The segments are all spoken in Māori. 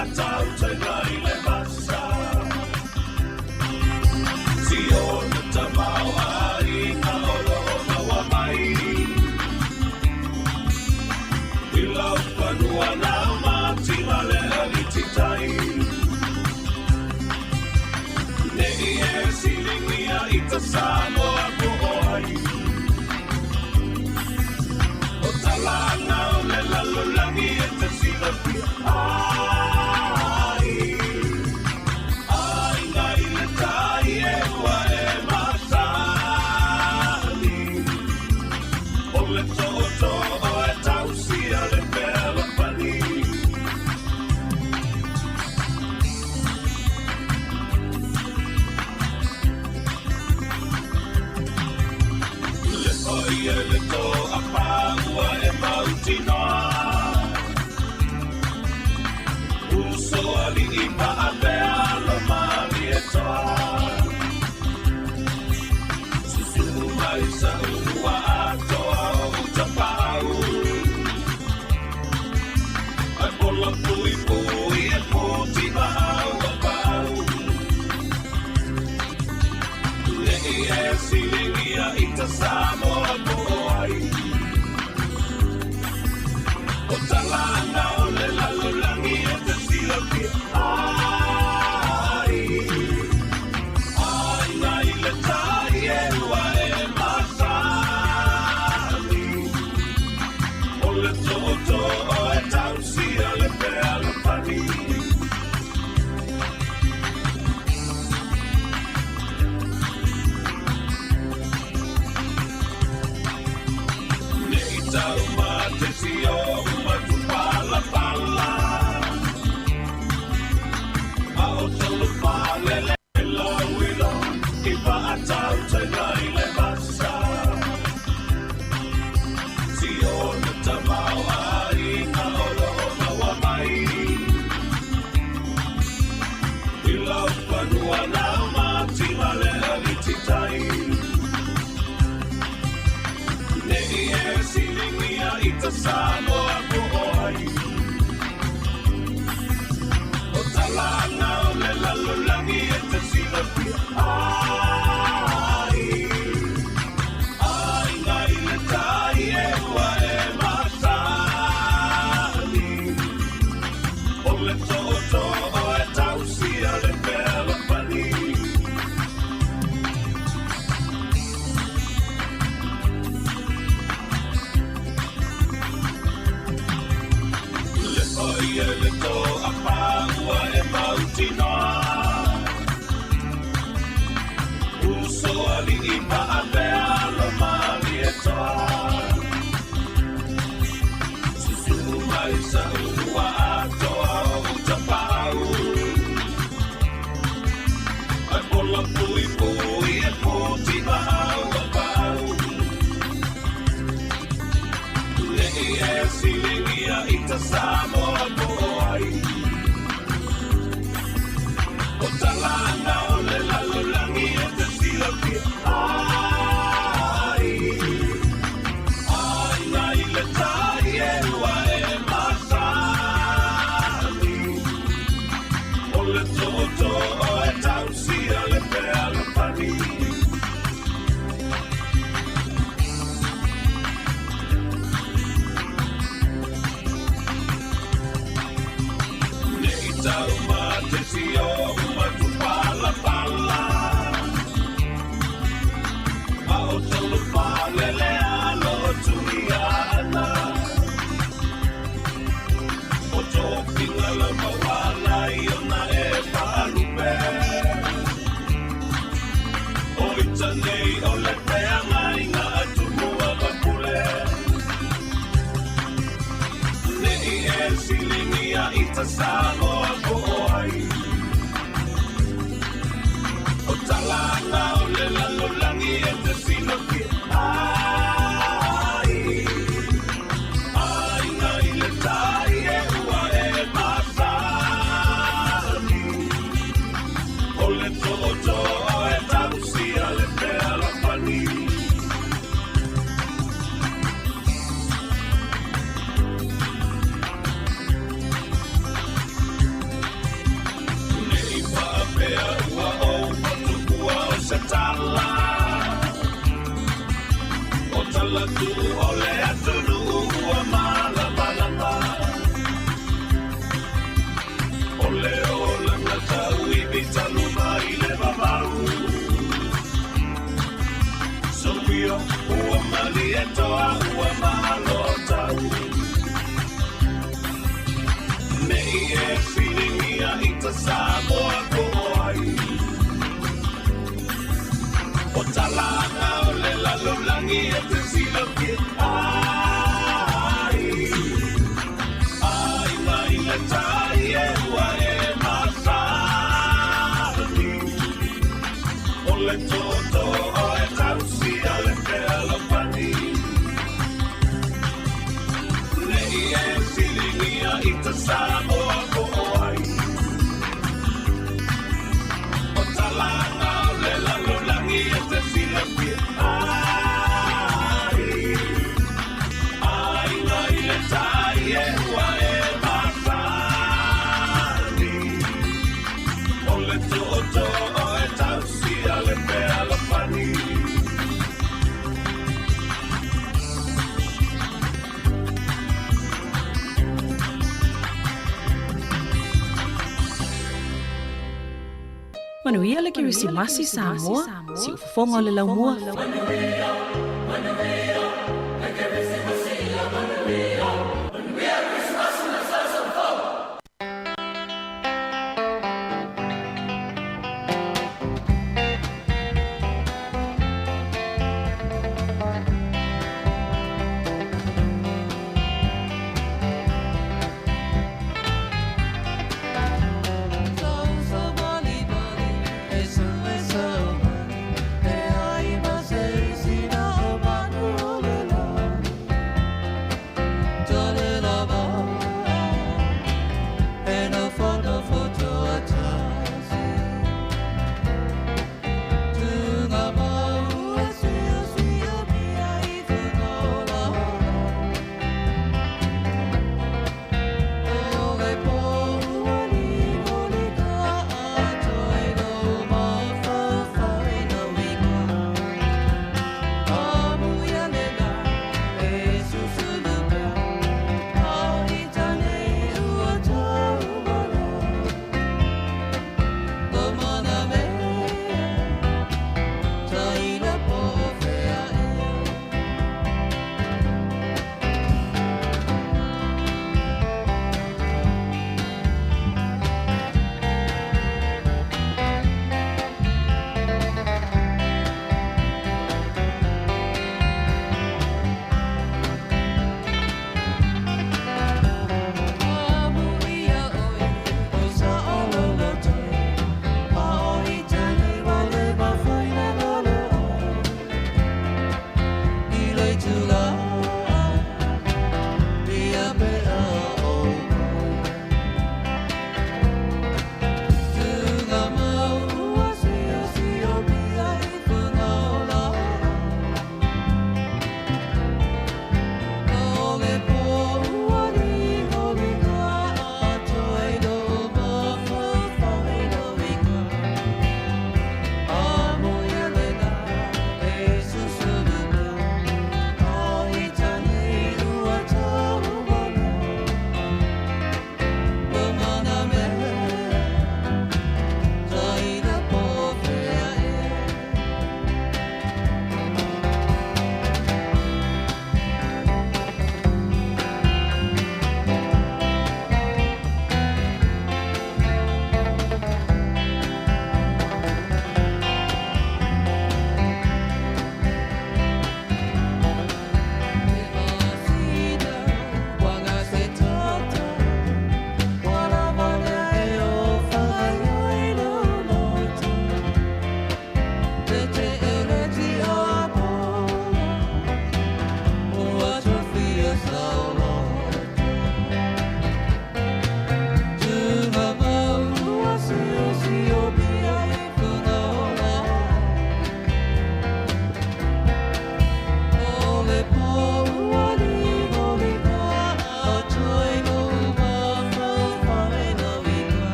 atau tenai le masa Sion tamau ai na olo na wa mai Bilau panua na mati male alititai Nei e silingia ita samo ako ai O talana o le lalulangi e te silapia ai ngai le tai e ua e matani O le toto o e tausia le pela pani Le oi e le to a paua e mautinoa Uso ali i paapea lo mali e toa Susu mai sa ua atoa o utapau Ai pola pui pui e puti mahau a pau Nei e silingia i ta Samoa koai O talana o le lalulangi e te silapia ai ngai le tai e ua e matani O le toto o e tausia le pea le pani Nei tau ma te sio umatu pala pala A o tolu pale le wilo I pa atau tenai le masa Sio na tamau ai na olo na wa mai Bilau panua na mati male alititai Nei e silingia i ta Samoa koai O talana o le lalulangi e te silapia ai ngai le tai e ua e matani O le toto o e tausia le pela pani Le oi e le to a paua e mautinoa Uso ali i paapea lo mali e toa Susu mai sa ua atoa o utapau Ai pola pui pui e puti mahau a pau Nei e silingia i ta Samoa koai O talana o le lalulangi e te silapia ai ngai le tai e ua e matani O le toto o e tausia le pea le pani Nei tau ma te sio umatu pala pala A o tolu pale le alo tuiana O tōpinga la mawala i ona e paalupe O ita nei o le pea ngai ngā atumua kapule Nei e silingia i ta Samoa koai O talana o le lalulangi e te silapia ai ngai le tai e ua e matani O le toto o e tausia le pea la pani latu ole atunu ua malama ole ole na tau I bitalu mai le vavau Sofio ua mali e toa ua malo tau Nei e whiringia I ta Samoa ko ai O talanga o le lalolangi e te sila ki ai mai le tai e ua e masani O le toto o e tausi a le pea lopani Nei e whiringia I ta Samoa ko ai O talanga o le lalolangi e te sila ki ai mai le tai e ua e masani O le toto o e tausi a le pea lopani Manuia le kiri si masi Samoa, si ufafonga o le laumua. Ai, mas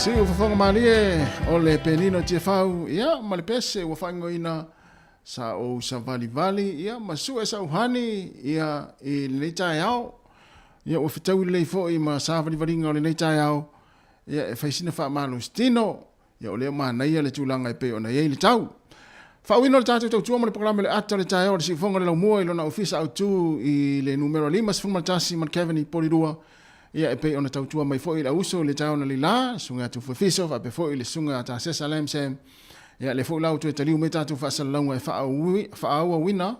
Si o whawhanga marie o le penino tia whau, ia, ma le pese ua whaingoina sa o sa vali, ia, ma su e sa uhani, ia, i le nei tae au, ia, ua whitau lei fo i ma sa valinga o le nei tae au, ia, e whaisina wha malo stino, ia, o leo maa naia le tūlanga e pe o na iei le tau. Whauino le tātou tau tua mo le programa le ata le tae au, le si whonga le lau mua i lona ofisa au tū i le numero 5, sifuma tasi man Kevin i Porirua, ia e pe ona tautua mai foi la uso le tau na lila sunga tu fiso va pe foi le sunga ta sesa lemsem ia le foi la tu taliu me tatu fa salonga fa au wina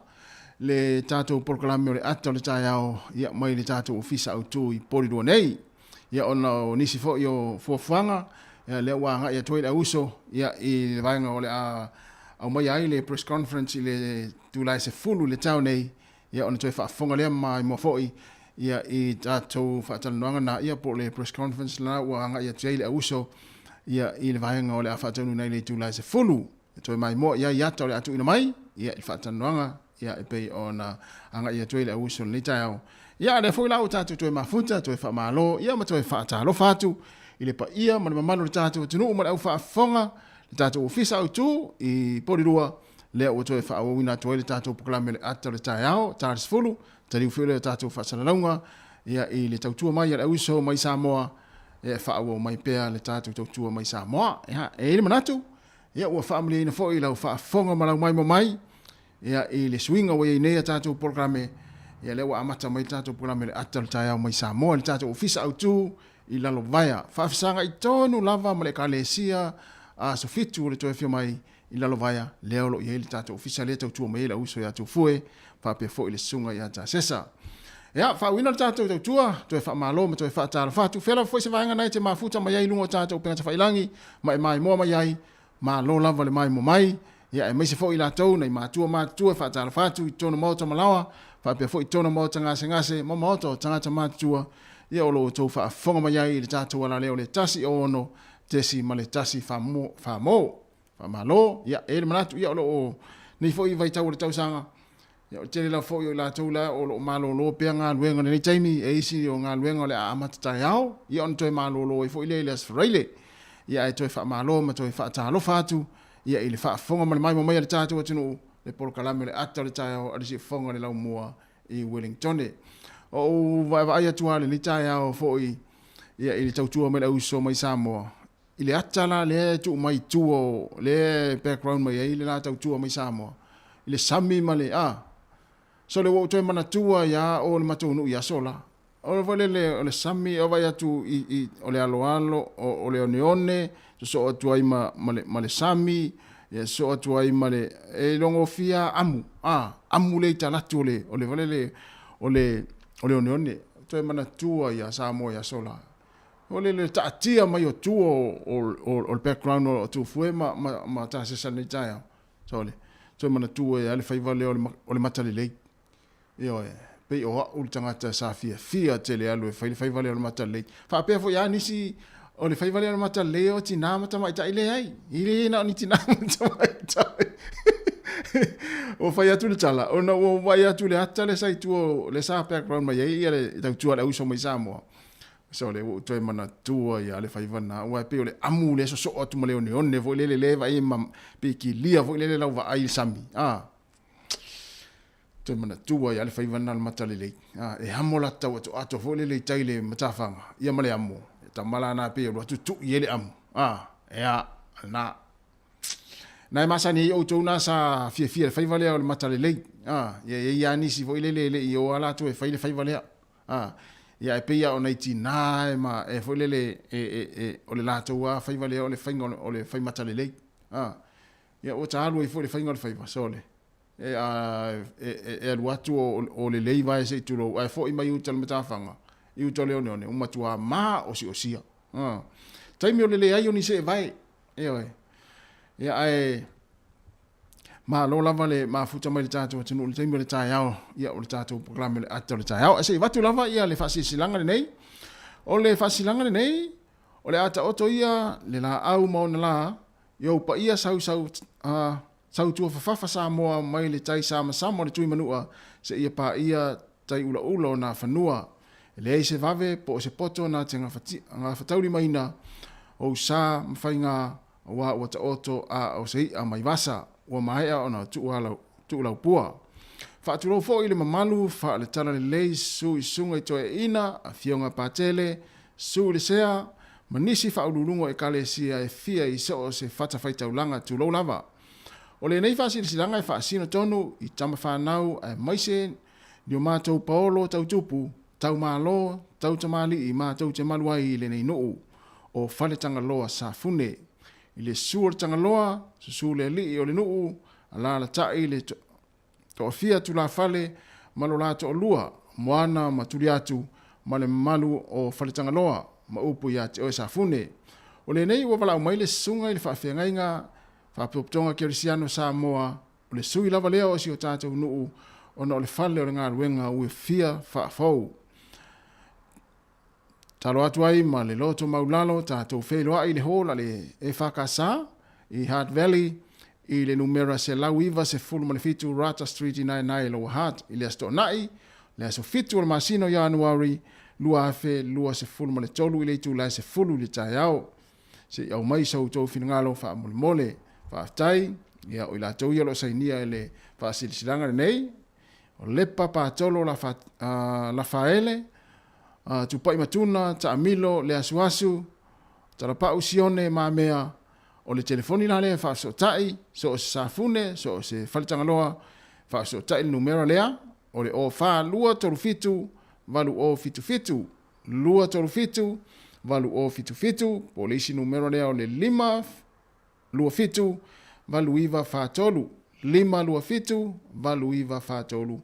le tatu proclame le atto le tau ia mai le tatu ofisa au tu i Porirua nei ia ona nisi foi yo fofanga ia le wanga ia tu la uso ia i vanga ole a au mai ai le press conference le tu la se fulu le tau nei ia ona tu fa fonga le mai mo foi ia i tātou whaatanoanga na ia po le press conference la ua anga ia teile a uso ia i le vahenga o le a whaatanu nei le tūlai se fulu toi mai mo ia i ata o le atu ina mai ia i whaatanoanga ia i pei o na anga ia teile a uso le tau ia le fui lau tātou toi mafuta toi whaamalo ia ma toi whaatalo whātu i le pa ia ma le mamalo le tātou tunu ma le au whaafonga le tātou ofisa au tū i Porirua lea ua toi whaawina toi le tātou poklame le ata le tau tāris fulu tari ufele tātou whaasalaunga, ia i le tautua mai ala uso mai Samoa, ia whaawo mai pēr le tātou tautua mai Samoa, ia e le manatu, ia ua whaamile ina fo i lau whaafonga malau mai mo mai, ia i le swinga wa i nea tātou programe, ia le ua amata mai tātou programe le ata le tāiau mai Samoa, le tātou ofisa au tū i lalo vaia, whaafisanga i tonu lava ma le kalesia, a sofitu le toi whio mai i lalo vaia, leo lo i le tātou ofisa le tautua mai la uso ia tū fue, pape fo ile sunga ya ta sesa ya fa wina tatou tua to fa malo ma to fa ta fa tu fela fo se vanga na te mafuta mai ai lungo tatou pe ta fa ilangi mai mo mai ai ma lo lava le mai mo mai ya e mai se fo ila tou nei ma tu fa ta fa tu to no moto malawa fa pe fo to no moto ngase mo moto tanga ma tua ya o lo to fa fonga mai ai le tatou ala le tasi ono tesi ma le tasi fa malo ya e manatu ya lo nei fo i vai tau le tau sanga ya o tele la fo yo la tula o lo malo lo pe nga luenga nei taimi e isi o nga luenga le amata taiao ya on toi malo lo fo ile le sfraile ya e toi fa malo ma toi fa ta lo fatu ya ile fa fonga mai mo mai le tatu o tinu le por kalame le ata le taiao ali si fonga le la mua i Wellington o va ya tuale le taiao fo i ya ile tautua me le uso mai Samoa ile ata la le tu mai tuo le background mai ile la tautua mai Samoa ile sami male so le wo toi mana tua ya o le matunu ya sola o le sami o vai atu i o le alo o le oneone so o tuai male sami ya so o tuai male e longo fia amu le talatu o le oneone toi mana tua ya Samoa ya sola o le taatia mai o tuo o background o tu fue ma ta se sanitaia so le toi mana tua ya le faivale o le matalele yo pe o ultanga ta safia fia tele alo fai vale o matale fa pe fo ya nisi o le fai vale o matale o tina mata mai ta ile ai ile na ni tina mata mai ta o fai atu le tala o na o vai atu le atale sai tu le sa background mai ia le ta tu ala uso mai Samoa so le o toi mana tu ya le fai vana o pe o le amu le so o tu male o ne vo le vai ma pe ki lia vo le la va ai sami te mana tua ya le faivana le matalele e hamola tau ato fo le taile matafanga ia male amo ta mala na pe lo tu yele am ya na masani o to na sa fie le faivale le matalele ya ni si fo le yo ala to e faivale ya e pe ya ona itina ma e fo le o le la to wa faivale o le faingo o le fai matalele ya o talu e fo le faingo le faiva sole e watu o le leiva e se tulo ai fo i mai utal matafanga i utole one uma tua ma o si osia taimi o le ai oni se vai e ai ma lo lava le ma futa mai le tato tunu le taimi le taiao ia o le tato programa le ato le taiao e se watu lava ia le fasilanga le nei o le fasilanga le nei o le ata oto ia le la au mo na la yo pa ia sau sau tua fafafa Samoa mai le tai sama le tui manua se ia pa ia tai ula na whanua. Le se vave po se poto na te ngā whatauri maina o sa mawhainga wa o ta oto a o sei a mai vasa ua maea o na tuulau pua. Whaaturo fo ile mamalu, wha le tala le lei su i sunga i toe ina, a fionga pātele, su le sea, manisi wha ururungo e kale sia e fia i so se whata whaitaulanga tu lau lava. O le nei whasi le silanga e whaasino tonu i tama whanau e maise ni o mātou paolo tau tupu, tau mālo, tau tamali i mātou te maluai i le nei nuu o whale tangaloa sa fune. I le suor tangaloa, su le li i o le nuu, ala la tai le to fia tu la fale malola to lua moana maturi atu male malu o fale tangaloa ma upu ya te o sa fune o le nei wa vala mai le sunga i le fa fengainga fa poptonga kerisiano sa moa o le sui lava leo o si o tata unu o no le fale o le ngā ruenga ue fia fa fau talo atu ai ma le loto maulalo tatou felo ai le hola le e whakasa i Hart Valley i le numera se lau iwa se fulu ma le fitu Rata Street i nai lo Hart i le asto nai, le aso fitu o le masino Januari, lua afe, lua se fulu ma le tolu i le itu lai se fulu le tai au. Se au mai sau tau finangalo wha mole mole, wha aftai, ia o i la tau ialo sainia e le wha silisilanga le nei, o lepa pa tolo la faele, tupai matuna, ta amilo, le asu asu, talapa usione ma mea, o le telefoni la lea wha so tai, so o se safune, so o se whalitangaloa, wha so tai le numero lea, o le o wha lua toru fitu, valu o fitu fitu, lua toru fitu, valu o fitu fitu, polisi numero lea o le 5, lua fitu, valu iwa wha tolu, 5 lua fitu, valu iwa wha tolu,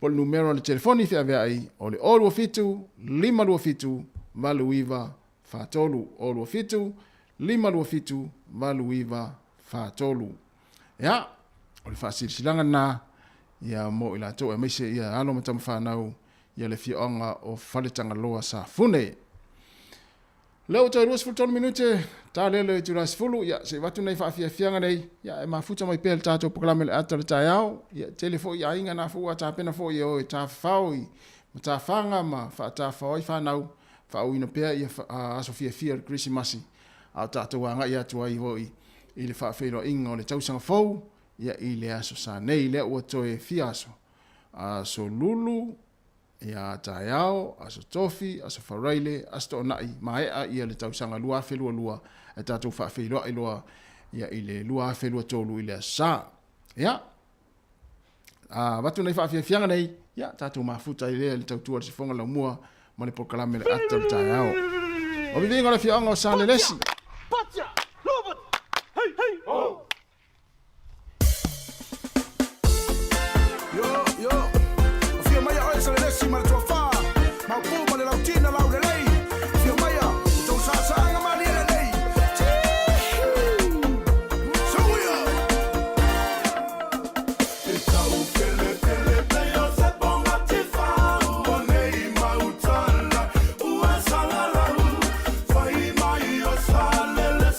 pol numero le telefoni fia vea ai, o le o lua fitu, 5 lua fitu, valu iwa wha tolu, o lua fitu, 5 lua fitu, valu iwa whātolu. Ia, o le whaasirisilanga nā, ia mo ila tō e meise ia alo matama whanau, ia le fionga o whaletanga loa sa fune. Leo tau 2 minute, tā lelo i tūrasi fulu, ia se watu nei whaafianga nei, ia e mafuta mai pēle tātou pokalame le ata le tai au, ia tele fo ia inga nā fua tā pena fo ia o e tā whau i, ma tā whanga ma tā whau i whanau, whau ina pēr ia aso fia Krisimasi. Au tātou anga ia tua i hoi i le whaafeiro inga o le tausanga fau ia i le aso sa nei le ua toe fiaso aso lulu ia taiao, aso tofi, aso wharaile, aso to nai maea ia le tausanga lua whelua e tātou whaafeiro i loa ia i le lua whelua tolu i le sa ia watu nei whaafianga nei ia tātou mafuta i lea le tautua le sifonga lau mua ma le pokalame le ata le taiao o vivinga le fianga o sa le lesi Patja! Robert! Hey, hey! Oh! Yo, fia mai a oesa le lesi ma le tua wha, ma o pū ma le lautina lau le lei, fia mai a tau sāsanga ma ni le lei. Sauia! E tau pele pleo se ponga te whau, o nei mautala, ua salalau, whai mai o sale le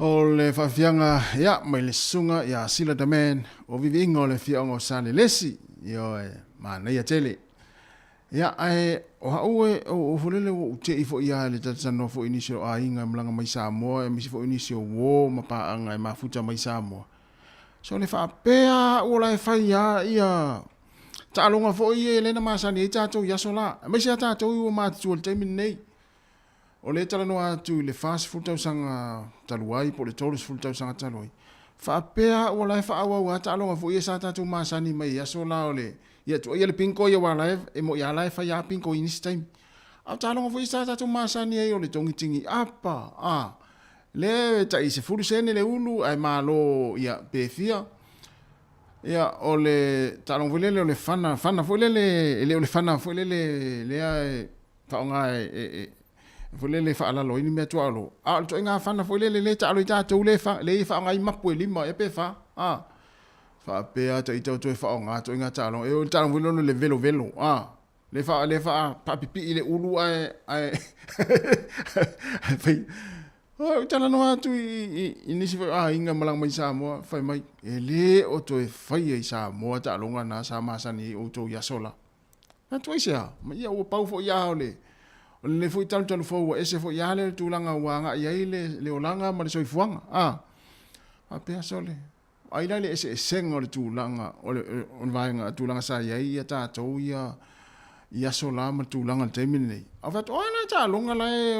O le whawhianga, ia, mai le sunga, ia, sila da man, o vivi ingo le whiongo sa le lesi, io, ma neia tele. Ia, o haue, o fulele o te ifo ia le tatano fo inisio a inga mlanga mai Samoa, misi fo inisio wo, ma paanga, ma futa mai Samoa. So le whapea, o lai whaia, ia, ta alonga fo ia, lena masani, e tātou yasola, mai sia tātou iwa mātua le teimin nei. O le tala noa atu le fast fultau sanga taluai, po le tolus fultau sanga taluai. Whaapea o lai whaawa ua talonga fo ia sa tatu masani mai aso la o le. Ia tu ia le pinko ia wa live, e mo ia live fa ia pinko in this time. Au talonga fo ia sa tatu masani ai o le tongitingi apa. Le ta ise fulu sene le ulu ai malo ia pefia. Ia o le talonga fo lele o le fana fo lele, le o le fana fo lele le faonga Fulele fa ala loini me tualo. To inga fana fulele le ta alo ta to le fa ngai mapu lima e pe fa. Fa pe ata ita to fa nga to inga ta lo e ta lo le velo. Le fa pa pipi le ulu ai fe. Ta no atu inisi fa inga malang mai Samoa fa mai ele o to fa ia Samoa ta lo nga na sa masani o to ya sola. Na to isia, mai o pau fo ya ole. O le foi talu fo ese fo ia le tulanga wanga ia le olanga ma le soifuanga pe sole ai le ese sengo le tulanga o le vainga tulanga sa ia ta to ia sola ma tulanga temine avat ona ta longa le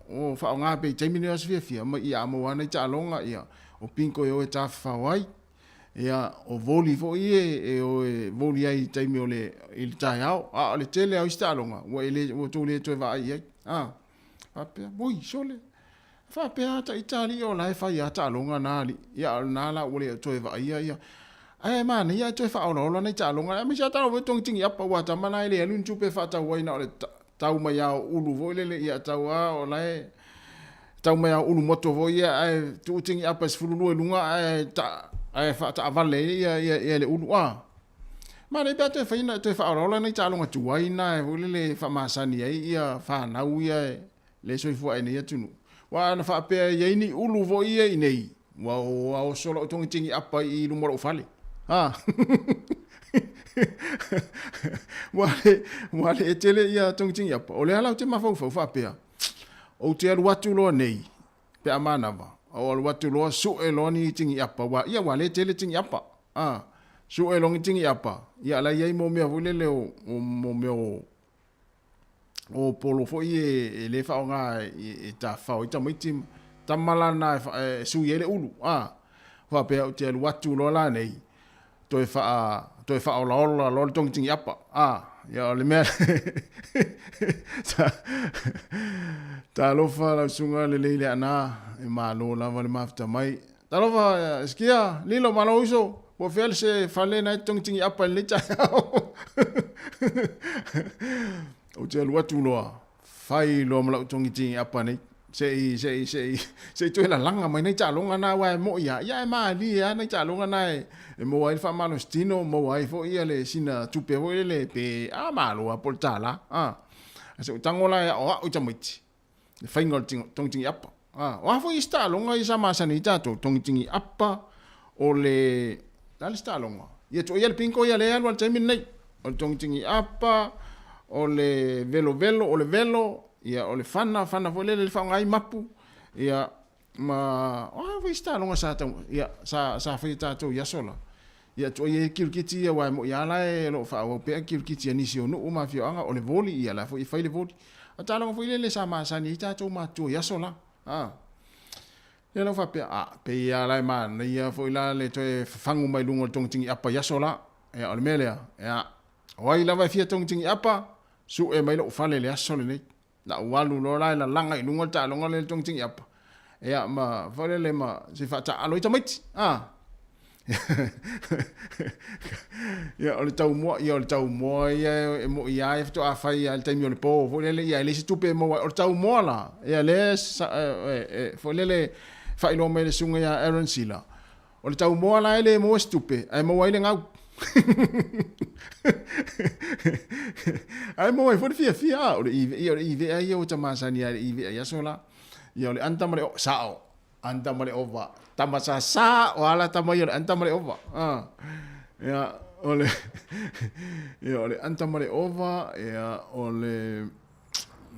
o fa nga pe temine as fia ma ia mo wana ta longa ia o pinko e ta fa wai ia o voli fo e o voli ai taimi o le il taiao le tele au stalonga o ele o to le to va ai pe boi sole fa pe ata itali o lai fa ia talonga nali ia nala o le to va ia ai man ia to fa o lo na talonga me ja ta o tong ting ia pa wa ta mana ile lun tu pe fa ta wa ina le tau mai au ulu vo le ia ta wa o lai tau mai au ulu moto vo ia ai tu ting ia pa sfulu lunga ai ta ai fa ta vale ia le ulu ma le bete fa ina te fa rola nei talonga tu ai na le fa masani ia fa na ia le so fu ai nei tunu wa na fa pe ia ni ulu vo ia nei wa o solo tongi tingi apa i lu moro fale wa le tele ia tongi tingi apa o le ala te ma fa pe o te alu watu lo nei pe amana va o le watu loa su e lo ni tingi apa wa ia wale tele tingi apa su e lo ni tingi apa ia la ia mo me vole le o mo me o polo fo ie le fa nga e ta fa o ta mitim tamalana su ye le ulu fa pe o te watu lo la nei to fa o lo tong tingi apa ia le me ta lo fa la sunga le ana e malo la vale mafta mai ta lo fa skia lilo malo uso po fel se fale na tong tingi apa le cha o te lua tu loa fai lo mala tong tingi apa nei se tu la langa mai nei cha longa na wa mo ya ma li ya nei cha longa na e mo ai fa malo stino mo ai fo ia le sina tupe ho le pe a malo a portala se tangola ya o chamiti fai ngol tong tingi apa wa fo ista longa isa masani ta tong tingi apa o le dale sta longa ia to ia le pinko ia le alwa temi nei o tong tingi apa o le velo o le velo ia o le fana fo le fa ngai mapu ia ma o vi sta longa sa tong ia sa fa ta to ia sola ia to ia kirkiti ia wa mo ia la e lo fa o pe kirkiti ni si no ma fi anga o le voli ia la fo i fa le voli ata longa fo le sa masani ta to ma to ia sola ia lo fa pe ia la ma ia fo ila le to fangu mai lungo tong tingi apa ia sola ia o le mele ia wai la vai fia tong tingi apa su e mai lo fa le sola nei na walu lo la langa i lungo ta longa le tong tingi apa ia ma fo le ma se fa ta alo ta miti ia o le tau mo ia mo ia e to a fai al taimi o le po fo le ia le stupe mo o tau mo la ia le fo le fai lo me le sunga ia Aaron Sila o le tau mo la ele mo stupe ai mo ai le ngau ai mo ai fo fia o le ive ai o tamasani ai ive ia sola ia o le anta mare sao anta mare ova tamasa sa wala tamayo anta mare ova ya ole ya ole anta mare ova ya ole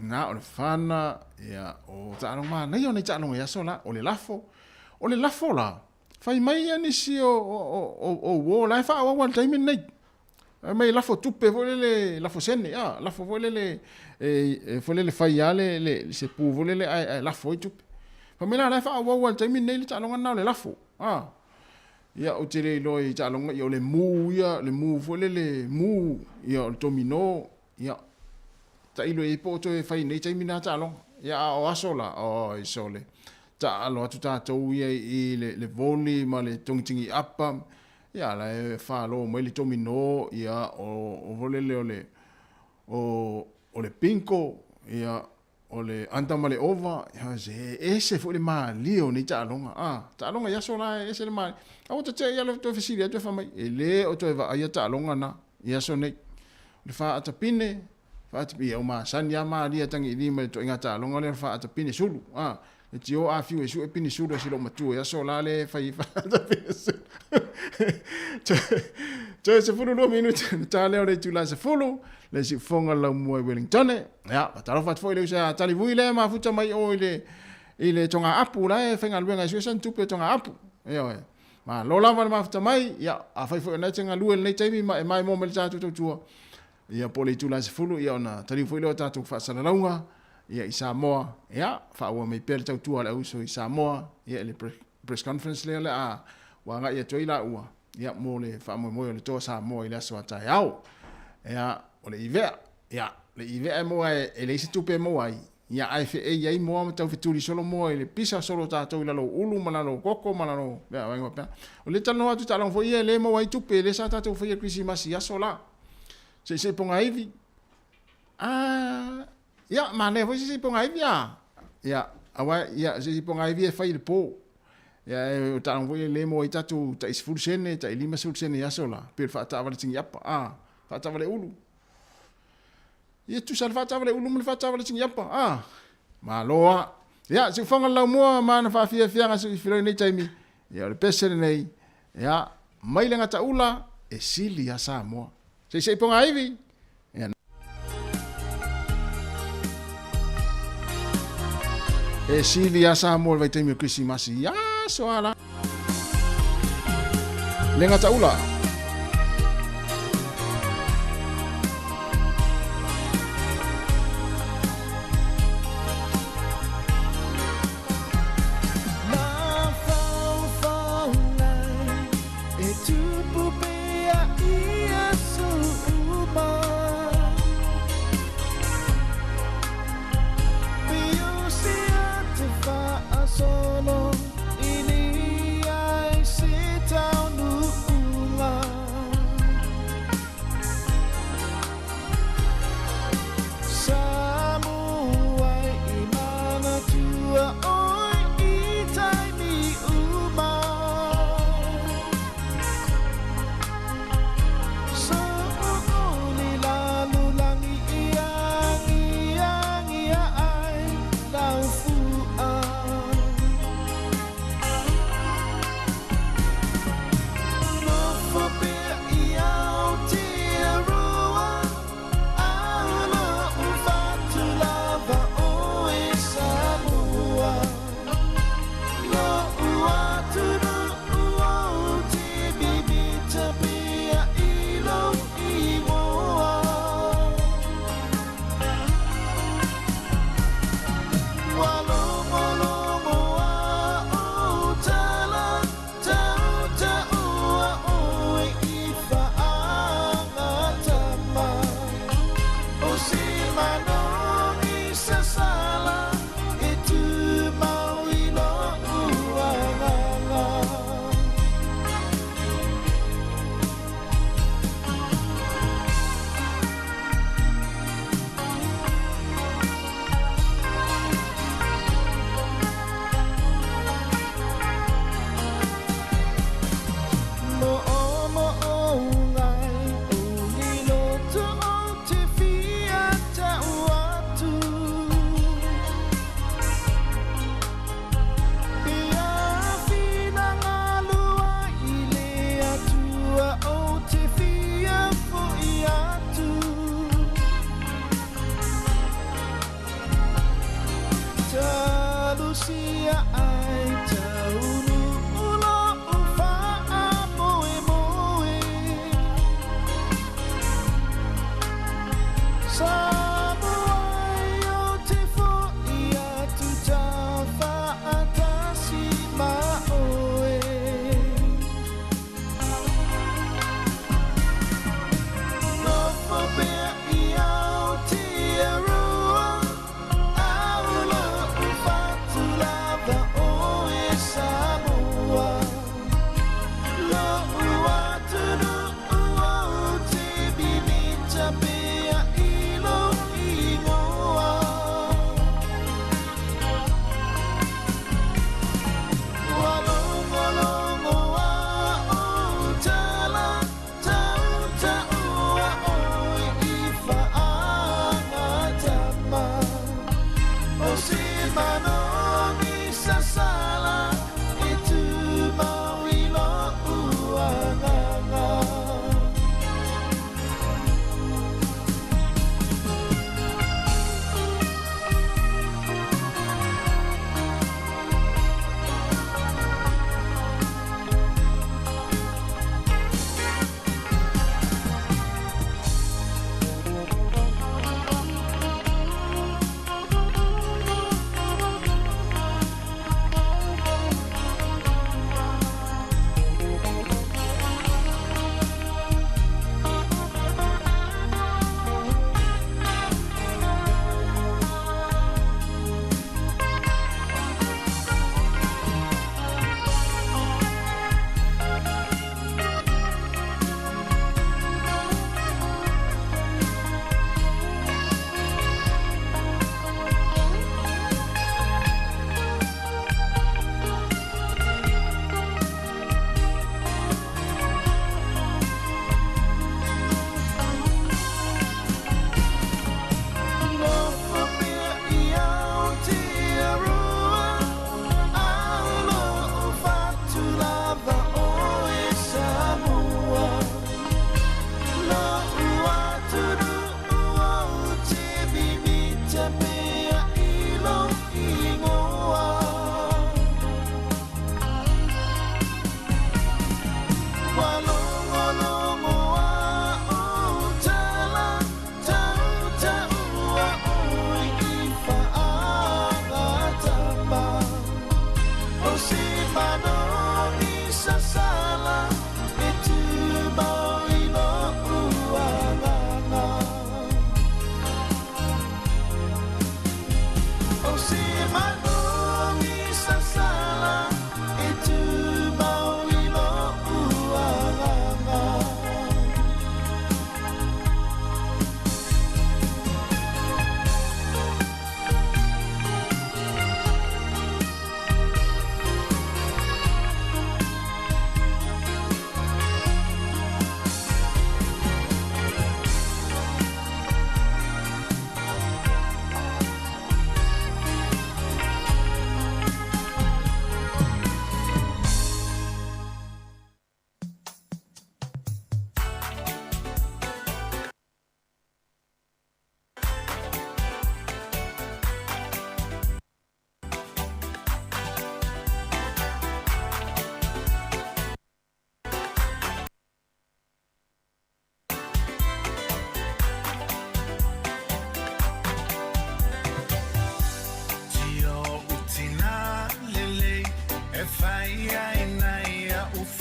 na ole fana ya o tano ma na yo ni tano ya sola ole lafo la fai mai ani si o la fa o one time nei mai lafo tupe volele lafo sene lafo volele volele fai ale le se pu volele lafo tupe pamela la fa wa wa taimi nei ta longa na le lafo ia o tele loi ta longa yo le mu fo le mu ia o domino ia ta ilo e poto e fai nei taimi na ta longa ia o asola o isole ta alo tu ta to ia i le voli ma le tongtingi apa ia la fa lo mo le domino ia o volele ole o le pinko ia ole anta male ova ya se ese fo le malio ni talonga talonga ya sola ese le mal o te ya lo to fisilia to fa mai ele o to va ya talonga na ya so ne le fa atapine fa atapia o ma san ya ma dia tangi ni me to inga talonga le fa atapine sulu e tio a fiu e su e pini sulu si lo matu ya sola le fa atapine se fulu 2 minuti ta leo le tula se fulu le si fonga la mo Wellington ya ta fa foi le sa tali vui le ma futa mai o ile tonga apu la e fenga luenga su san tupe tonga apu ma lo la ma futa mai ya a fai foi na tenga lue le taimi mai mo mel sa tu ya pole tula se fulu ya na tali foi le ta tu fa sala launga ya isa moa ya fa wa mai pel tu ala uso isa moa ya le press conference le wa nga ya toila ua ya mo le fa mo le to sa mo ile so ta yao ya o le ive ya le ive mo e le tupe mo ai ya ai fe e ai mo ta fituri solo mo le pisa solo ta to ila lo ulu mana lo koko mana lo ya wa ngapa o le tano atu talo fo ye le mo ai tupe le sa ta to fo ye Christmas ya sola se ponga ivi ya ma ne fo se ponga ivi ya awa ya se ponga ivi e fa il po ya o tano fo ye le mo ai tatu ta is fulsene ta ilima fulsene ya sola per fa ta vale tingi apa fa ta vale ulu ia tu salva ta vale ulu me fa ta vale tingi apa ma loa ya se fonga la mo ma na fa fia nga se filo nei taimi ya le pesere nei ya mai lenga ta ula e sili ya sa mo se ponga ivi e sili ya sa mo vai taimi Christmas ya so ala lenga ta ula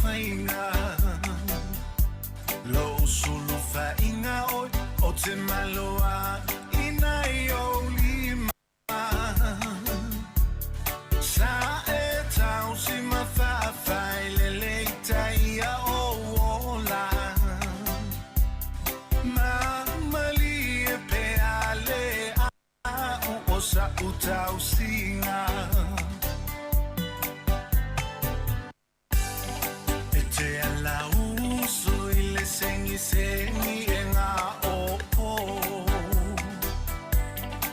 whainga Lo sulu whainga oi O te maloa ina I o lima Sa e tau si mawhawhai le leitai a o ola Ma mali e pe ale a o sa utau singa E te ala uso I le sengi sengi e ngā o o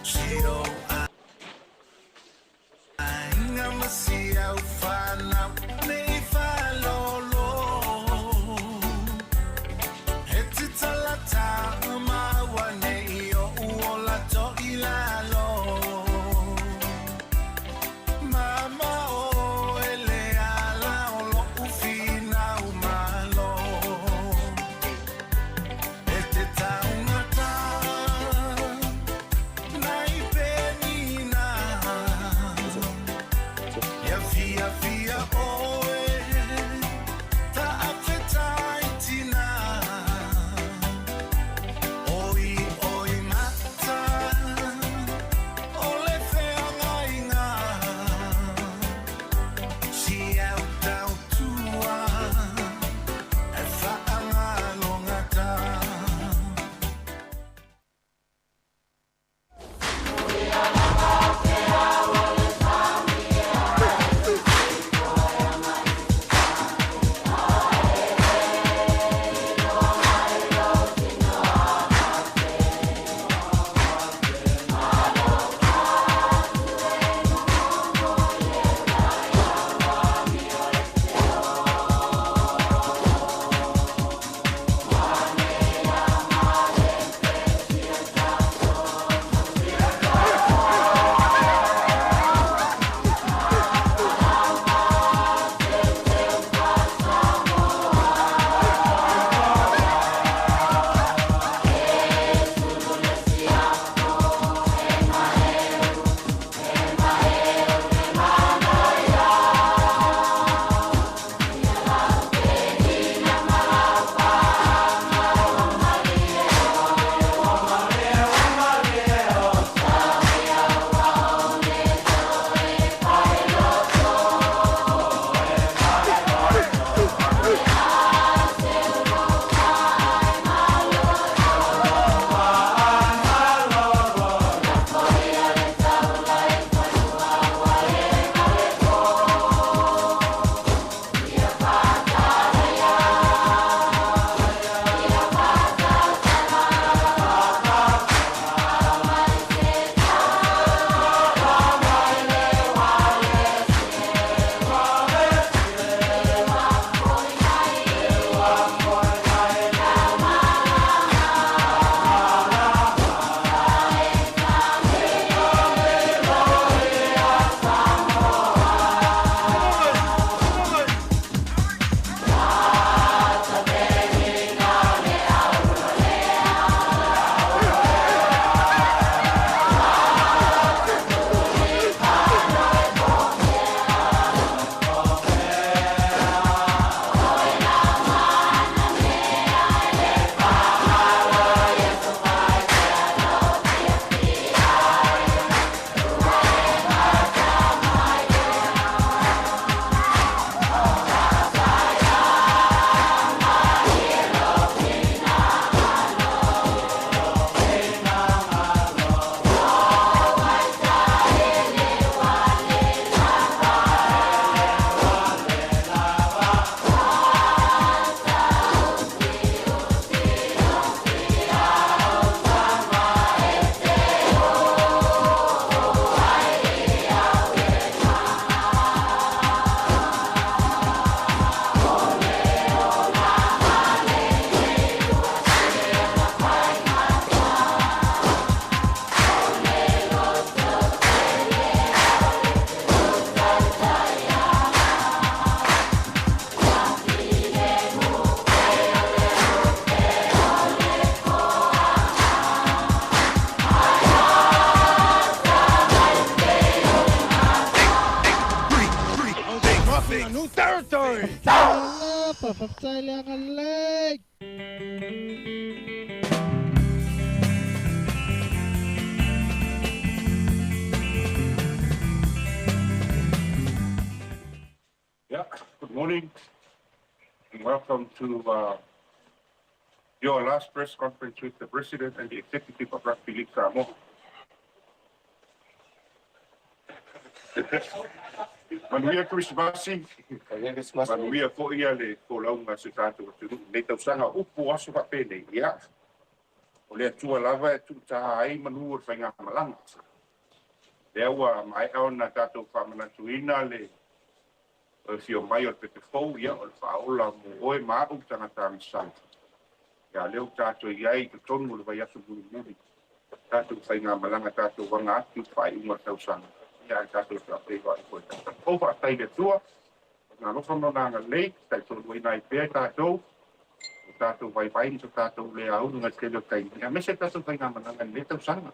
Si o a Inga masi au whanau nei whalolo He te talata maua nei o uola to I lalo pa faftai le anga le. Yeah, good morning and welcome to your last press conference with the President and the Executive of Rugby League Samoa. Manuia Krismasi, manuia ko ia le kolaunga se tātou atu nei tausanga upu aso whapene ia. O le atua lava e tūtaha ai manu o whainga malanga. Le aua mai au na tātou whamanatuina le fio mai o te fou ia o le whaola mo oe maau tangata misai. Ia leo tātou iai te tonu le vai aso muri. Tātou whainga malanga tātou wanga atu whai unga tausanga. Ia tātou te apei wai koe tātou. O whaatai le tua, ngā rofa monanga lei, tātou luina i pēr tātou, o tātou vai vaini so tātou le au ngā te leo kai. Ia mese tātou whainga malanga le tausanga.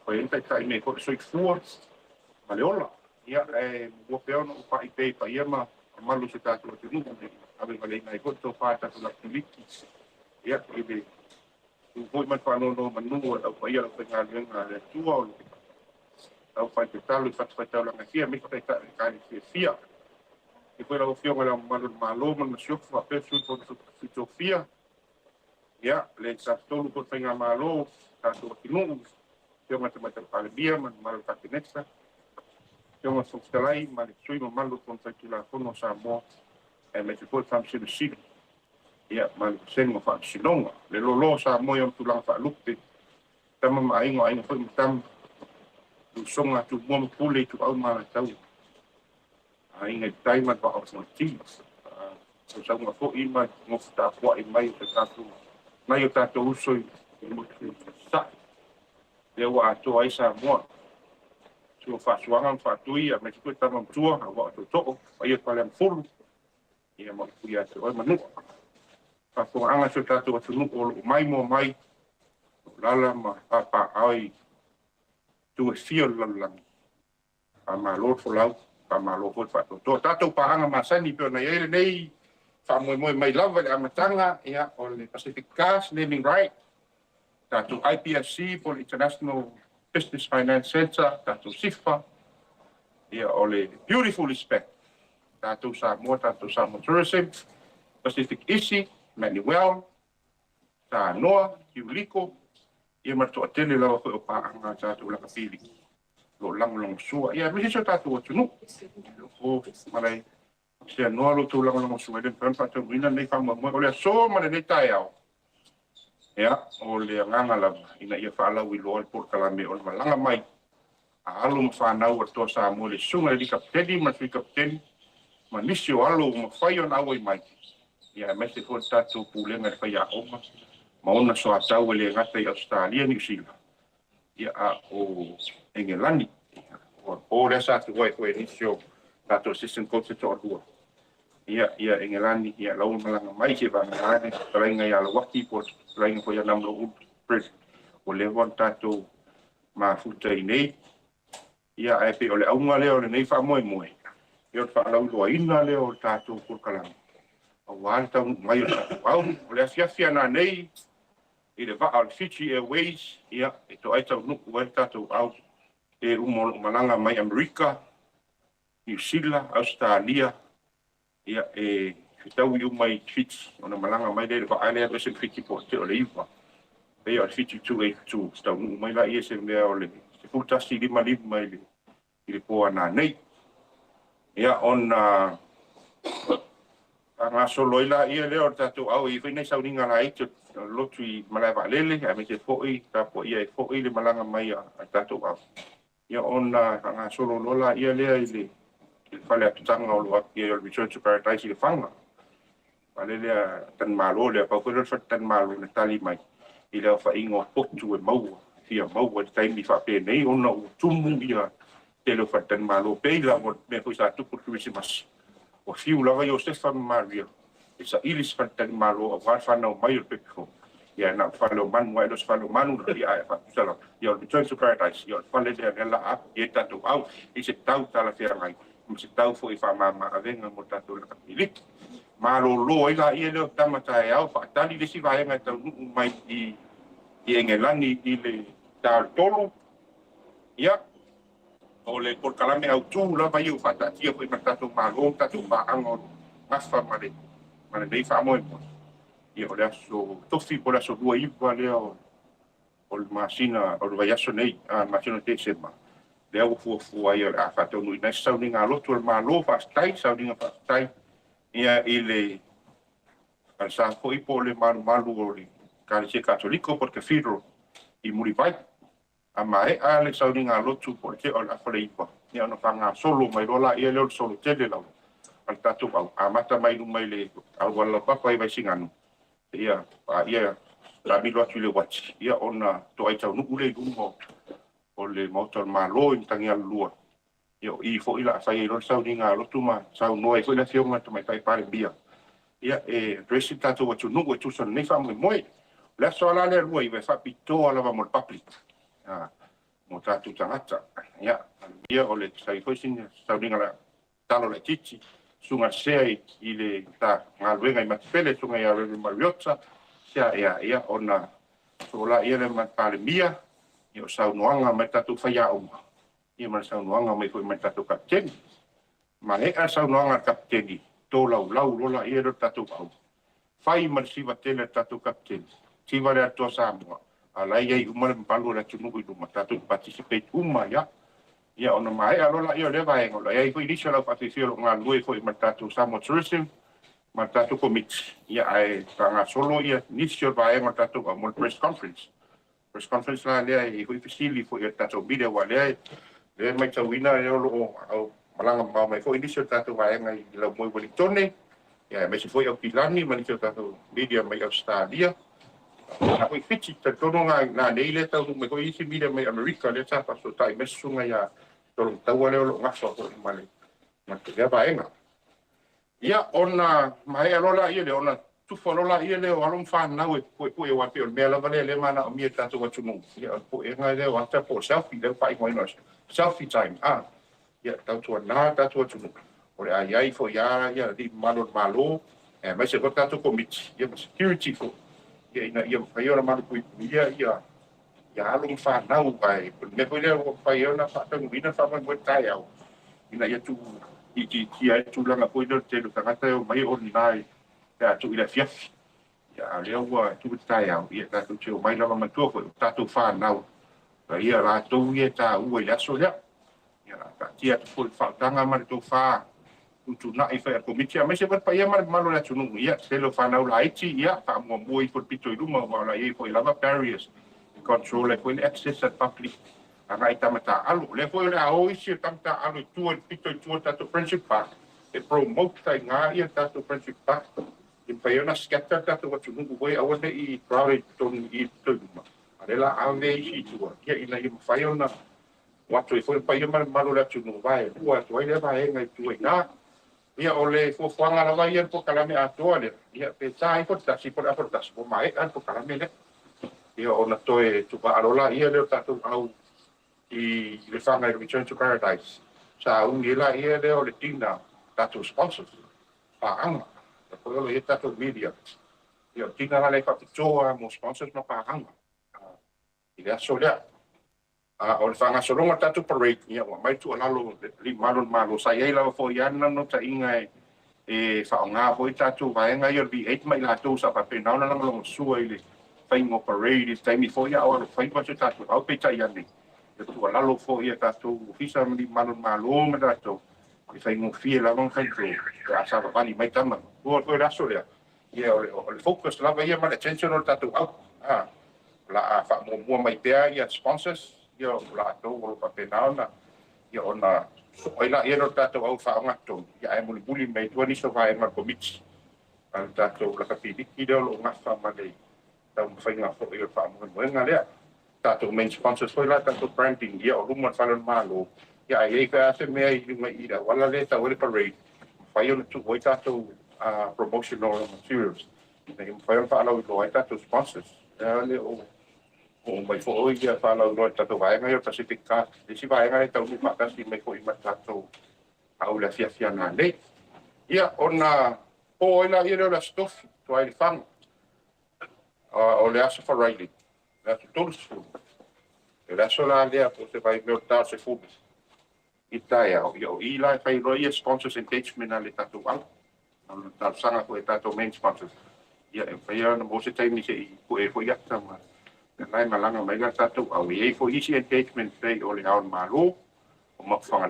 Koe entai tai me koe soi fua, ma le ola. Ia mua peona o whai pei pa ia ma malu se tātou te nuku. Awe wale ngai koe tō whai tātou la piliki. Ia, ebe, hoi man whanono manungo au pa ia la whainga luenga le tua o le au fai te talo i whatawhai langa fia, me whatai kāni fia. I koe lau fionga lau malu malo, man masiofu wa pesu i koe fito fia. Ia, le tātolu koe whainga malo, tātou ki nungu. Fionga te mata palebia, man malu tāke neksa. Fionga whakstalai, man sui ma malu koe whaitu la kono sa mo, e me te koe whamsinu siri. Ia, man sengo whamsinonga. Le lolo sa mo iam tu lang whalukte. Tama ma aingo koe mtamu. Tu songa tu mo pule tu au ma tau ai tai ma ba o ti so sa mo fo i ma mo sta po i mai te tatu mai o tatu uso i mo sa le wa to ai sa mo tu fa suanga fa tu ia me tu ta mo tua wa to to ai pa le fulu ia mo ku ia so ma nu fa fo anga so tatu o tu o mai mo mai lala ma pa ai tu fio lang pa malo fo lau pa malo fo fa to tato pa anga masani pe na ele nei fa mo mai lava le amatanga ia o le Pacific Gas naming right tato IPSC for International Business Finance Center tato SIFA ia o le beautiful respect tato Samoa Tourism Pacific Isi Manuel ta Noa Kiuliko ia marto atele lawa ko pa anga tātou la kapili lo lang sua ia mi so tātou tunu o malai se no lo tu lang sua den pan pa tu ina nei fa mo o le so ma le tai au ia o le nganga la ina ia fa la wi lo por kala me o malanga mai alo ma fa na o to sa mo le sunga di kapteni ma fi kapteni ma nisio alo ma fa yo na oi mai ia me se ko tātou pulenga fa ya o ma ona so atau le ngata i Australia ni Zealand. Ia o Engelani. O le sa tu wai koe nisio tato assistant coach to ordua. Ia Engelani, ia lau malanga mai se vanga ane, talenga ia la waki po, talenga po ia namlo ut pres. O le wan tato ma futa i nei. Ia pe o le aunga leo le nei wha moe moe. Ia o wha lau doa ina leo tato kurkalanga. O wāne tau mai o tato au, o le afiafia na nei, i le vaa o Fiji Airways, ia, e to aitau nuku wai tātou au, e umalanga mai Amerika, New Zealand, Australia, ia, e whitau i umai Fiji, ona malanga mai le vaa lea besen Fiji po te o le iwa. Pea o Fiji 282, tau nuku mai la ia se mea o le, se putasi lima mai le, i le poa nā nei. Ia, ona, nga solo ila ia leo tātou au i whainei sauringa la eito, lotu i malaiwa lele, a me te fo'i, ka po ia e fo'i le malanga mai a tātou au. Ia ona nga solo lola ia lea i le whale atutanga o loa ia o Return to Paradise i le whanga. Wale lea tan malo lea, pau kore wha tan malo na tali mai. I lea whaingo potu e maua, fia maua te taimi whape nei, ona o tumu ia te leo wha tan malo peila mo me hui sa tupu Christmas. O fiu lava i o Stefan Maria. E sa ilis whantan malo a whanau mai o pepiko. Ia na whanau manu, ai los whanau manu na ia e whanau. Ia o Return to Paradise, ia o whale lea nela a, ia tātou au, i se tau tala whia ngai. Ma se tau fo i whamama a venga mo tātou la kapiliki. malolo ila ia le tamata e au whaatali le si vaenga tau nuu mai i engelani i le tātolo. Ia, o le porkalame au tū lava i u whaatatia koe matatu malo, tatu maango ngafa mare nei whaamoe mo. Ia o le aso tofi po le aso dua iwa lea o le masina, o le vaiaso nei, masina te sema. Lea o fuafua ia le a whatau nui nei sauninga lotu le malo whaastai, sauninga whaastai. Ia i le sa ko i po le malu o le Kalesia Katoliko por Cathedral i Muripai. A mai a le sauninga lotu po le o le afale ipa. Ia no whanga solo mai rola ia leo solo tele lau. Al tatu au. A mata mai mai le au wala papa i vai singanu. Ia la milo atu le wati. Ia ona to ai tau nuku le lumo o le mauta malo i tangi alua. Ia i fo ila whai ilo sauninga lotu ma sau noe ko ila fionga to mai tai pare bia. Ia dresi tatu watu nuku e tusan nei whamu moe. Le soala le lua i vai whapitoa lava mo le papli. Mo tatu tangata. Ia o le sai foisin sauninga la talo le titi. Sunga sea i le ta ngaluenga i matipele sunga ia rewe mariota. Sea ia ona sola ia le matpale mia. Ia o saunoanga mai tatu whaia oma. Ia man saunoanga mai koe mai tatu kapteni. Ma ea saunoanga kapteni. Tō lau lola ia ro tatu au. Whai man siwa tele tatu kapteni. Siwa le atua Samoa. Alai ei umare mpalu le tunuku i luma. Tatu participate uma ia. Ia ona mai alola ia le vai ngola. Ia ko initial au patisio nga lue ko i matatu Samoa Tourism. Matatu committee. Ia ai tanga solo ia initial vai ngo tatu mo press conference. Press conference la le ai ko ifisili fo ia tatu video wa le mai tawina ia lo au malanga mau mai ko initial tatu vai nga i la mo Wellington. Ia mai se foi au Pilani mai tatu media mai Australia. Na ko fiti tatu nga na nei le tau mai ko isi media mai America le tapa so tai mesunga ia tolong tahu le lo ngaso ko male. Mate dia baenga. Ia ona mai alola ia le ona tu folola ia le alum fan na we ko e wa pe me la vale le mana o mi tatu wa tumu. Ia ko e ngai le wa ta po selfie le pai mo nos. Selfie time. Ia tatu na tatu wa tumu. Ore ai fo ia di malo e mai se ko tatu committee. Ia security ko. Ia fai ora malu kui ia alum fa nau pai me ko le fai ora fa tang vina fa mo tai au ina ia tu i ai tu langa ko le te lu tangata o mai online ya tu ila fia ya le wa tu tai au ia ta tu te mai lava ma tu ko ta tu fa nau ia la tu ia ta u ia so ya ta tia tu fa tanga ma tu fa tu na i fa committee mai se pa ia malo la tu no ia se lo fa nau la iti ia fa mo mo i for pito i luma ma la ia foi lava barriers control le foi access at public anga itamata alu le foi le ao isi tamata alu tu pito tu tatu friendship park e promote tai nga ia tatu friendship park in paiona scatter tatu watu nungu foi awone i private ton i tuma adela ave isi tu ia ina i paiona watu e foi paiona malo la tu no vai ua tu ile vai nga tu nga ia ole fo fanga la vai po kalame atoale ia pe sai po tasi po aportas po mai an po kalame le ia ona toe tupa arola ia leo tatu au i le whanga i Return to Paradise. Sa ungi la ia leo le tina tatu sponsors. Paanga. Ta koe ia tatu media. Ia tina la le whapitoa mo sponsors ma paanga. I le aso lea. O le whanga soronga tatu parade. Ia wa mai tu alalo li malo. Sa ia ila fo iana no ta inga e whaonga po i tatu vaenga ia bi 8 mai la tau sa papenau na langalongo sua ili. Whaingo parade is taimi fo ia awa whaingo se tatu au peta iane. E tu alalo fo ia tatu fisa mali malo me tatu. E whaingo fie la wang whaingo. E asava vani mai tama. Ua koe raso lea. Ia o le focus lava ia ma le attention o tatu au. La a wha mua mai pea ia sponsors. Ia la tau o papenao na. Ia ona oila ia no tatu au whaongato. Ia e muli buli mai tua niso vai ma komiti. Al tatu la kapidiki leo lo ngafa malei. Tau whainga fo i o whamoenga lea. Tato main sponsors foi la tato branding ia o luma falon malo. Ia ai ka ase mea i luma ira. Wala le tau ele parade. Whai ona tu oi tato promotional materials. Whai ona whaalau i loa tato sponsors. Ia le o mai fo oi ia whaalau loa tato vaenga i o Pacific Cast. Isi vaenga e tau ni makasi mai fo i matato au la fia na le. Ia ona o ila ia le stof to ai fang o le asa faraili la tolsu la sola le po se vai me ta se fu itaia o ila fai roia sponsors engagement ale tatu al no tal sanga ko tatu main sponsors ia fai ana mo se taimi se ko e fo ia tama nai malanga mai ga tatu au e fo isi engagement fai o le aun malo o mafanga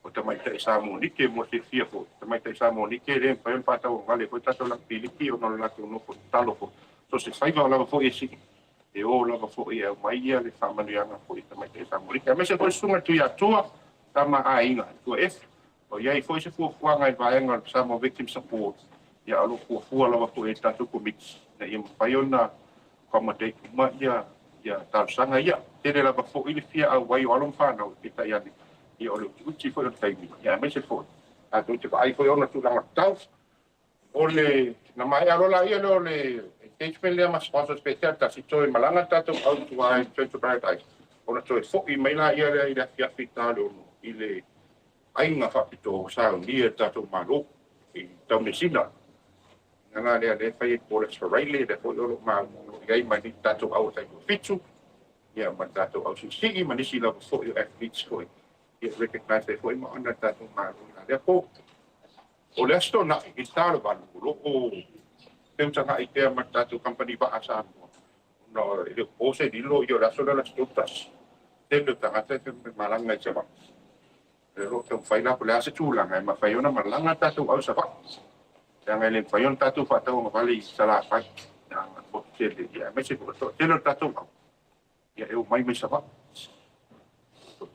o tamai te sa mo ni ke mo se fia fo tamai te sa mo ni ke le pa pa ta o vale ko ta to la piliki o no la to no ko talo fo so se fai va la fo isi e o la fo ia mai ia le fa manianga fo tamai te sa mo ni ke me se fo sunga tu ya tua tama a inga to f o ia fo se fo ngai va nga sa mo victim support ia alo fo la fo e ta to commit na ia pa yona como te ma ia ta sanga ia te le la fo ili fia a wai o alon fa na o ta ia ia o le uti foi o taimi ia me se foi a tu te ai foi ona tu langa tau o le na mai alo la ia le engagement le ma sponsor special ta si toi malanga tato au tu ai to paradise ona toi foi mai la ia le ia fita le ile ai nga fa pito sa ia tato malo i tau me sina nga le fai por Australia le foi o ma ia mai tato au tai fitu ia ma tato au si ma nisi la foi athletes foi recognize they foi ma ona tatu ma le ko o le sto na i talo ba o te tanga i te ma tatu company ba asa no le o se di lo yo la sola las tutas te le tanga te malanga i chama le ro te fai la pole asa chula ngai ma fai ona malanga tatu au sa ba yang ele fai on tatu fa tau ma vale sala fa na po te le ya me se ko te le tatu ya eu mai me sa ba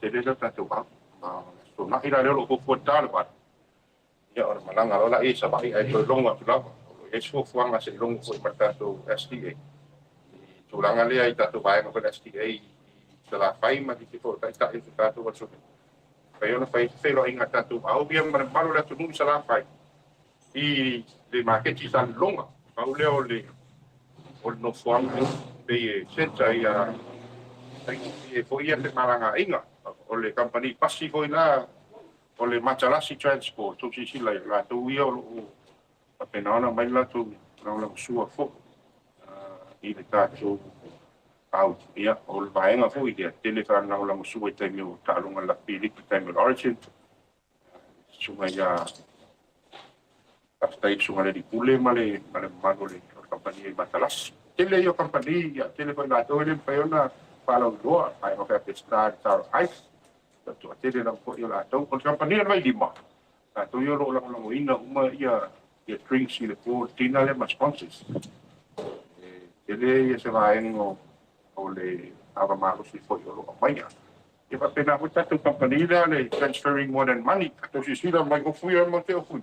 te le tatu ba so na ira le ko ko tal ba ya or malanga ola e sa ba ai to longa tu la e so fuanga se longa ko marta to STA tu langa le ai tatu ba ko STA se la fai ma di ko ta e tatu wa so fai ona fai lo inga tatu au bien mar malo la tu nu sa la fai i le market san longa au le o no fuanga pe senta ia e foi ia le malanga inga o le company pasi foi la o le Machalasi Transport tu si la tu ia o pena ona mai la tu la sua fo i le tatu au ia o le vaenga foi ia telefon na la sua te meu talunga la pili te meu origin sunga ia hasta sunga le pule male le company Machalasi tele yo company ia telefon la tu le peona para doa ai o que está ai tu atele na ko ia tau o company mai lima tu yo lo la ina uma ia drinks ile po tina le mas sponsors ele ia se vai no o le ava malo si foi o lo mai e va pena o tu company le transferring more than money tu si sila mai o fui mo te o fui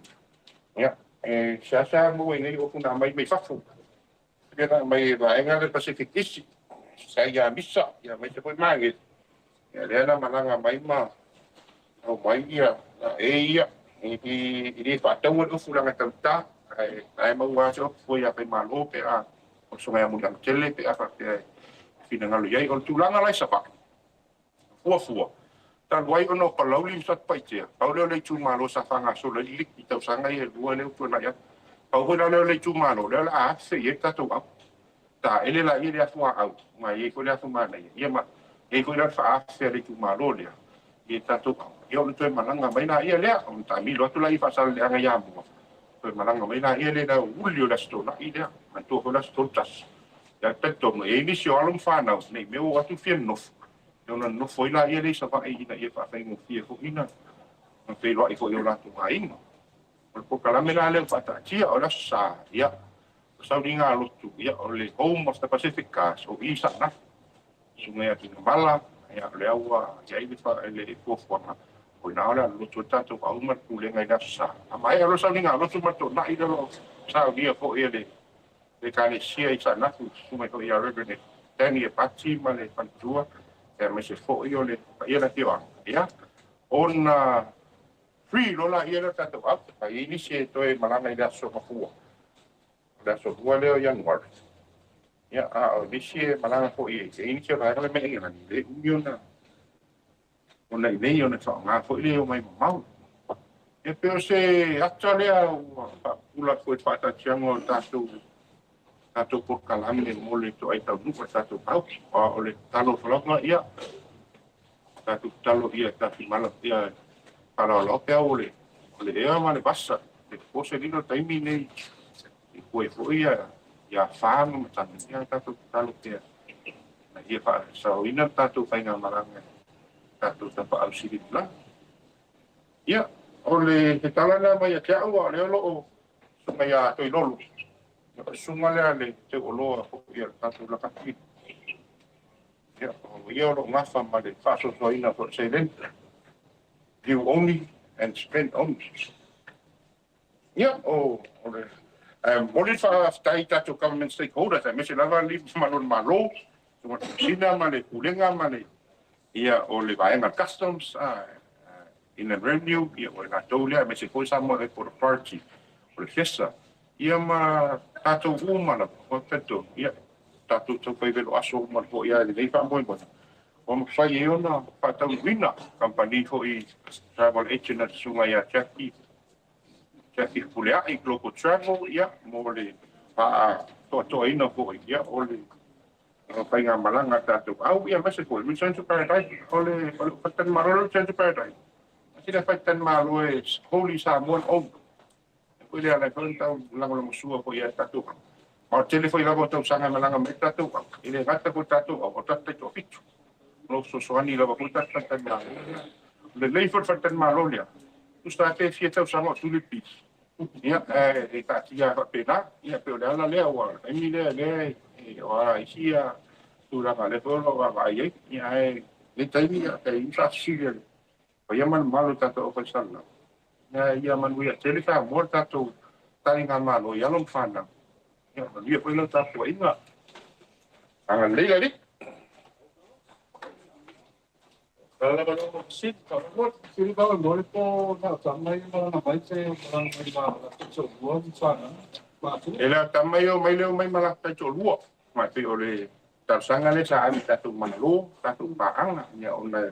ya sa mo ngai o funa mai fa fu era mai vai ngale Pacific East saya bisa ya mai se foi mangi ya le na malanga mai ma o mai ia ia i fa tau o fulanga tanta ai mau wa so foi a pe malo pe a o so mai mu dan tele pe a fa pe fina ngalo ia o tulanga lai sapa fu tan wai ono pa lauli sat pai tia au le tu malo sa fanga so le lik i tau sanga e lua le tu na ya au ho le tu malo le a se ye ta tu ta ele la ile afua au mai ko le afu mana ia ma e ko le fa se le tu malo le e ta tu yo le tu malanga mai na ia le on ta mi lo tu la i fa sal le anga ya mo tu malanga mai na ia le na ulio la sto na ida ma tu ho la sto tas ya petto mo e ni si alum fa na nei me o atu fien no no foi la ia le sa fa ina ia fa fa mo fie ko ina no te lo i ko yo la tu mai ko kala me la le fa ta tia o la sa ia sau dinga lutu ia o le home of the Pacific Gas o isa na sungai ati mala ia le awa ia i fa le forma o na ora lutu tatu au mar pule ngai da sa mai ro sau dinga lutu mar to na i lo sau dia fo ia le kale sia isa na sungai ko ia rebe tani e pati ma le pantua e me se fo io le ia la tia ia ona free lo la ia tatu up ai ni se to e malanga ida so mafua da so tua leo januar ya a disi malanga ko i ini che vai le me ngana ni le uniona ona i nei ona so nga fo leo mai mau E pe se atua lea pula koe whaatatiango tātou por kalame mo le to ai tau nuka tātou pau. O le talo whalonga ia. Tātou talo ia tātou mana ia paralo pia o le ea ma le basa. E pose lino taimi nei i koe po ia whaano matana ia tātou talo pia. Na ia wha sao ina tātou whainga maranga tātou tapa au siri pula. Ia, o le he talana mai a te au a le olo o sunga ia toi lolo. Sunga lea le te oloa ko ia tātou lakaki. Ia, o ia olo ngafa ma le whaso soina for say then. Give only and spend only. Ia, o le moli whaatai tātou government stakeholders, a mese lava li manon malo, tunga tusina ma le kulenga ma le ia o le vaenga customs, in the revenue, ia o le tātou lea, mese koe sa mo le for the party, o le festa. Ia ma tātou umana, o peto, ia tātou tau pai velo aso umana po ia le nei wha moi mana. O ma whai e ona, whātau wina, company ho i travel agent at sunga ia Jackie Pulea i Global Travel, ia, mo le toa ina po ia, o le whai ngā malanga tātou au, ia mese koe, mi Central Paradise, o le whatan marolo Central Paradise. Tira whatan marolo e Holy Samoan Oak. Koe lea lai whai tau lango sua po ia tātou. Ma o tele whai lago tau sanga malanga me tātou, i le gata po tātou, o tātai tō pitu. No so soani lawa po tātai whatan marolo. Le leifot whatan marolo lea. Tusta te fia tau sanga o tulipi. Ia, e tātia pena, ia peo lea lea oa, emi lea, oa isia, tūranga le tōro wa vai ei, ia e, le taimi ia, te insa siria le. O ia man malo tātou o paisana. Ia man wia tele ka mor tātou taringa malo, ia lom whana. Ia, man ia koe lau tātou inga. Anga leila li. Kalau kalau sit, kalau sini kalau boleh po na sampai malah nabai saya orang mai malah tu semua sana. Masuk. Ela tamai o mai leo mai malak tai tō lua. Mai pe o le tausanga le sa ami tātou manalo, tātou paanga, ia ona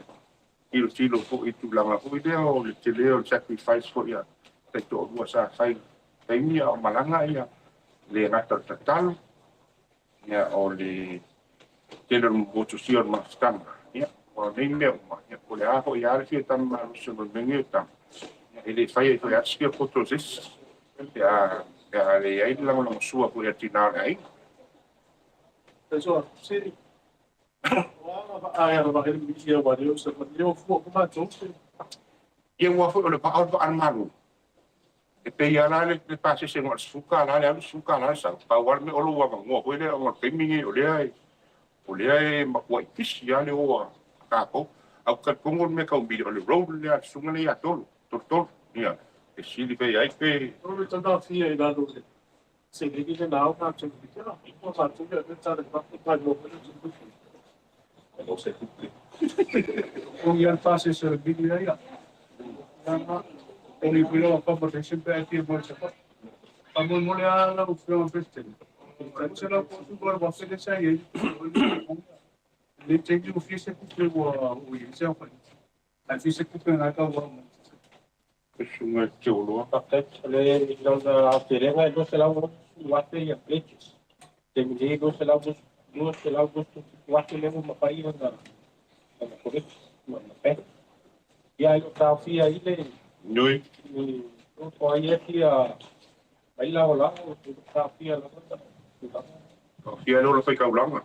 tilo po i tūlanga po i lea o le te leo sacrifice po ia tai tō lua sa whai taimi o malanga ia le ngata tatalo, ia o le tele motu sion mastanga, ia. O nei mea uma, ia po le aho i arefi e tama rusa no mengi o tama. E le whai e koe atskia poto zis, e a le ai lango lango sua koe atinare ai. Pessoal, se ai ela vai me dizer o valeu, se eu for uma tonte. Ia ua fo o le pa'au pa malu. E pe ia la le pase se ngor suka la le suka la sa pa war me olo wa ngo koe le o temingi o le ai ma wa kisi ya le o kapo au ka kongo me ka umbi o le road le a sunga le a tolo ia e sili pe ai pe Eu estou da fia e da do se liga de não na tinha que não não sabe que eu estou da novo eu não sei o ia fazer esse vídeo aí ele virou para poder sempre aqui bolsa a mulher lá o filme festival você não pode agora você deixa aí ele tem que oferecer para o isso a ficha que tem na casa sunga te olo Pakaian oleh dalam perengai dos selalu waktu yang plecis. Jadi dos selalu waktu lemu mapai na korek mapai. Ya eu tafi aí le. noi O poia que a aí lá o tafi lá. o fia lo fai ka ulanga.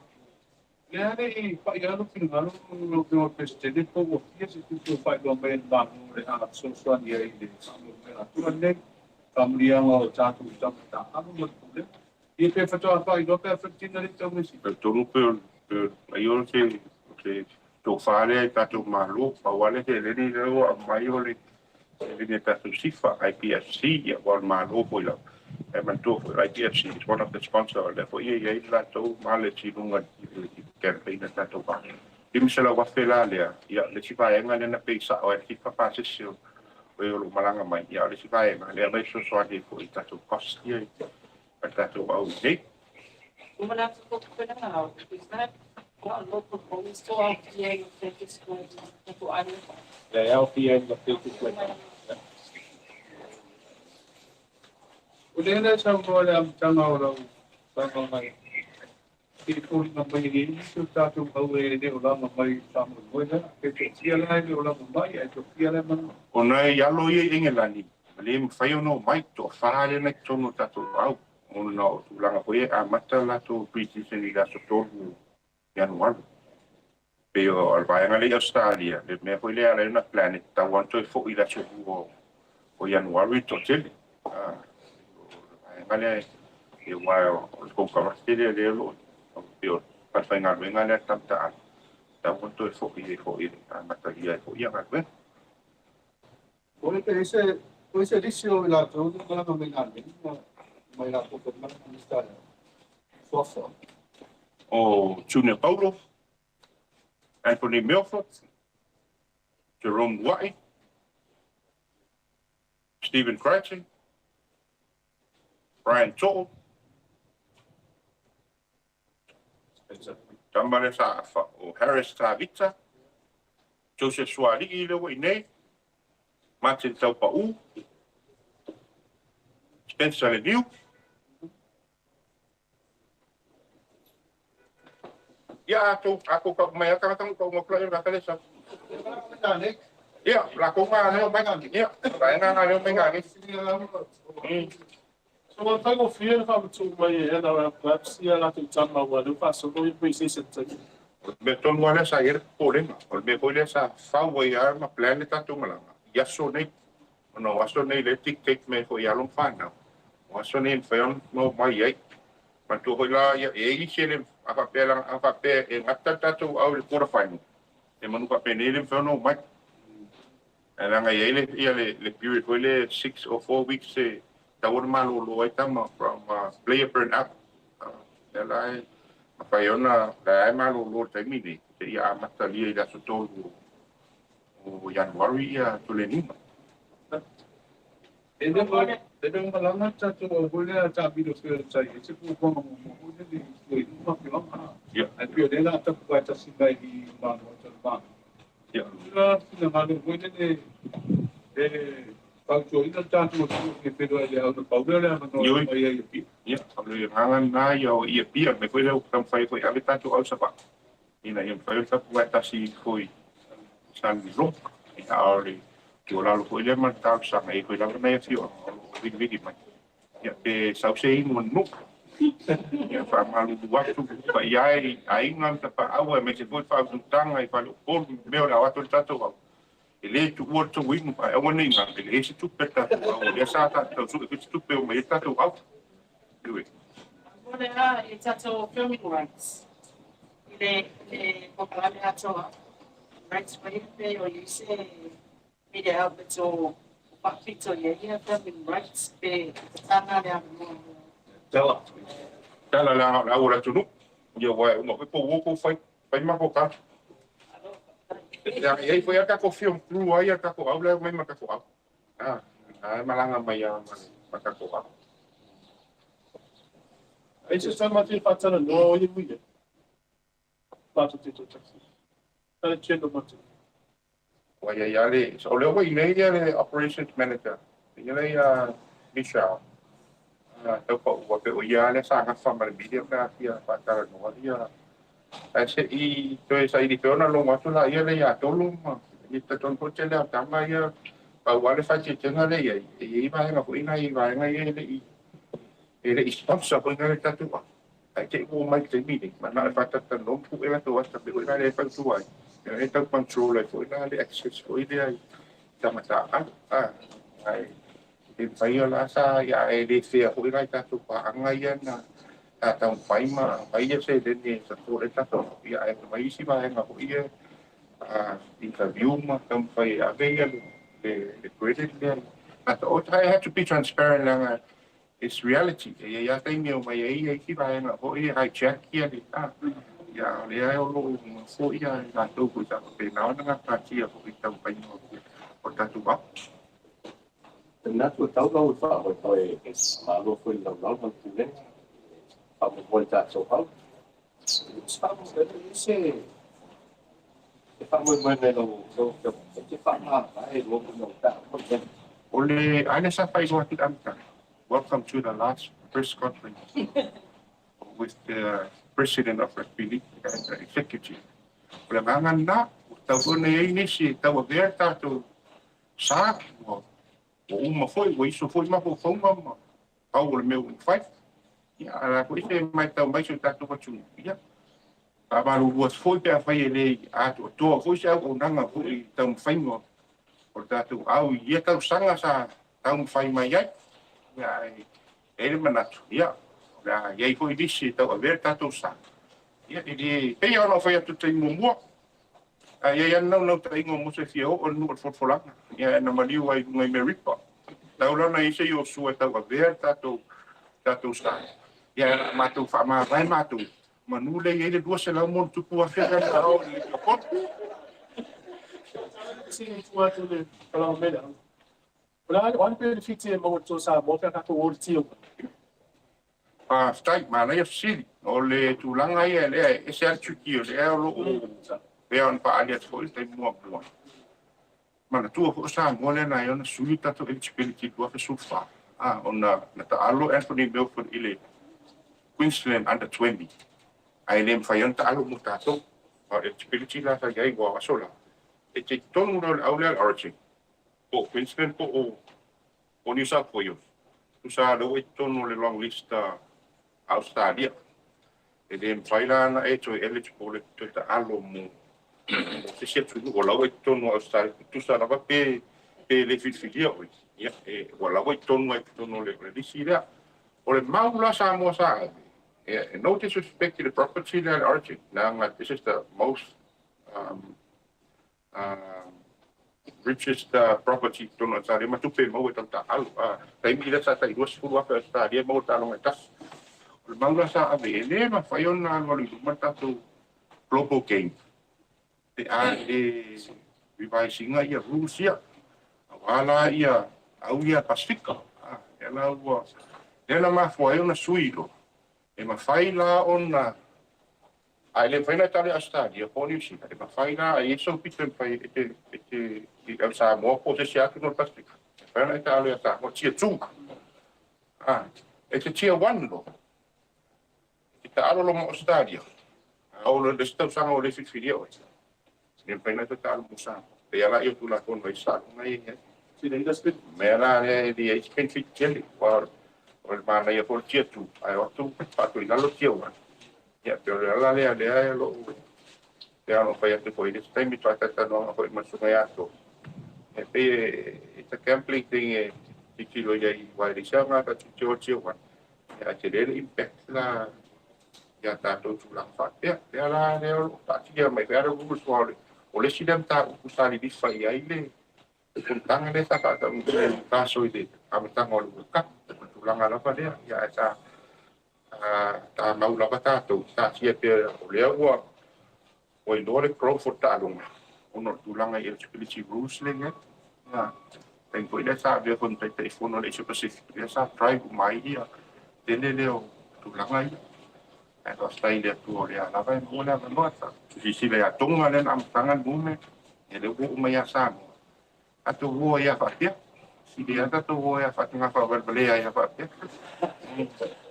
Jadi Pak Yano pinggalo no presidente como fies itu Pak Domen bangun dengan solusi dia ini. Tuan dek kami yang jatuh jam tak apa problem. Dia prefer apa itu prefer dari kami sih. Tolu pe ayo se to fare tātou malu pa wale te le ni o mai o le ni tātou sifa IPFC ia wal malu po ila. And IPFC is one of the sponsors. Therefore, ia la tau male si lunga campaign na tau pa. Dim sila wafela lea. Ia le si paenga na peisa o e si papase si o lo malanga mai. Ia le si paenga lea mai so soade po i tatu cost ia. A tatu au nei. Umana ko ko na na. Isna ko ano ko ko isto au kia que es ko ko ano. Ya au pia no te tu Ule na sa mga am tanga wala sa mga ito na may ito tato away de wala may tama wala ito siya lang wala may ito siya lang Ona yalo ye ingelani. Le fayo no mai to fale na tono tato au. Ona no tulanga ko ye amata la to priti se liga so to Januar. Pero al vai ngale Australia, le me foi le ala na planet ta wanto fo ila so o Januar to tele. Ngale e wa ko ka stile le lo. Pero pa fa ngale tanta ta wanto fo amata ia fo ia ngale. Ule que ese dicio la todo la nominal mai la ko ma está sofa O Junior Paulo, Anthony Milford, Jerome White, Stephen Cratchit, Brian Toll, Tambale Sa'afa, o Harris Tavita, Joseph Swaligi Lewa Ine, Martin Taupa'u, Spencer Lemieux, ya aku kau mai akan kau mau keluar kata dia sah. Ya, laku mah ada banyak. Ya, banyak ada banyak. So what type of fear have to my head or perhaps here at the time of what the so we precision. Betul wala sa ir problem. Olbe boleh sa fawo ya ma planeta tu malang. Ya so nei. No, waso nei le tik me ko ya long fan na. Waso nei fayon no mai ai. Mantu hola ya e sele apa pelang apa pe e ngata tu au le pura fainu. E manu pa penele fayon no mai. Era nga ele le period ko le 6 or 4 weeks se tawar malo lo ai tama from player burn up. Ela apa yona la malo lo termine. Ya mata li da soto o Januari ya tulenima. Depende malangan satu boleh cabi dosa saya. Itu pun boleh di itu film. Ya. Tapi dia nak tak baca singai di mana macam. Ya. Kita malu boleh kalau join satu di pedal dia atau power dia manaaya itu. Ya. Kalau yang hangan na yo ia pia me foi eu tam fai foi habita tu au sapa. Ina yang fai tak baca si foi san rock. Ina ali yo la lo foi le man tak sa mai foi la mai fio. Vidi mai. Ya pe sau sei monu. Ya fa malu waktu pa yai ai ngam ta pa awa me se foi fa tang ai pa lo por meu la watu tato wa. Ele tu wo tu win pa awa ni ngam ele se tu peta wa ya sa ta tu tu pe me tato wa. Due. Boleh lah, it's a filming rights. Ile popular ato rights for him or you say media help to pakito ya filming rights pe sana dia Jala. Jala la ora tu no. Yo wa mo pe po wo fai ma ko ka. Ya ai foi aka ko film tu ai aka ko aula mai ma ka ko. Malanga mai ya ma ka ko. Isso só matéria passando no e muito. Passo tito taxi. Tá tendo matéria. Waya yale. So le wa ine le operations manager. Ile ya Michelle. Tau pa ua pe o ia le sa ngafa ma le media na kia patara no ia. Se I toi sa I peona lo matu la ia le ya tolu ma. Ni ta ton ko tele ta ma ia pa ua le fa che tenga le ia. I va nga ko ina I va nga ia le I. Ele sponsor ko nga ta tu. Ai te o mai te meeting. Ma na fa ta no pu e to wa ta pe ina le fa tu ai. E ta control le ko ina le access ko ide ai. Ta mata ai. Pai la sa ya e de fe ho ina ta tu pa anga ia na ta pai ma pai ya se de ni sa tu e ta to ya e mai si ba nga ho ia interview ma tam pai a ve ya the credit there at all I have to be transparent lang it's reality ya ta mi o mai ai ki ba nga ho ia ai check kia di ta ya le ai lo so ia na to ku sa pe na nga ta kia ho ki tam pai mo o ta tu ba. Nát của cháu đâu phải một thời mà luôn khuyên đồng nó vẫn cứ đấy và một quan trọng số không phạm cái này sẽ phạm mình này đâu đâu được cái phạm mà cái luôn cũng đồng tạo không nhận Oleh ana sa pai gua ti amta. welcome to the last press conference with the president of rugby league and the executive. Ole mangan na tau fona ini si tau ver tato sa o uma foi o iso foi ma po fonga ma au le meu fai ya ala ko ite mai tau mai so tato ko tu ya abaru was foi pe fai ele ato to foi sa o nanga foi tau fai ngo o tato au ia tau sanga sa tau fai mai ya ele manatu ya la ia foi disi tau ver tato sa ya di pe ya no fai atu te mo ia no te ingo mo se fio o no for fola ia na mali wai ngai meripa la ola na ise yo su eta wa ver tato sta ia matu fa ma vai matu manule ia de duas la mo tu pu afera na o le pot si tu atu le kala meda ola on pe le fiti mo to sa mo ka ko o tio stai ma na ia si o le tulanga ia le ese archukio le o pe on pa alia foi te mo mo mana tu fo sa mo le na yo na sui tato eligibility tu fa sufa ona na ta alo Anthony Milford ile Queensland under 20 ai lem fa yon ta alo mo tato o eligibility la ta gai wa sola e te tonu no au le origin o Queensland o New South Wales tu sa lo e tonu le long list Australia e lem fa la na e to eligible to ta alo mo se se tu o la wai tonu Australia tu sa la pe le filia o ia e o la wai tonu le disira o le maula sa mo sa e no disrespect to the property land origin now this is the most richest property tonu Australia ma tu pe mo e ta alu tai mi la sa tai dos fu wa Australia mo ta no tas o le maula sa ave le ma fa yon na ngoli ma ta tu global game revising ia Rusia wala ia au ia Pasifika ela wa ela ma foi una suilo e ma fai la ona ai le fai na tale Australia polisi e ma fai la e so pitan fai e el sa mo po se sia no Pasifika fai na tale ta mo tia tu e te tia wando e ta alo mo Australia au le sto sa o le fifirio ne pena to tal musa e ala eu tu la con vai sa mai si le industry me ala di e pen fit cheli por ma na ia por tu ai o tu pa tu la lo tio ya pero ala le lo ya no fai te foi este mi tu ta no foi ma su ya to e pe esta camping thing e kilo ya i vai di sa ma ta tio ya te le impact la ya ta tu la fa ya ala le ta tia mai era un suolo o le sidam ta usali di fai ai le puntang le ta ta so ide amatang o ka tulanga la pa dia ya ta mau la ta to ta sia pe o le wa o i dole pro for ta lunga uno tulanga i eligibility rules le ya ten ko ile sa be kon te telefono le Pacific ya sa drive mai dia tele le tulanga i e to stai le tu o le ala vai mo le mo ta si le atonga le am tangan bume e le u mai asa atu wo ya fa pia si le ata to wo ya fa tinga fa verbale ya fa pia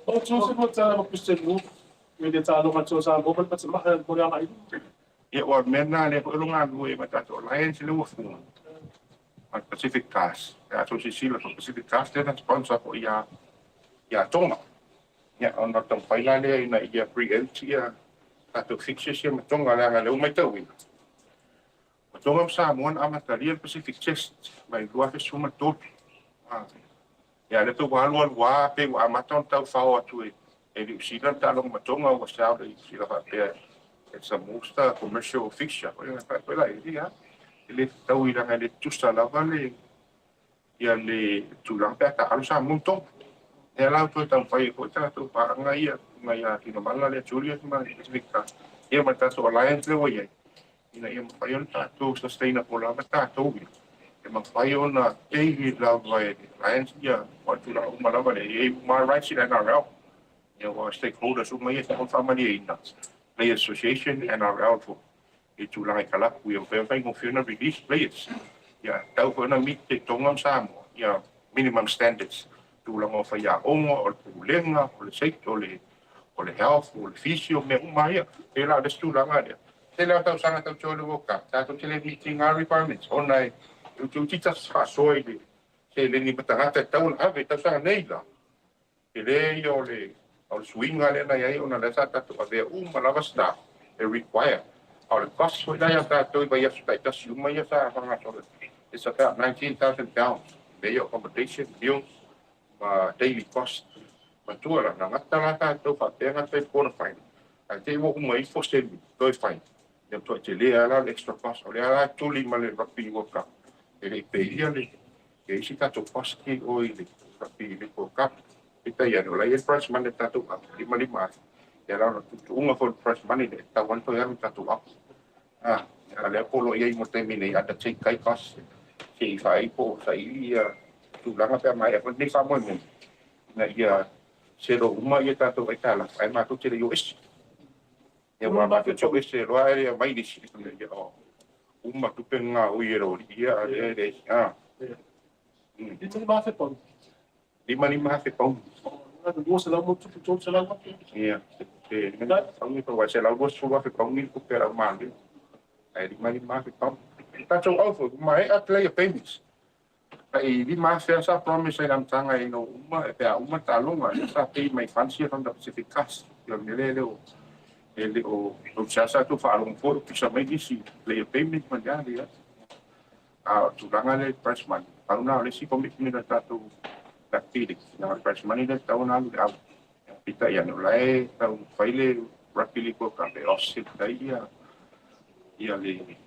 o tu se mo ta mo piste lu me de ta lo ka so sa mo pa se ma mo ya mai e o mena le ko lunga lu e mata to la en se le wo fu al Pacific Gas ya so si le Pacific Gas te sponsor ko ya tonga ya ona tong faila le na ia pre-empty ya ato fixes ya matonga la le mai tau ina matonga sa mon amataria Pacific Chest mai lua fe suma tot ya le to wa pe wa maton tau fa o tu e li sila ta long matonga wa sa le sila fa pe it's a most commercial fixture ya fa la idea ele tau ina le tusta la vale ya le tulang pe ta alu sa monton e la tu tan fai ko ta tu pa ngai tino mala le Julia ma Victor e ma ta so alliance le wo ye ina e ma fai on ta tu sustainable la ta tu e ma fai on na te la vai alliance ya wa tu la ma la vale e ma rights in NRL e wa stakeholders uma ye ta family ina play association NRL for e tu la kala ku e fai go fiona release players ya tau ko na meet te tongam samo ya minimum standards tūlanga o whaiaonga, o le tūlenga, o le seito, o le health, o le physio, me umai, e la le tūlanga lea. Te leo tau sanga tau tōle woka, tātou te le meeting our requirements, o nei, tu tita whaasoi le, te le ni matangata tau na ave, tau sanga nei la. Te le o le swinga le na iai, o na le sa tātou avea lava staff, e require. O le cost foi lai a tātou i vai asu taitasi umai a sa whangasole. It's about 19,000 pounds. Their accommodation, meals, daily cost. Matua na ngata la tātou whatenga te kona whaina. A te mo umai fo semi, toi whaina. Ia toi te lea ala extra cost. O lea ala tuli ma le Rugby World Cup. E le peia le. E isi tātou cost ki o i le Rugby World Cup. Pita ia no lai e price money tātou up. Lima. Ia la na tutu unga for price money le. Tawan toi ami tātou up. Ia lea polo ia i mo te mine i undertake kai cost. Se i whai po sa i tūlanga pia mai e nei whamoe mo. Na ia se ro uma ia tātou ai tāla. Ai mātou te le US. Ia wā mātou te US e roa ere mai nisi. Ia o uma tupe ngā ui e rori. Ia ere. Lima mawhi pau. Lima mawhi pau. Nā tu se lau mo tupu tō se lau mawhi. Ia. Whangi pa wai se lau mo tupu mawhi pau ni kupe rau māli. Ai lima mawhi pau. Tātou au mai a play a payments. Ai vi mafia sa promise ai tanga i no uma e pea uma talonga sa pay mai fancy from the Pacific Coast. Yo nele o chasa tu fa along for pisa mai disi play a payment man ya dia. Tu ranga le price man. Paru na le si commitment na tātou na pili. Na price money le tau na lu au. Pita ya no lai tau faile rapidly ko ka be offset dai ia le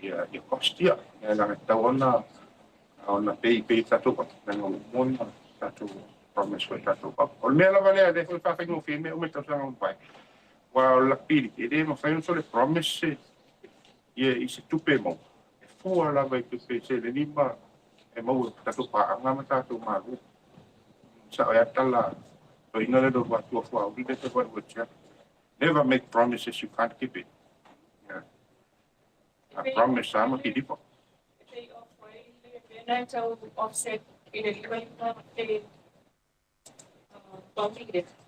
ia kostia ia na taona ona pay tātou na ngomona tātou promise ko tātou o me la vale de foi fa no filme o me tau sanga un pai wa la pili e mo fai un solo promise ia i se tupe mo e fu la vai que se le lima e mo tātou pa nga tātou ma sa ia tala o ina le do wa tu fa o de te wa never make promises you can't keep it. I promise I'm ki dipo. They offer offset in a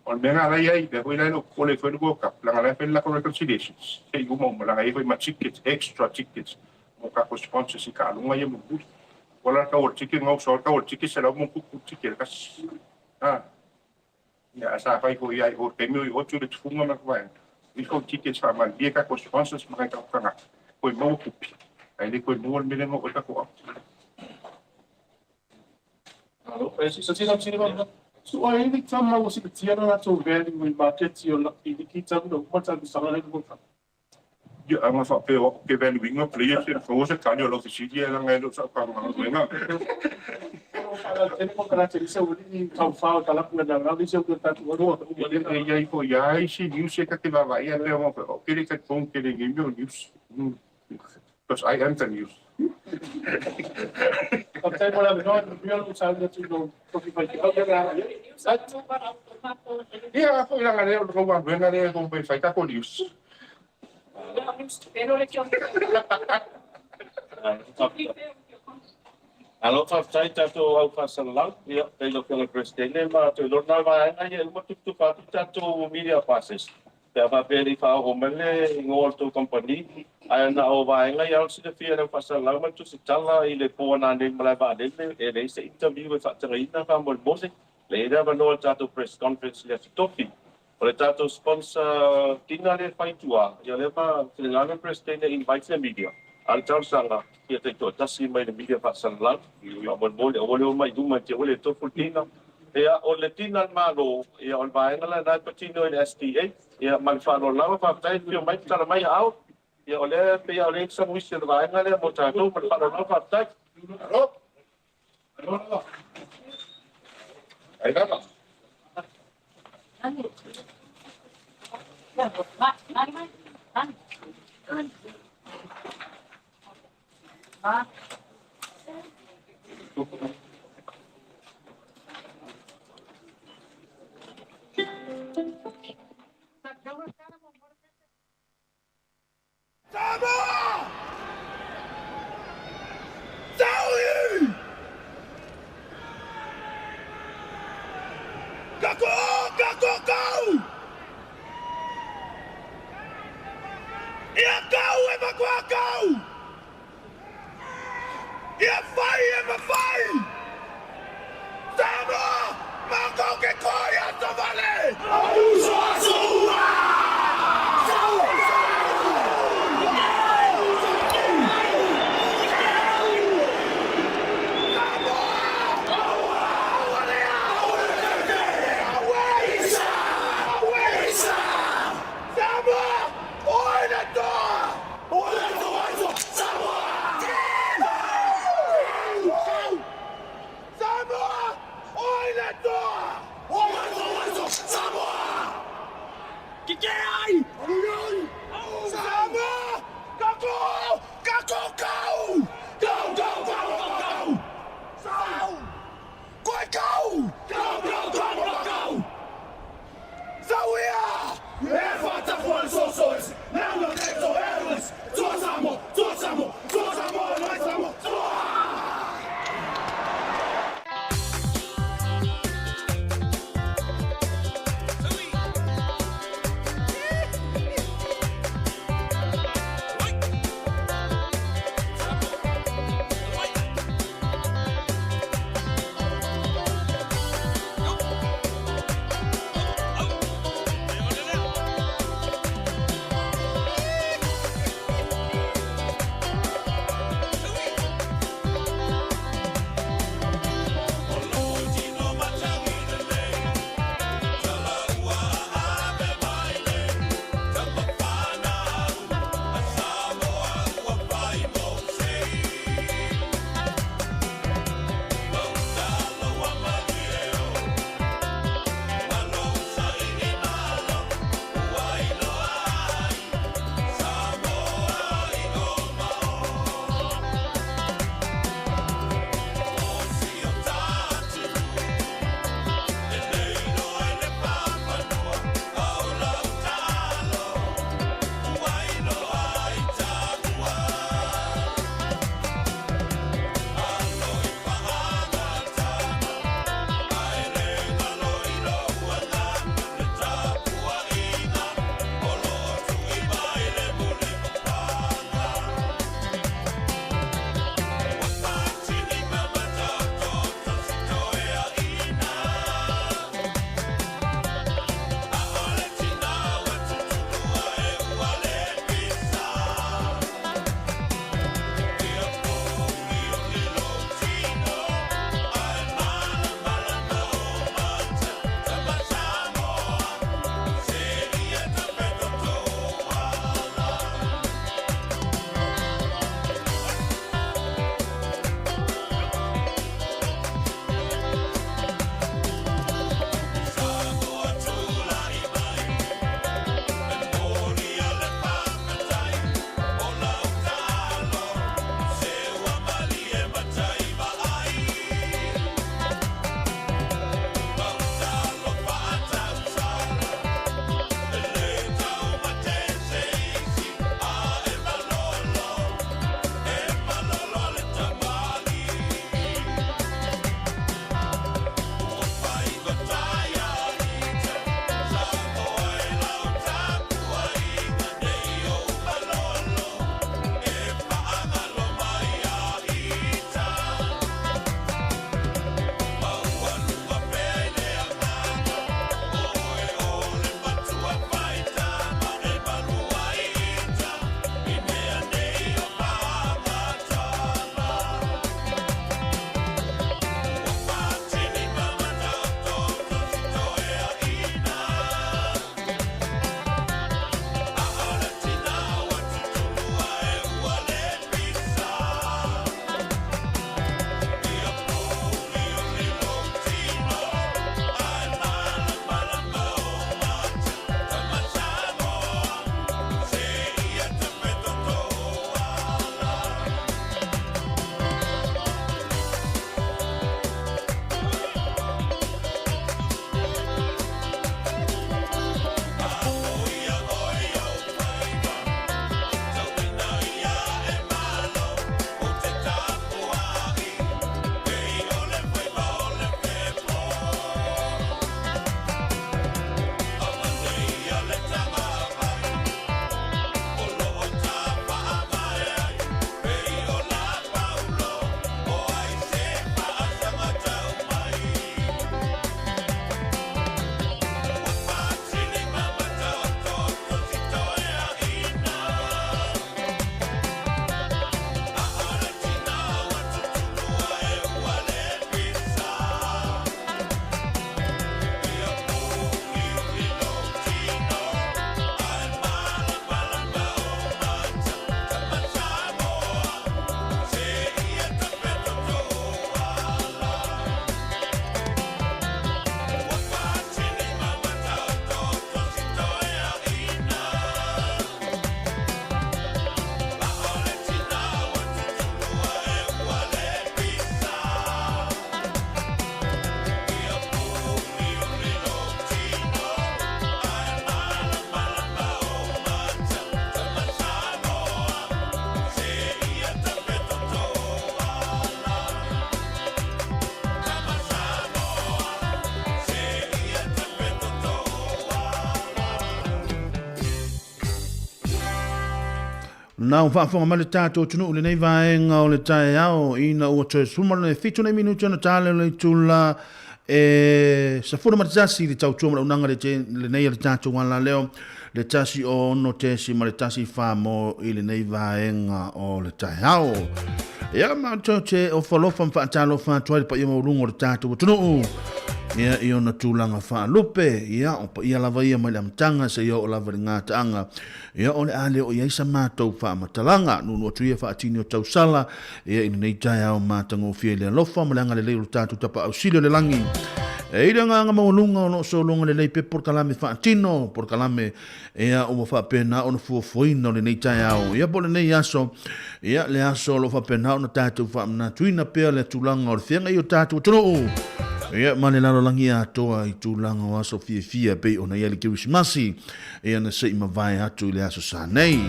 On menga la ia de foi no kole foi no ka la la fel la reconciliations. Sei mo la ia foi ma tickets extra tickets. Mo ka ko sponsor si ka lunga ia mo bus. Wala ka o ticket ngau so ka o ticket se la mo ku ticket ka. Ya sa fai ko ia o te mi o tu de funga na kwa. I ko tickets fa man dia ka ko sponsors ma ka ka. Koe mau kupi. Ai le koe mua mele mo o tako au. Alo, so tina tini wanga. So ai ni tama o si tia na to value in market yo la i ki tama no mata di sala le ko. Ia anga fa pe o ke value winga player se fo se kanyo lo fisi dia na ngai lo sa ka ma wenga. Ala teni mo kana te se uli tau fa ta la kuna na ni se ko ta tu ro o Ia ia ko ia si news se ka te va vai ia mo o ke le ka pon ke le game news. Because I am the news. Kapten mo la no real sa na tu no ko fi fai. Ia ko ila ngale o ko wa wenga le ko pe fai ka ko news. Pero le quiero Alo fa tai tato au fa salang ia pe lo que presidente ma to lo na va ai mo tu fa tato media passes. Te va peli fa o mele ngol to company ai na o va ngai al si de fia fa salang ma tu si tala i le po na ne mala va de e le se interview with Fatarina fa mo mose le da va no tato press conference le topi. O le tato sponsor tina le fai tua ia le ma le ngana presidente invite the media. Al tau sanga ia te to tasi mai le media fa salang ia mo mole o mai du mai te o le to fultina ia o le tina malo ia o va ngala na patino in STA ia mal fa no lava fa tai pio mai tala mai au ia o le pe o le sa wisi le va ngala mo ta no mal fa no fa tai Ai da. Kikei! Uyun! Sama! Kako! Kako kau! Kau, kau, kau, kau, kau! Sau! Koi kau! Kau, kau, kau, kau, kau! Sauia! Erfata voll so sois! Lernlo netto erlis! Zuosamo! Zuosamo! Zuosamo! Zuosamo! Na o whaafonga ma le tātou tunu le nei vaenga o le tae ao ina ua toe sumara le fitu nei minuti ana tāle le tula sa funa matasi le tau tuama unanga le nei le tātou wala leo le tasi o ono tesi ma le tasi whamo i le nei vaenga o le tae ao. Ia ma te o whalofa mwhaatalo whaatuari pa ia maurungo le tātou tunu ia i ona tūlanga whaalupe, ia o pa ia lava ia mai le amtanga sa ia o lava le ngā taanga, ia o le ale o iaisa mātou whaamatalanga, nunu o tuia whaatini o tausala, ia ina nei tai au mātango fia le alofa, malanga le leiro tātou tapa au silio le langi. E ira ngā maulunga o no so longa le nei pe porkalame whaatino, porkalame ia o whaapena o na fuafuina o le nei tai au, ia po le nei aso, ia le aso lo whaapena o na tātou whaamna tuina pea le tūlanga o le whianga i o tātou tunu. Ia mane lalo langi atoa i tūlanga o aso fia pe o na ia le Kirismasi, ia na sei mawai atu i le aso sa nei.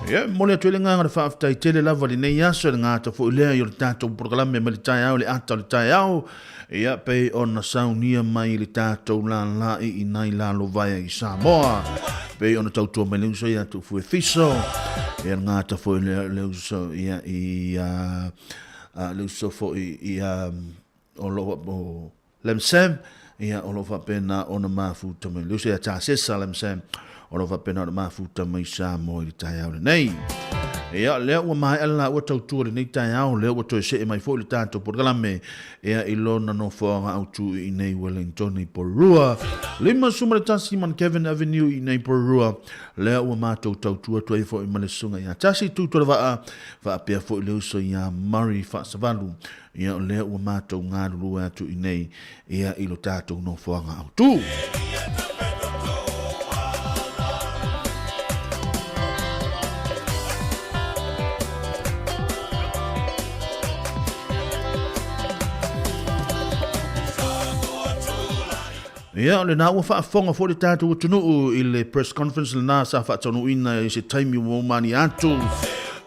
Ia mole atu le nganga le whaaftai tele lava li nei aso le ngata fo i lea i o le tātou porkalame me le tai au le ata le tai au. Ia pe ona saunia mai le tātou la i nai la lo vai i Samoa. Pe ona tautua mai leuso ia tu fue fiso. Ia ngata fo leuso ia i leuso fo i o lo lemsem. Ia o lo pena ona mafuta mai leuso ia ta sesa lemsem. O lo pena ona mafuta mai Samoa i tai au nei. Ia lea ua mai ala ua tautua le nei tai au lea ua toe se mai fo le tātou porkalame ia i lona no whaanga au tu i nei Wellington i Porua. Lima suma le tasi man Kevin Avenue i nei Porua lea ua mātou tautua tuai fo i malesunga ia tasi tūtua wha pia fo i leuso ia Murray Whaasavalu ia lea ua mātou ngārulu atu i nei ia i lo tātou no whaanga au tu. Ia, le nā ua whaafonga fo le tātou tunuu i le press conference le nā sa whaatonu ina i se taimi ua mani atu.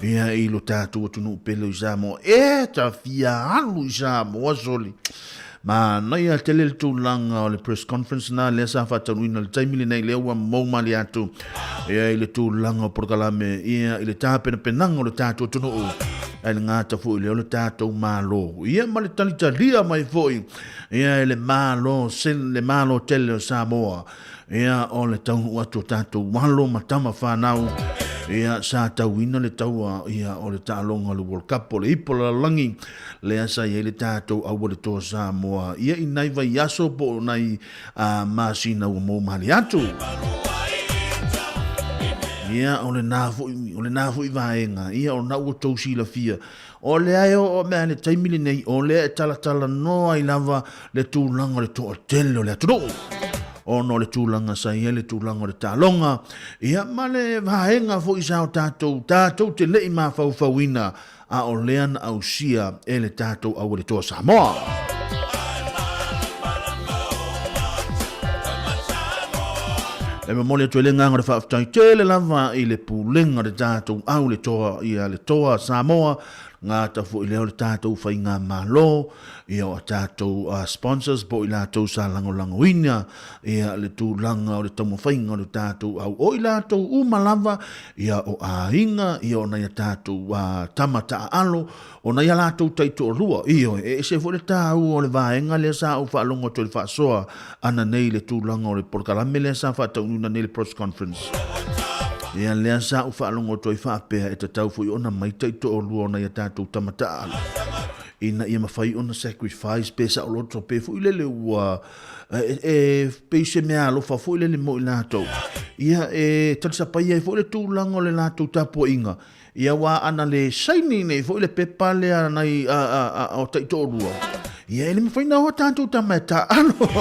Ia, i lo tātou tunuu pele i Samoa. Ta fia alu i Samoa soli. Ma nai a tele le tūlanga o le press conference nā le sa whaatonu ina le taimi le nei le ua mau mani atu. Ia, i le tūlanga o porkalame. Ia, i le tāpena penanga o le tātou tunuu. Ai le ngata fo i le o le tātou mālo. Ia, ma le tanita lia mai fo i. Ia le malo tele o Samoa. Ia o le tau atu tātou walo matama whanau. Ia sa tau ina le taua ia o le tālonga le World Cup o le ipola langi. Le asa ia le tātou au le toa Samoa. Ia i nai vai aso po nai masina ua mou mahali atu. Ia o le nāfu i vaenga. Ia o na ua tausi la fia. O le ai o mea le taimili nei, o le e tala noa i lava le tūlanga le toa tele o le aturo. O no le tūlanga sa ia le tūlanga le tālonga. Ia ma le vaenga fo i sao tātou te lei mā fauina a o leana au sia e le tātou au le toa Samoa. E me mole tu le nganga le whaaftai tele lava i le pūlenga le tātou au le toa ia le toa Samoa. Ngā tafu i leo le tātou whai ngā malo, ia o tātou sponsors, po i lātou sa lango ina, ia le tūlanga o le tamu whainga o le tātou au o i lātou umalava, ia o āinga, ia o nei tātou tamata alo, o nei lātou taito o lua, ia e se fo le tāu o le vaenga le sa o whaalongo to le whaasoa, ana nei le tūlanga o le porkalame le sa whaataununa nei le press conference. Ia lea sa u whaalongo toi whaapea e tatau fui ona mai taito o lua ona ia tātou tamata ala. Ina ia mawhai ona sacrifice pe sa o loto pe fui lele ua pe se mea alofa fui lele mo i lātou. Ia talisa pai ai fui le tūlango le lātou tapo inga. Ia wa ana le saini nei fui le pepa lea nai o taito o lua. Ia ele mawhai na hoa tātou tamata alo.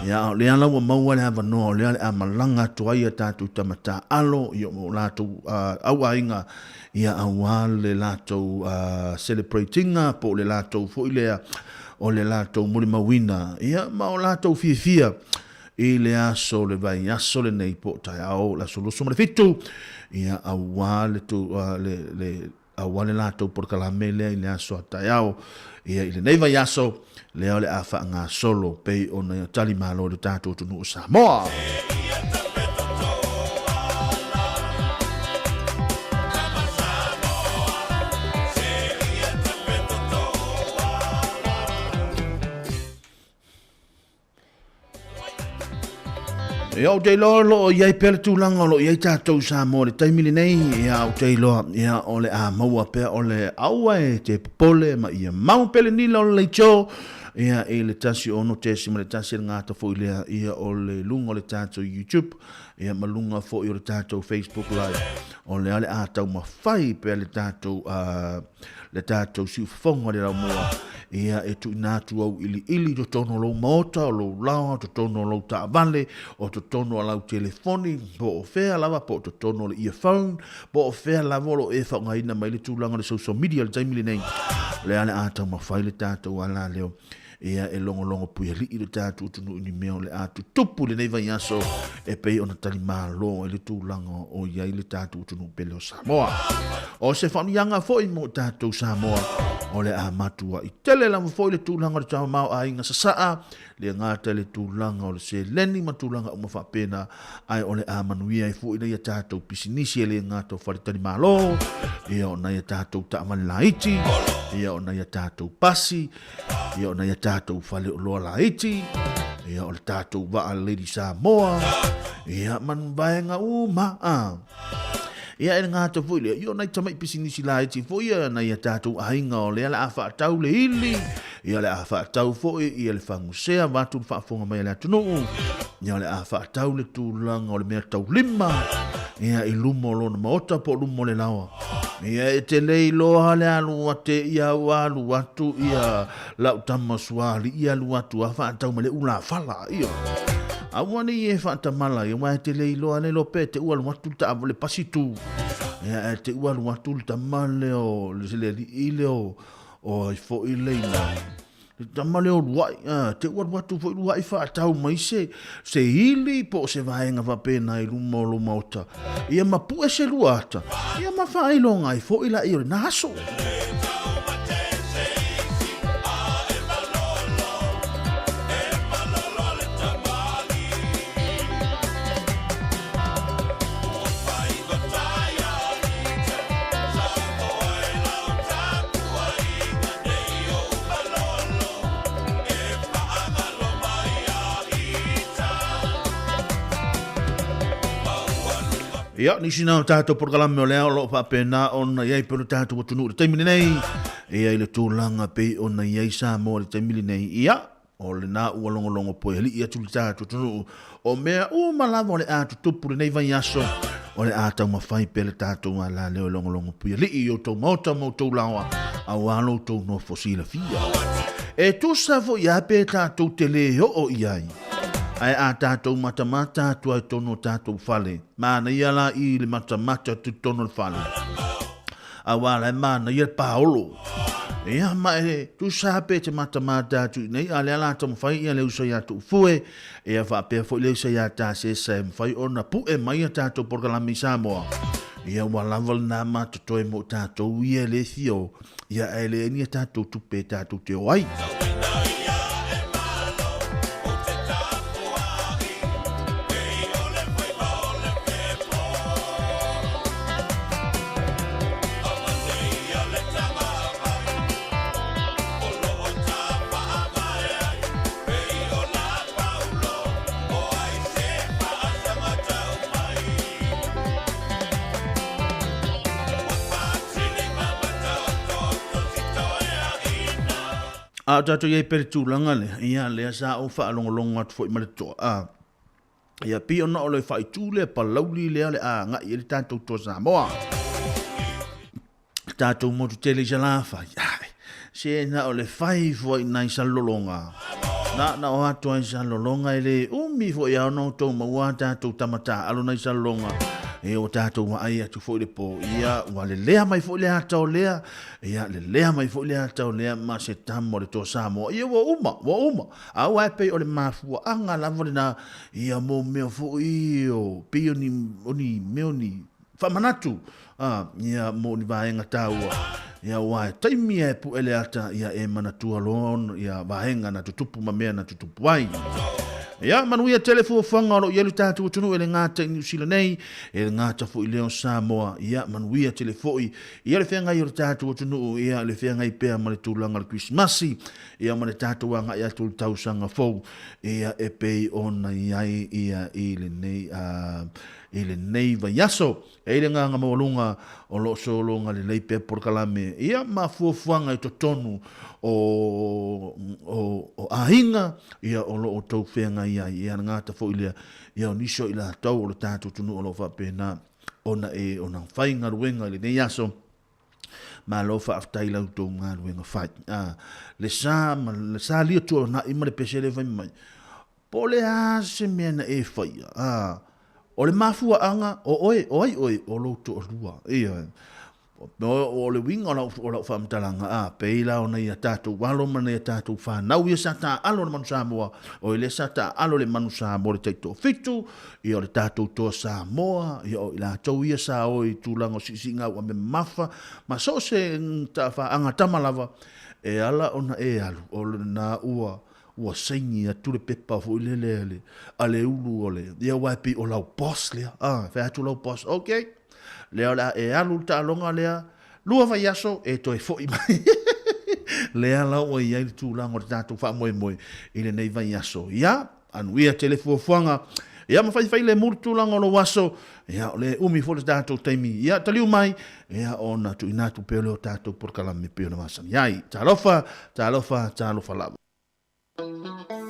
Ia le ala wa maua le hava noa le ale amalanga tuaia tātou tamata alo i o lātou au ainga ia awa le lātou celebratinga po le lātou fo ilea o le lātou muli mawina ia ma o lātou fia i le aso le vai aso le nei po tai au la solusu ma le fitu ia awa le tu le awa le lato por kalamele le aso tai au ia i le nei vai aso le ole afa nga solo pe ona tali malo le tato tunu Samoa. Ia o te lo iai pele tūlanga lo iai tātou Samoa le taimili nei ia o te loa ia o le a maua pea o le aua e te popole ma ia mau pele nila o le leitio ia e le tasi ono te sima le tasi le ngata fo ilea ia o le lunga o le tātou YouTube ia malunga fo i o le tātou Facebook Live o le ale a tau mawhai pea le tātou siufonga le rau mua ia e tu natu au ili to tono lo mota o lo lawa to tono lo ta vale o to tono lau telefoni po o fea lava po to tono le earphone po o fea lava lo e whanga ina mai le tūlanga le social media le taimili nei le ane ata mawhai le tātou ala leo ia e longo pui li i le tātou tunu ini meo le atu tupu le nei vai aso e pei ona tali malo e le tūlanga o iai le tātou tunu pele o Samoa o se whanianga fo i mo tātou Samoa o le a matua i tele la mo fo i le tūlanga le tāma mau a inga sasaa le ngata le tūlanga o le se leni ma tūlanga o mawhapena ai o le a manuia i fo i nei tātou pisinisi e le ngata o whare tali malo ia o nei tātou taamani laiti ia o nei tātou pasi ia o nei tātou whale o loa laiti ia o le tātou waa Lady Samoa ia man vaenga maa ia e ngata fo ile ia o nei tamai pisinisi laiti fo ia nei tātou ainga o le ala a whaatau le ili ia le a whaatau fo ia le whangusea watu whaafonga mai le atunu ia le a whaatau le tūlanga o le mea tau lima ia i lumo lo na maota po lumo le lawa ia e te lei loa le alu ate ia walu watu ia lau tamaswali ia lu watu a whaatau ma le ula fala ia awane e whaatamala ia mai te lei loa le lope te ua lu watu ta avole pasitu ia te ua lu watu ta male o le sele ile o i fo i leina tamale o luai te ua watu fo i luai whaatau mai se hili po se vaenga wapena i lumo lo mauta ia mapu e se luata ia mawhailonga i fo i la i o naso ia ni sina tātou porkalame o lea o loo whapena ona iai pero tātou atunu le taimili nei ia i le tūlanga pei ona iai Samoa le taimili nei ia o le nā ua longolongo poe hali ia tuli tātou atunu o mea malava o le atu tupu le nei vai aso o le ātau mawhai pe le tātou ala leo longolongo poe hali i o tau mauta mo tau lawa au alo tau no fosila fia e tu sa fo ia pe tātou te leo o iai ai a tātou matamata tu ai tono tātou fale. Mana ia la i le matamata tu tono fale. Awala mana ia paolo. Ia mai tu sape te matamata tu nei ale ala tam fai ia le usa ia tu fue. Ia fa pe fo le usa ia ta se sem fai ona pu e mai tātou porkalami Samoa. Ia wala val na mata toi mo tātou ia le thio. Ia ele ni tātou tupe tātou te oai. A tato ye per tūlanga le, ia lea sa o wha alongolonga tu fo i marito a. Ia pi ona o le wha i tūle pa lauli lea le a nga i le tātou tō Samoa. Tātou motu tele i salafa, iai, se na o le whai fo i nai salolonga. Na o ato ai salolonga i le umi fo i au no tō maua tātou tamata alo nai salolonga. e o tātou wa ai atu fo le po ia wa le lea mai fo le atau lea ia le lea mai fo le atau lea ma se tamo le to Samoa ia wa uma au ai pe o le mafua anga lava le na ia mo mea fo io pe oni meoni whamanatu ia mo ni vaenga tāua ia wai taimi e pu ele ata ia e manatua lon ia vaenga na tutupu mamea na tutupu ai ia manuia telefo fanga o ia tātou tunu ele ngata New Zealand nei ele ngata fo i leo Samoa ia manuia telefo ia le whenga i o tātou tunu ia le whenga i pēa ma le tūlanga le Christmasi ia ma le tātou anga ia tūl tausanga fou ia e pei ona iai ia i le nei vai yaso e le nganga mawalunga o lo solonga le lei pe por kalame ia ma fuafuanga i to tonu o ahinga ia o lo o tau whenga ia ngata fo ilia ia o niso ila tau o le tātou tunu o lo whapena ona ona whainga ruenga le nei yaso ma lo fa aftai lau tō ngā ruenga whai le sa lia tua na ima le pesele vai mai po le ase mea na e whai o le mafua anga o oi o lo to rua ia o le winga o la famtalanga peila ona ia tatu walo mana ia tatu fa na ia sata alo le manu Samoa o le sata alo le manu Samoa le taito fitu ia o le tatu to Samoa ia o la to ia sa o i tulango sisinga o me mafa ma so se ta fa anga tamalava e ala ona e alu o na ua saini a tule pepa fo ilele ale ulu ole ia wapi o lau pos lea fa atu lau pos okay lea la e alu ta longa lea lua vai aso e to e fo i mai lea la o ia i tu lango tatu fa moe ile nei vai aso ia anuia telefo fuanga ia ma fai le murtu lango lo waso ia le umi fo le tatu taimi ia taliu mai ia ona tu inatu pelo tatu por kala me pelo masa ia talofa la Money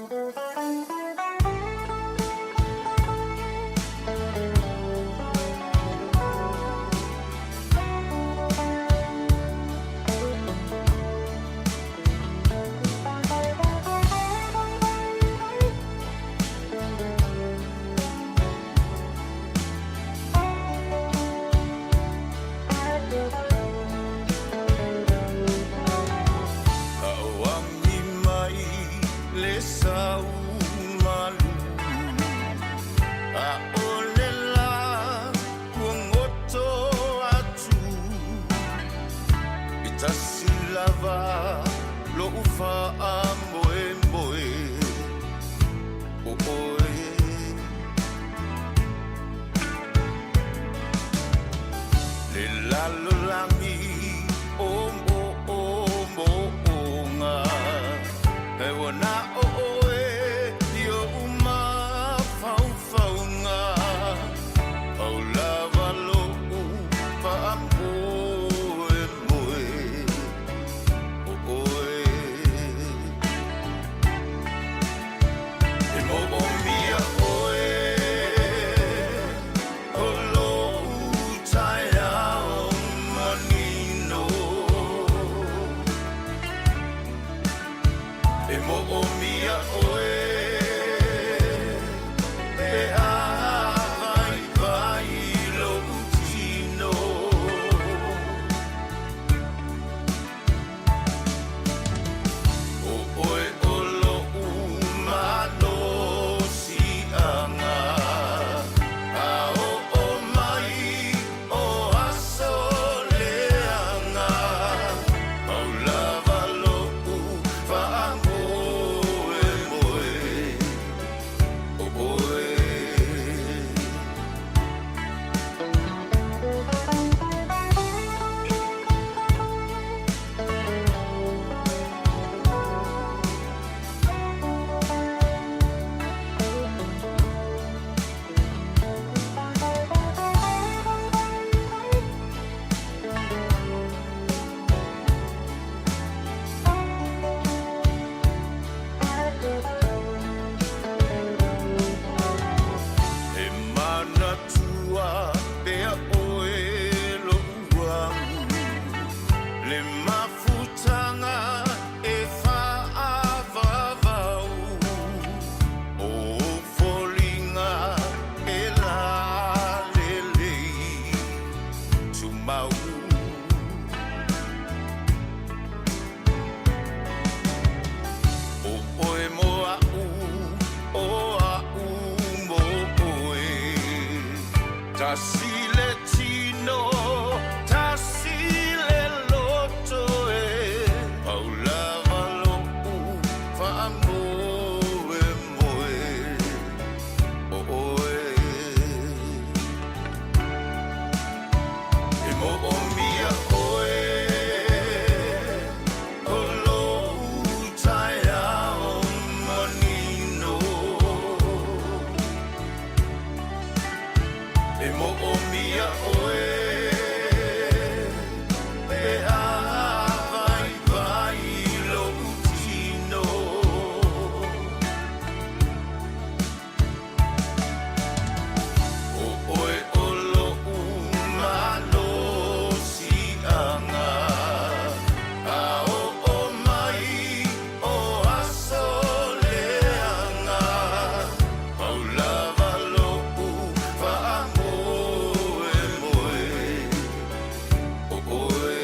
Tasile tino, tasile loto Paulava lopu famo moe oe E mo o mia oe Olo utaia o manino E mo o mia oe E a vai vai lo utino O oe o lo umano si anga A o mai o asoleanga Paulava lo moe o oe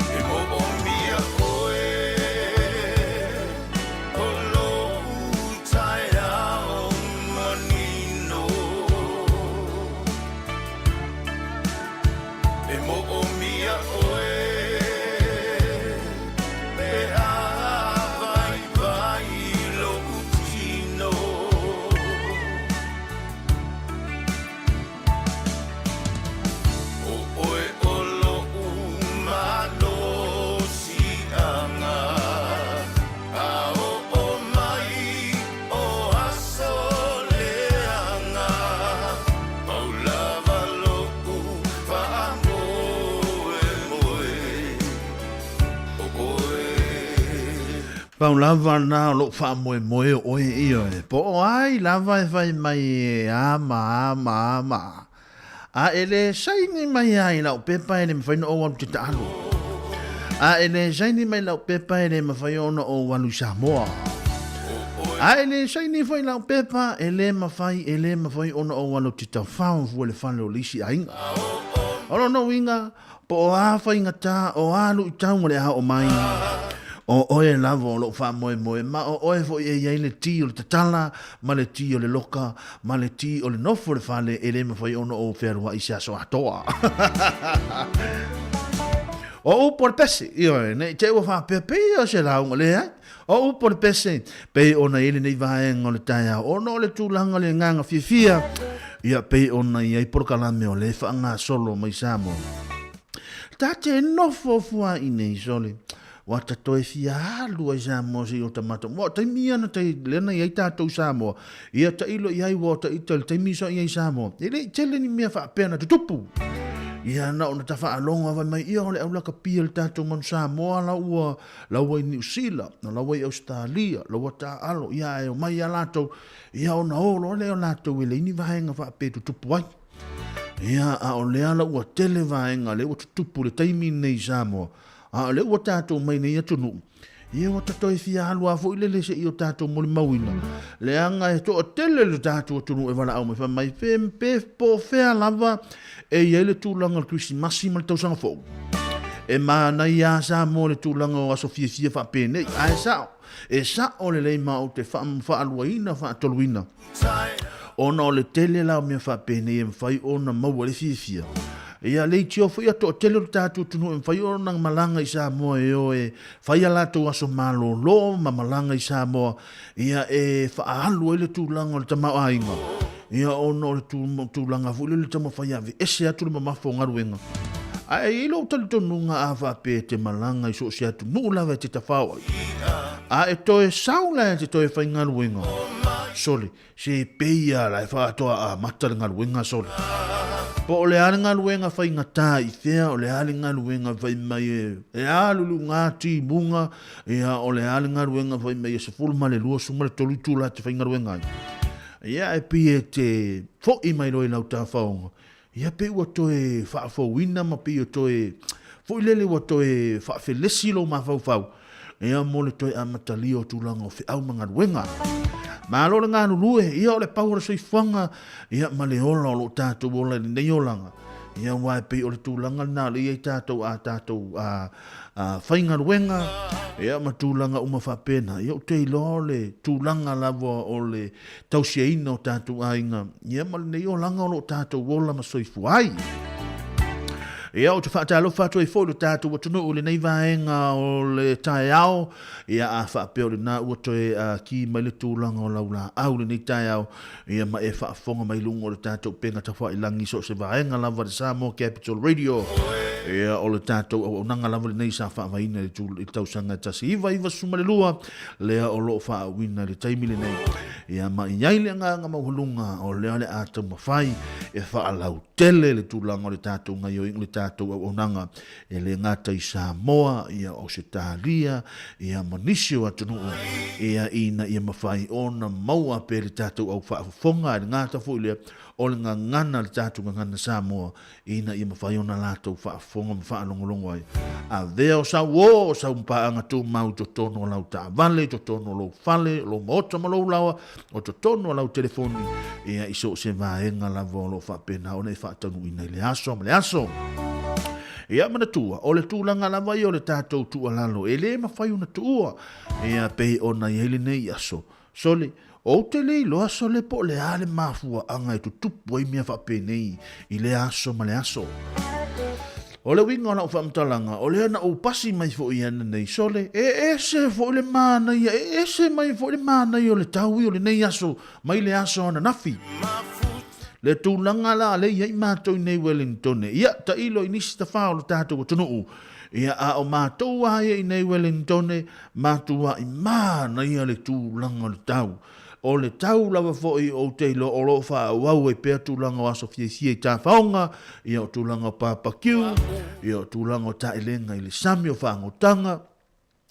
E mo o mia oe O lo utaia o manino E mo o mia oe E a vai vai lo utino O oe o lo umano si anga A o mai o asoleanga Paulava lo moe o oe Paulava na lo fa moe oe io e. Po ai lava e fai mai e ama. A ele saini mai ai lau pepa ele me fai no o te talo. A ele saini mai lau pepa ele me fai ono o walu Samoa. A ele saini fai lau pepa ele me fai ono o walu te tau whao fu ele whale o lisi a inga. Olo no inga, po o a fai ngata o alu i tau ngale a o mai. O oe lavo lo fa moe ma o oe fo e le ti o le tatala ma le ti o le loka ma le ti o le nofo le fale e le me foi ono o ferua i se aso atoa o por pese io ne te o fa pepe o se la un le o por pese pe ona ele nei va en o le taia o no le tulanga le nganga fifia ia pe ona ia por kala me o le fa nga solo mai samo tate nofo fua i nei sole Wata toi fia lua i Samoa si o tamato. Mo tai mia na tai lena i tātou Samoa. Ia ta ilo i ai wata i tal tai miso i ai Samoa. Ele tele ni mea wha pēna te tupu. Ia na ona ta wha alonga vai mai ia ole au laka pia le tātou manu Samoa la ua i New Zealand, la ua i Australia, la ua ta alo ia e o mai a latou. Ia ona olo le o latou ele ini vahenga wha pē tu tupu ai. Ia a o lea la ua tele vahenga le ua tu tupu le taimi nei Samoa. A le ua tātou mai nei atunu. Ia o tatoi fia halua fo ile se i o tātou moli mauina. Le anga e to o tele le tātou atunu e wala au me wha mai pe po fea lava e ia le tūlanga tuisi masi ma le tausanga fo. E mana ia sa mo le tūlanga o aso fia wha pēnei. A e sao. E sa o le leima o te wha aluaina wha atoluina. Ona o le tele lao mea wha pēnei e mwhai ona maua le fia. ia le tio fo ia to tele tatu tunu en fai ona malanga i Samoa e o e fai ala to aso malo lo malanga i Samoa ia e fa alu ele tu langa o tama ainga ia ono le tu langa fu le tama fai ave ese atu le mafo ngaruenga ai lo tali tonu nga ava pe te malanga i so sia tu nu lava te tafao a e to e saula te to e fai ngaruenga soli se peia la fa to a matar ngaruenga soli po le alinga luenga fai ngata i fea o le alinga luenga fai mai e alulu ngati bunga ia o le alinga luenga fai mai se fulma le lua suma le tolu tula te fai ngaruenga ia e pie te fo i mai roi lau ta faonga ia pe ua toe fa fo wina ma pe toe fo lele ua toe fa felesi lo ma fau ia mo le toe amatali o tulanga o fe au manga luenga ma lo nga lue ia o le paura soi fanga ia ma le ola o lo tatou o le nei olanga ia wai pe o le tūlanga na le ia tatou a whainga ruenga ia ma tūlanga uma whapena ia o te ilo le tūlanga lavo o le tausia ina o tatou ainga ia ma le nei olanga o lo tatou ola ma soi fuai ia o te whaatalo whātua i fōlu tātou watunu o le nei vaenga o le tae ao ia a whaapeo le nā uatoe ki mai le tūlanga o laula au le nei tae ao ia ma e whaafonga mai lungo o le tātou penga tawha i langi so se vaenga lava le Samoa Capital Radio ia o le tātou o nanga lava le nei sa whaavaina le tausanga tasi iwa suma le lua lea o lo whaawina le taimile nei ia ma i le anga mauhulunga o lea le ātou mawhai e whaalau tele le tūlanga o le tātou ngai o le tātou au nanga e le ngata i Samoa ia o se tālia ia manisi o atunu ia ina ia mawhai ona maua pe le tātou au whaafonga e le ngata fu ile o le ngana le tātou ngana Samoa ina ia mawhai ona lātou whaafonga mwhaalongolongo ai a vea o sa wo o sa umpaanga tū mau to tono lau tā vale to tono lau fale lo maota malau lawa o to tono lau telefoni ia iso se vaenga lavo lo whapena o ne whaatanu ina le aso ia mana tua o le tūlanga lava i o le tātou tua lalo e le mawhai una tua ia pei ona i hele nei aso sole o te lei lo aso le po le ale mafua anga e tu tupu ai mea whapenei i le aso ma le aso o le winga ona o whamtalanga o le ana o pasi mai fo i ana nei sole e se fo le mana ia e se mai fo le mana i o le tau i o le nei aso mai le aso ana nafi le tūlanga la le iai mātou nei Wellington ia ta ilo inisi ta whao le tātou o tunuu ia a o mātou aia i nei Wellington mātou a i māna ia le tūlanga le tau o le tau lava foi o te ilo o lo wha wau e pēr tūlanga o aso fie tā whaonga ia o tūlanga o Papakiu ia o tūlanga o ta elenga i le sami o whaangotanga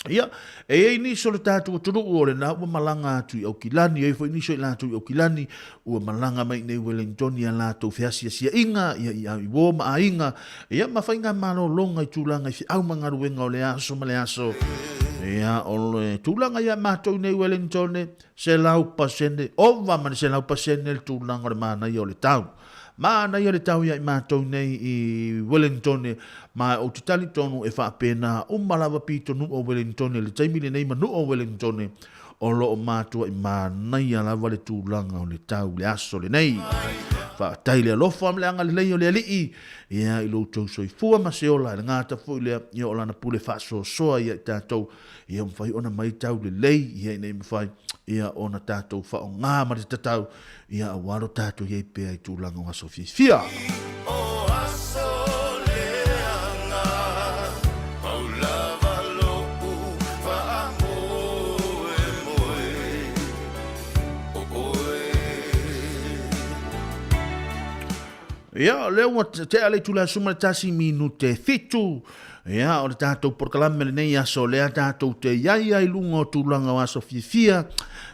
ia e ni so le tātou o tunu o le na ua malanga atu i au kilani e foi ni so i lātou i au kilani ua malanga mai nei Wellington ia lātou whiasia sia inga ia i au i woma a inga ia mawhainga malo longa i tūlanga i fi au mangaruenga o le aso ma le aso ia o le tūlanga ia mātou nei Wellington se lau pasene ova mani se lau pasene le tūlanga o le mana i o le tau Mana ia le tau ia i mātou nei i Wellington ma o te tali tonu e whaapena umalawa pito nu o Wellington le taimile nei manu o Wellington o lo o mātua i mānai a lawa le tūlanga o le tau le aso le nei whaatai le alofa am le anga le lei o le alii ia i lo tau soi fua ma se ola le ngata fui le ia o lana pule whaaso soa ia i tātou ia mwhai ona mai tau le lei ia i nei mwhai ia ona tātou whao ngā ma te tatau ia a waro tātou iei pēa i tūlanga o aso fia. Ia, leo te ale tula suma tasi minute fitu. Ia, o le tātou porkalame le nei aso lea tātou te iai ai lunga o tūlanga o aso fia.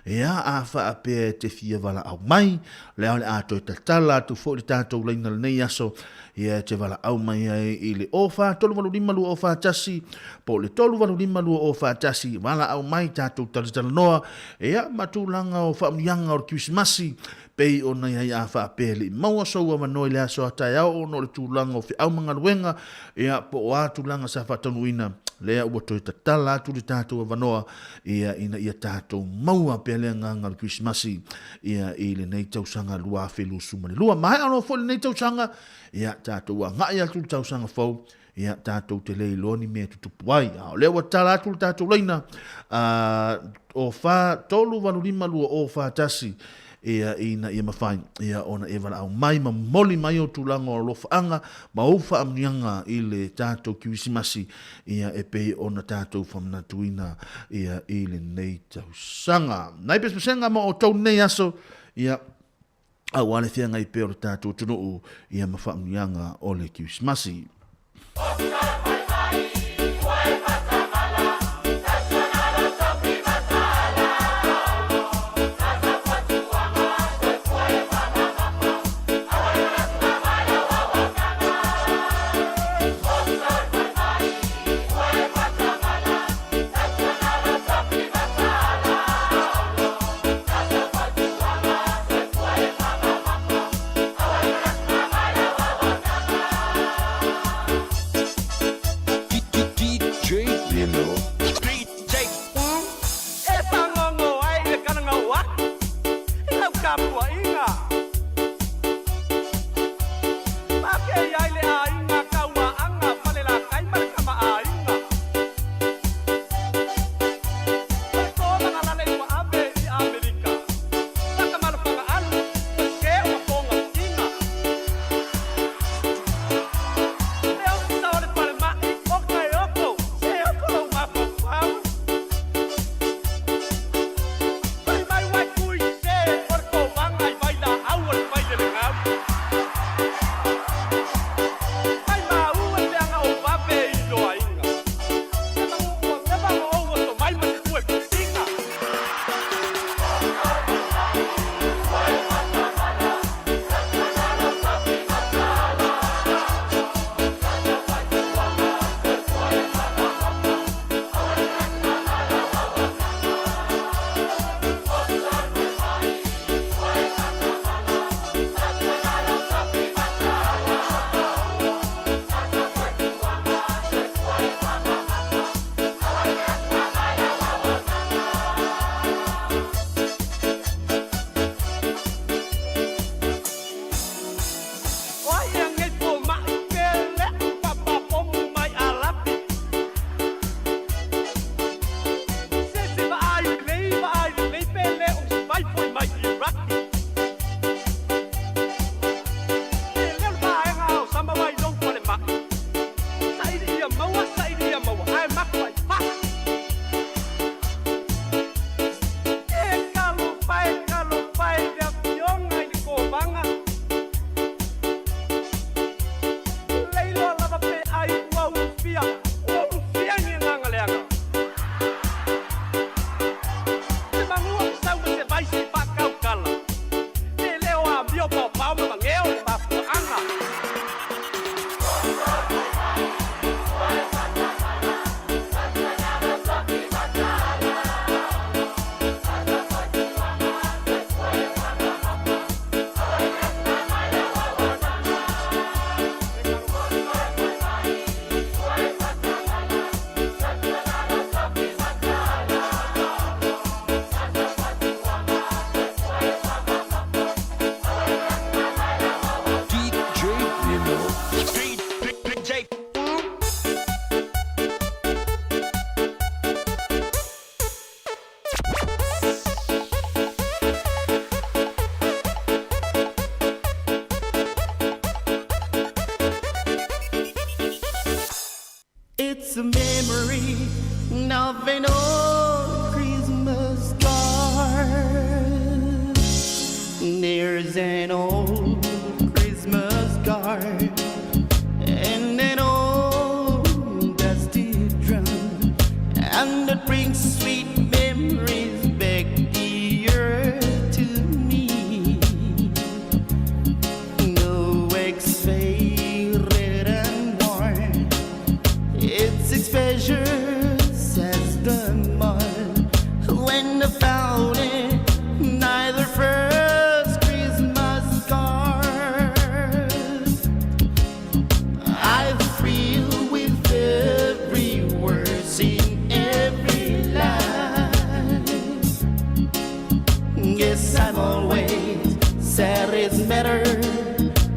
Ia, a wha apea te fia wala au mai. Lea le ato e tatala tu fo le tātou leina le nei aso. Ia te wala au mai ai i le ofa. Tolu walu limalu ofa tasi. Po le tolu walu limalu ofa tasi. Wala au mai tātou talitala noa. Ia, matūlanga o whaamianga o Christmasi. Pei ona ia ia wha pele maua soua manoi le aso atai au ono le tūlanga o whi au manga ruenga ia po o ātūlanga sanga sa whatanuina lea ua toi tatala atu le tātou wanoa ia tātou maua pe lea nganga Christmasi ia i le nei tausanga lua whelu sumane lua mai ano fo le nei tausanga ia tātou a ngai atu le tausanga fau ia tātou te lei loni mea tutupu ai lea ua tala atu le tātou leina o wha tolu wanu lima lua o wha tasi ia mawhai ia ona e wala au mai ma moli mai o tūlanga o lofaanga ma uwha amnianga i le tātou Kirisimasi ia e pei ona tātou whamnatuina ia i le nei tausanga. Nai pespesenga ma o tau nei aso ia au ale whianga i peo le tātou tunuu ia ma whamnianga o le Kirisimasi. It's a memory of an old Christmas card. There's an old Christmas card and an old dusty drum, and it brings sweet memories back dear to me. No ex-faded and worn, its exposure says the Yes, I'm always sad it's better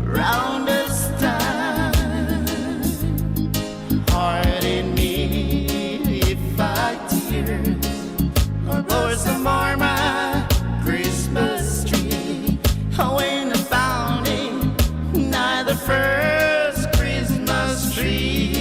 round this time. Heart in me if I tears or some more my Christmas tree. When I found it, not the first Christmas tree.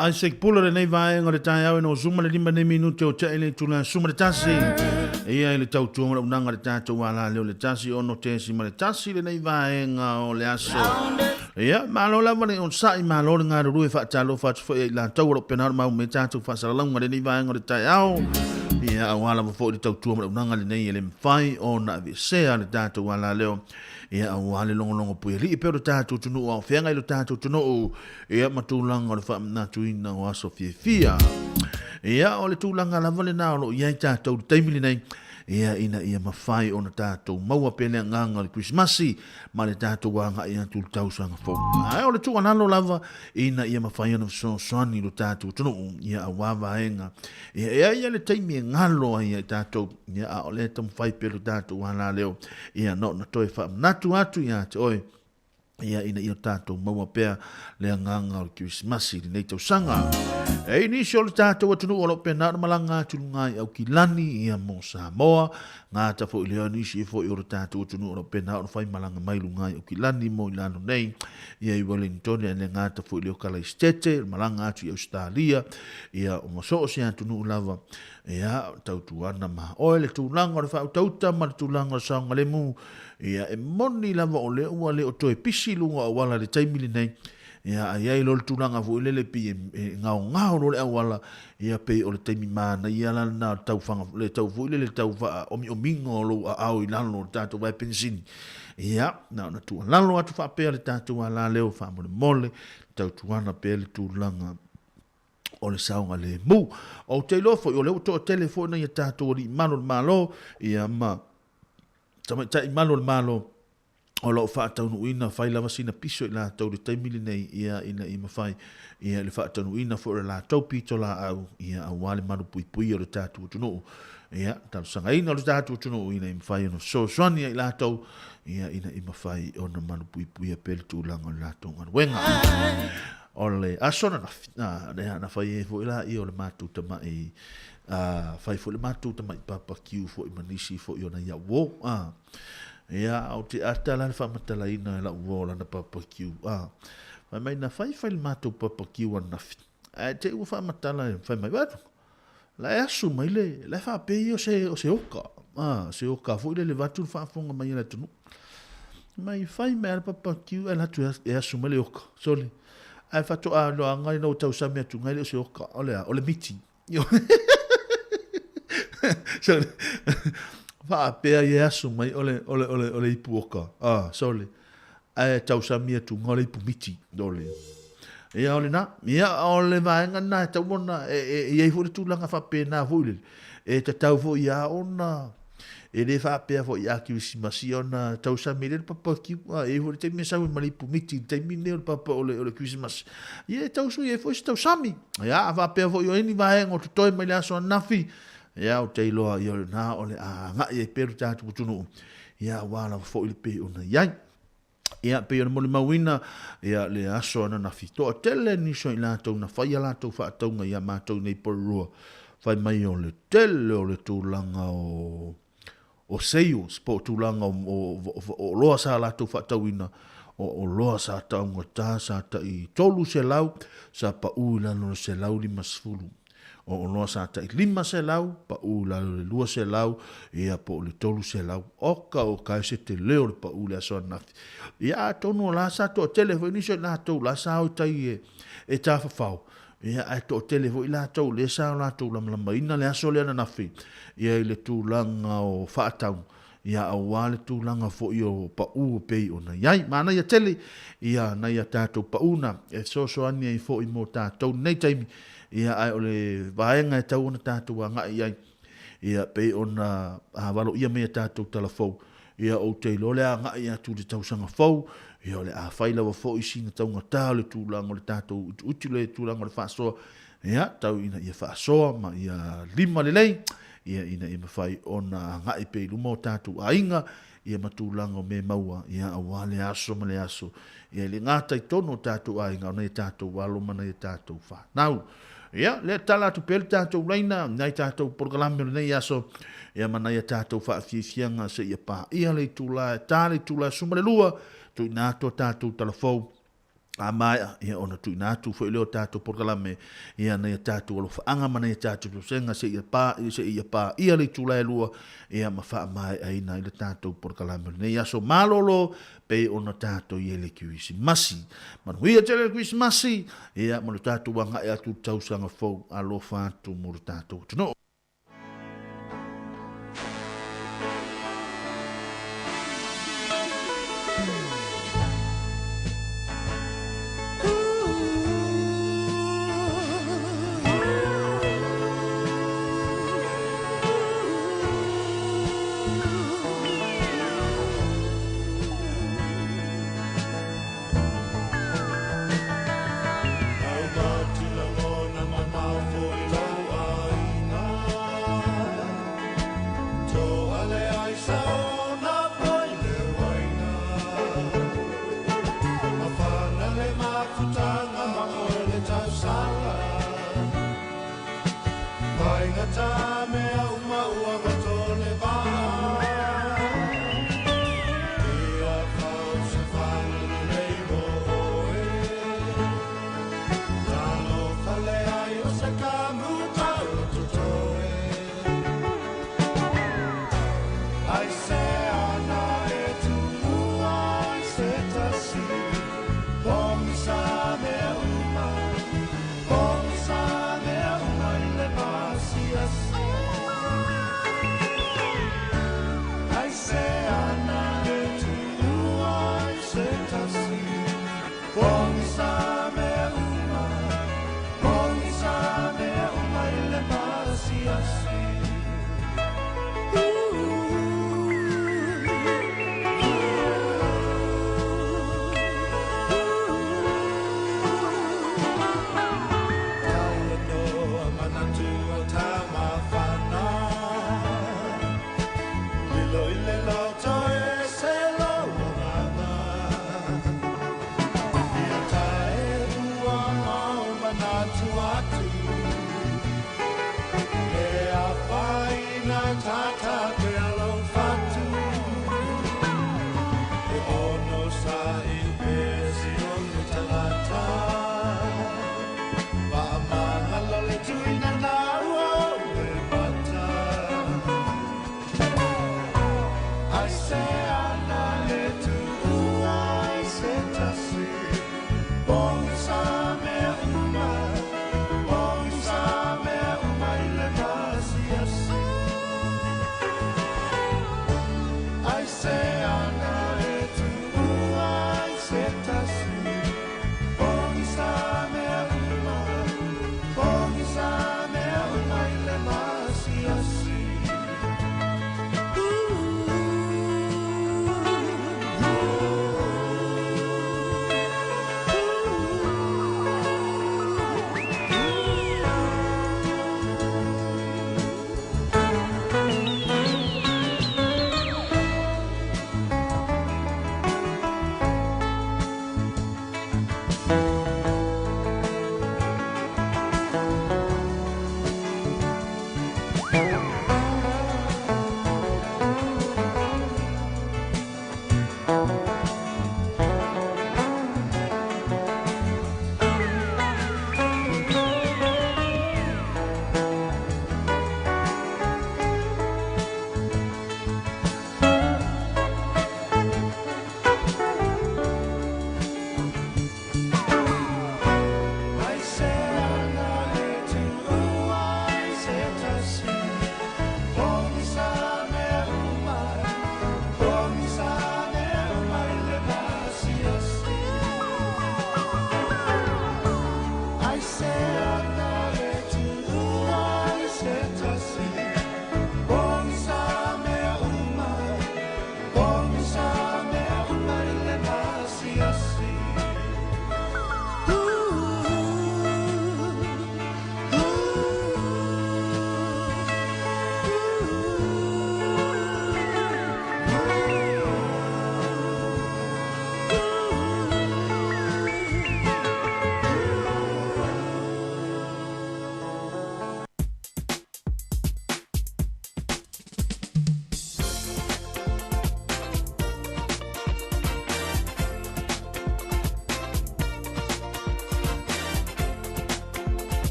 Ai se pula le nei vai ngore tai au no zuma le 5 minuti o te ele tula suma le tasi ia ele tau tu ngora unanga le tatu wala le tasi ono te si le tasi le nei vai nga o le aso ia malo la vale on sai malo nga ru e fa talo fa fo la tau ro penar ma me tatu fa sala ngore nei vai ngore tai au ia wala fo le tau tu ngora unanga le nei ele fai ona vi se ale tatu wala leo ia wale longo pui li pero tatu tunu o fenga ile tatu tunu ia matulanga le fa na tuina o aso fia ia o le tulanga la vale na lo ia tatu taimili nei ia ina ia mafai ona tatu maua pele nganga le Christmasi ma le tatu wanga ia tu tau sanga fo ai o le tu analo lava ina ia mafai ona so soni lo tatu tunu ia awava enga ia le taimi ngalo ia tatu ia o le tam fai pele tatu wana leo ia no na toi fa natu atu ia te oi ia ina ia tātou maua pēr lea nganga o Christmasi ni nei tau sanga. E ni sio le tātou atunu o lo pēr malanga tulungai au ki lani ia mo Samoa. Ngā ta fo i leo ni si fo i o le tātou atunu o lo pēr o fai malanga mai lungai au ki lani mo i lano nei. Ia i Wellington e le ngā ta fo i leo Kalaistete, malanga atu i Australia. Ia o maso o se atunu lava. Ia tau tuana ma oe le tūlanga o le whau tauta ma le tūlanga o saunga le mu. Ia e moni lava o le ua le o toe pisi lunga o wala le taimili nei. Ia a iai lo le tūlanga fu ilele pi e ngao lo le awala. Ia pe o le taimi mana. Ia lana na tau whanga le tau fu ilele tau wha omi o mingo lo a au i lalo le tātou vai pensini. Ia na tua lalo atu wha pēr le tātou a la leo wha mole mole. Tau tuana pēr le tūlanga o le saunga le mu. O te lofo i o le uto o telefona ia tātou li malo ia ma tai malo o lo fa tau ina fai lava sina piso i la tau le taimili nei ia ina i mawhai ia le fa tau ina fo la tau pito la au ia a wale manu pui o le tātou tunu ia tau sanga ina o le tātou tunu ina i mawhai ono so swani i la tau ia ina i mawhai ono manu pui a pele tūlanga la tau wenga o le asona na fai e fo ila i o le mātou tama i fai fo le mātou tama i papa kiu fo i manisi fo i ona ia wo ia au te atala le whamatala ina e la uola na papa kiu mai na fai le mātou papa kiu anafi te ua whamatala e fai mai watu La e asu mai le fa pe o se oka. Se oka fo le vatu fa fonga mai la tunu. Mai fai me papa kiu ala tu e asu mai le oka. Soli. Ai fa to a no ngai no tau sa me tu ngai le se oka. Ole meeting. Yo. Soli. Fa pe e asu mai ole ipu oka. Soli. Ai tau sa me tu ngai ipu meeting. Dole. Ia ole na, ia ole vaenga na tau mona e fu tu langa fa pe na fu e te tau fo ia ona e le fa pe fo ia ki si masiona tau sa mele papa ki e fu te me sa mali pu miti te mine o papa ole Christmas ia tau so e fo tau sami ia va pe fo yo ni vaenga o toi mai la so nafi ia o te loa ia na ole a nga e peru tatu tunu ia wala fo il pe ona ia ia pe ona moli mawina ia le aso ana na fito tele ni so ila to na fa ia la to fa to nga ia ma to nei por fai mai o le tele o le tūlanga o sales po tūlanga o loa sa la to fa tawina o loa sa taunga tā sa ta i tolu se lau sa pa ula no se lau lima sfulu o loa sa ta i lima se lau pa ula le lua se lau ia po le tolu se lau oka o kai se te leo le pa ula so nafi ia tonu la sa to telefoni so na to la sa o tai e ta fa fau ia ai to telefoni la to le sa la to la ina le aso le na nafi ia le tu langa o fa tau ia awale tu langa fo io pa u pe ona ia mana ia tele ia na ia tato pa una e so ani ai fo i mo tato nei taimi ia ai ole vaenga e tau ona tato nga ia pe ona valo ia me tato telefon ia o te lole nga ia tu te tau sanga fo ia ole a faila wa fo i sina tau nga tale tu langa le tato utile tu langa le fa so ia tau ina ia fa so ma ia lima le lei ia ina ima fai ona ngai pe lumo tatu ainga ia matulanga me maua ia awale aso male aso ia le ngata i tono tatu ainga ona i tatu walo mana i tatu fa nau ia le tala tu pel tatu reina nai tatu porgalame nei aso ia mana i tatu fa fianga se ia pa ia le tula tali tula sumale lua tu nato tatu telefon amai ia ona tu natu fo leo tatu porgalame ia na tatu lo fa anga mana tatu senga se ia pa ia le tula lua ia ma fa mai ai na le tatu porgalame ne ia so malolo pe ona tatu ia le kuisi masi man huia tele kuisi masi ia mo tatu wanga ia tu tau sanga fo alo fa tu mo tatu no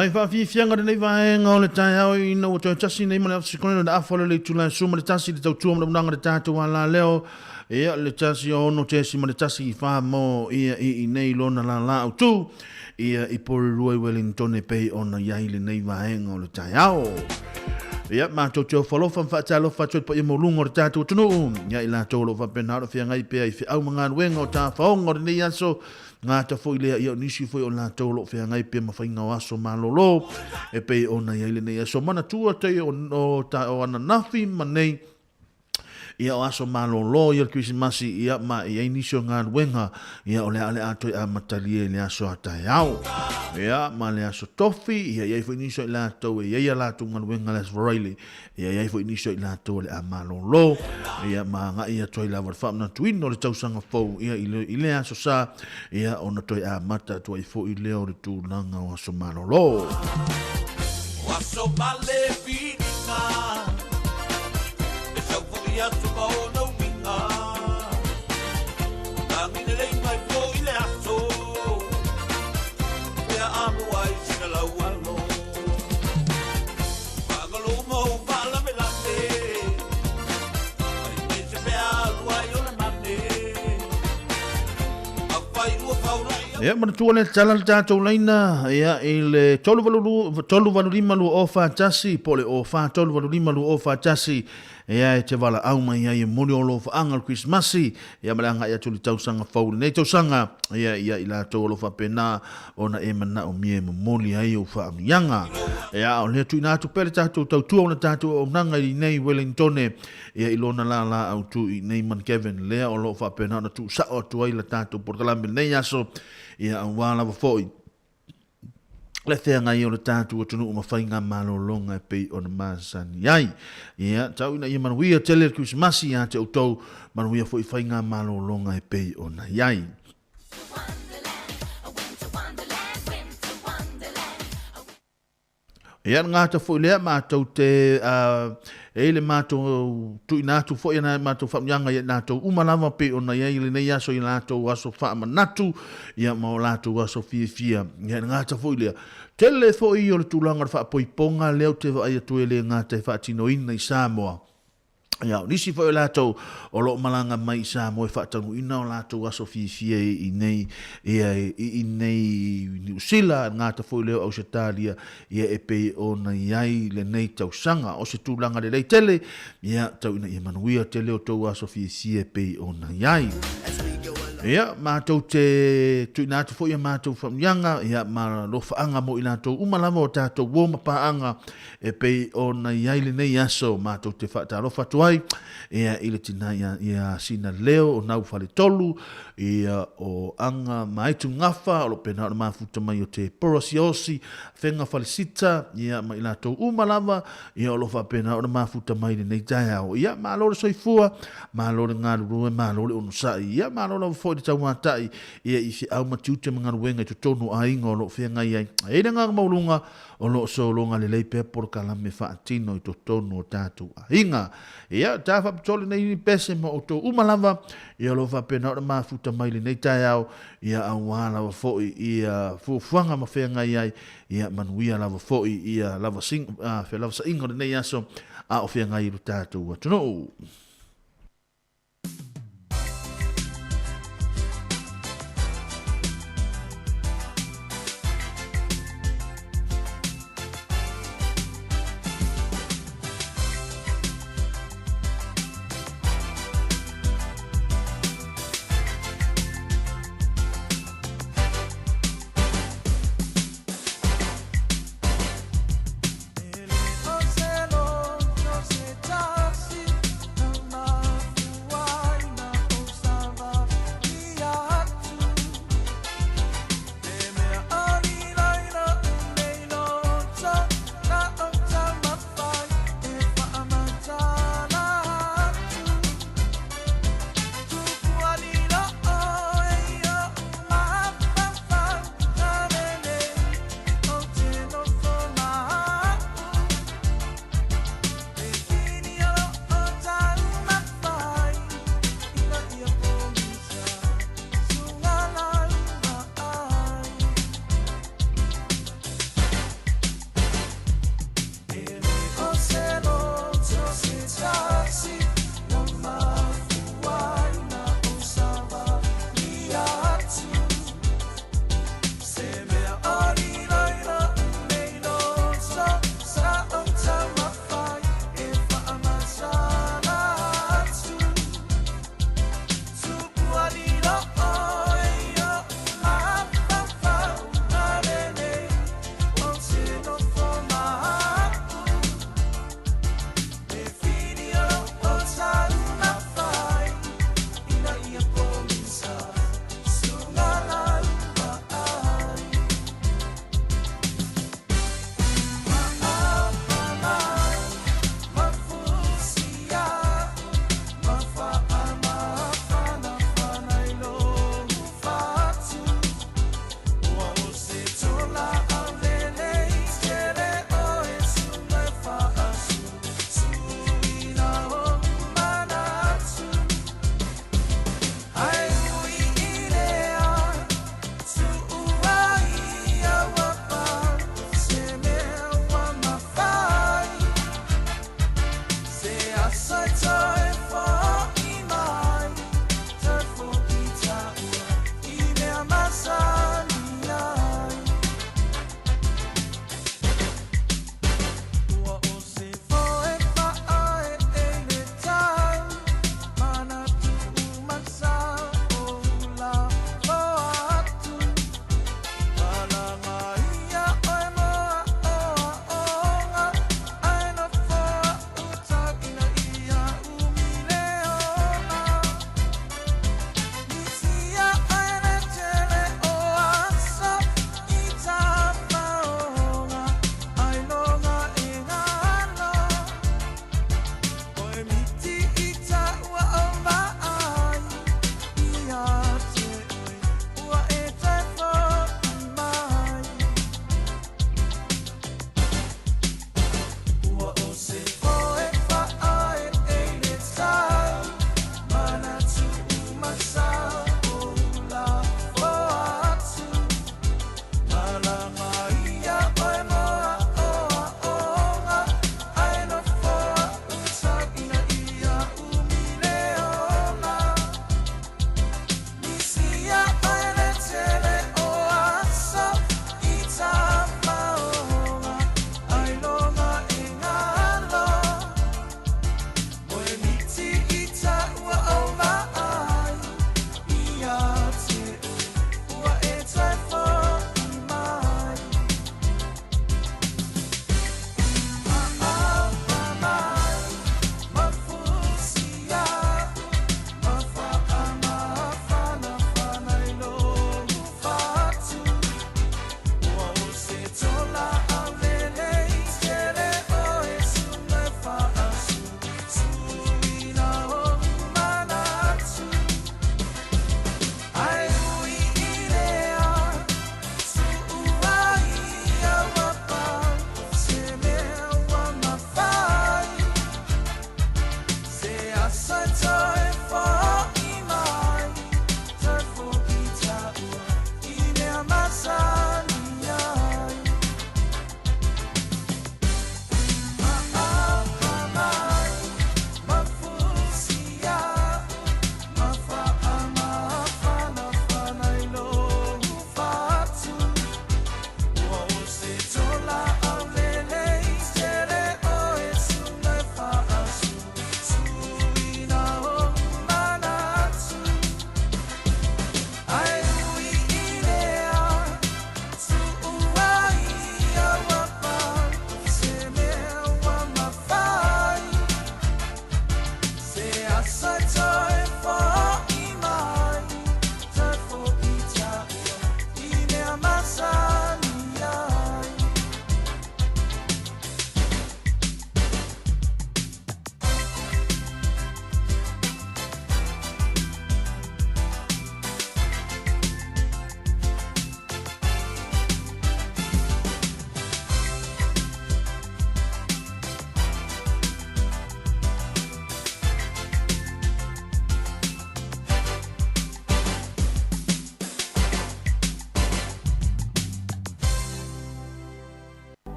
Nai fa fi fianga nei vai nga le tai au I no to tasi nei mana sikone na afole le tula suma le tasi le tau mo nanga le tatu ala leo e le tasi o no tesi mo le tasi fa mo I nei lona la au tu I por Roy Wellington e pei ona yai le nei vai nga le tai au ia ma to follow fa talo fa po I mo lungo le tatu tunu ia ila to lo fa penaro fianga I pe I fi au manga wenga o ta fa ongo nei aso ngā ta foi lea ia nisi foi o nā taulo whea ngai pia mawhainga o aso malolo e pei o na iaile nei aso mana tua tei o ana nafi manei ia o aso malolo ia Krismasi ia ma ia nisi o ngā ruenga ia o lea ale atoi a matalie le aso atai au ia ma le aso tofi ia ia foi nisi o I lātou ia ia lātou ngā ruenga les Varaili ia ia foi nisi o I lātou le a malolo ia ma ngā ia toi la warwha na tuino le tausanga fau ia I le aso sa ia ona toi a mata tua I fo I leo le tūnanga o aso malolo Aso male vinga E sau fo I atu ma o no winga Ia mana tua le tala le tātou laina ia i le tolu valu lima lu o whātasi po le o tolu valu lima lu o whātasi ia e te wala au mai ia i mori o lo whaanga le Christmasi ia malanga ia tuli tausanga whaule nei tausanga ia i la tau lo whapena ona e mana o mie moli ai o whaamianga ia o lea tui nātu pere tātou tautua ona tātou o nanga i nei Wellingtone ia i lona la au tu i nei man Kevin lea o lo whapena ona tu sa o tu ai la tātou portalame nei aso ia au wala wa foi le thea ngai o le tātou atunu o mawhainga malolonga e pei o na masani ai ia tau ina ia manuia tele Christmasi ia te utou manuia foi whainga malolonga e pei o na iai ia ngata foi lea mātou te e le mātou tui nātou foi ana mātou whamnyanga ia nātou umalava pe o na iai le nei aso i nātou aso whaamanatu ia mao nātou aso fia ia ngata foi lea tele foi o le tūlanga le whaapoiponga leo te vai atu e le ngata e whaatino ina i Samoa ia nisi foi lātou o lo malanga mai i Samoa e whaatanu ina o lātou aso fia i nei i nei New Zealand ngata foi leo au setalia ia e pei o na iai le nei tausanga o se tūlanga le lei tele ia tau ina i manuia tele o tau aso fia e pei o na iai ia mātou te tui nātou foi a mātou whamyanga ia ma lo whaanga mo i nātou umalama o tātou woma paanga e pei o na iai le nei aso mātou te whaataro whatuai ia i le tina ia sina leo o nau whale tolu ia o anga maitu ngafa o lo pena o mafuta mai o te porosiosi whenga whale sita ia ma i nātou umalama ia o lo whapena o mafuta mai le nei taiao ia ma lore soifua ma lore ngarurue ma lore onusai ia ma lore fo de tau matai ia i fi au matiute mga ruenga to tonu a inga o lo whenga iai e renga maulunga o lo so longa le lei pe por kalame whaatino i to tonu o tātou a inga ia tā whapitole nei pese mo o to umalava ia lo whapena o mafuta mai le nei tai au ia au wala wa foi ia fuanga ma whenga iai ia manuia lava foi ia lava sing lava sa inga le nei aso a o whenga i lo tātou atuno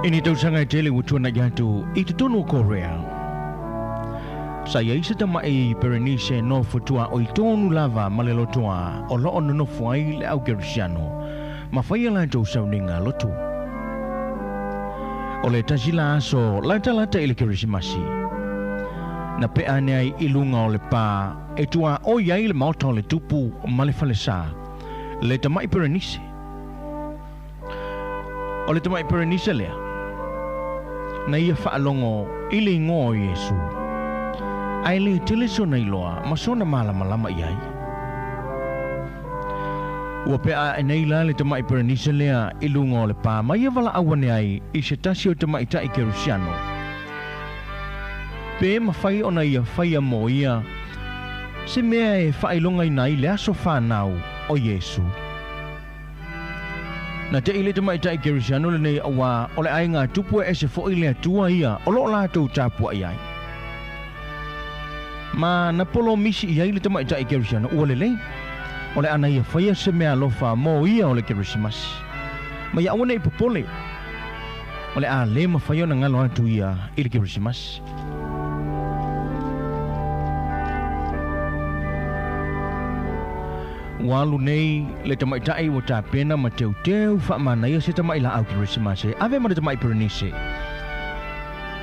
Ini tausanga tele wutuna yantu itutunu Korea. Saya isa tamai Berenice no futua o itonu lava malelotua o lo no fuai le au gersiano. Mafaya la jo sauninga lotu. Ole tasila so lata ile Krismasi. Na pe ane ilunga ole pa etua o yai le mauta le tupu malefalesa. Le tamai Berenice. Ole tamai Berenice lea. Na ia whaalongo ili ngō Yesu. Ai le teleso na iloa, masona malama iai. Ua pea nei la le tamai Berenice lea ilu ngō le pā, ma ia wala awane ai i se tasi o tamai tai Kerusiano. Pe mawhai ona ia whaia mo ia, se mea e whailonga i nai le aso whanau o Yesu. Na te ile tamai tai Kerusiano le nei awa o le ai ngā tupu e se fo ile atua ia o lo lātou tāpua iai. Ma na polo misi iai le tamai tai Kerusiano ua le lei. O le ana ia whaia se mea lofa mo ia o le Kerusimasi. Ma ia awane i popole. O le a le ma whaia na ngalo atu ia i le Kerusimasi. Walu nei le tamai tai o tā pena ma teu whaamana ia se tamai la au Kerusimasi. Ave ma le tamai Berenice.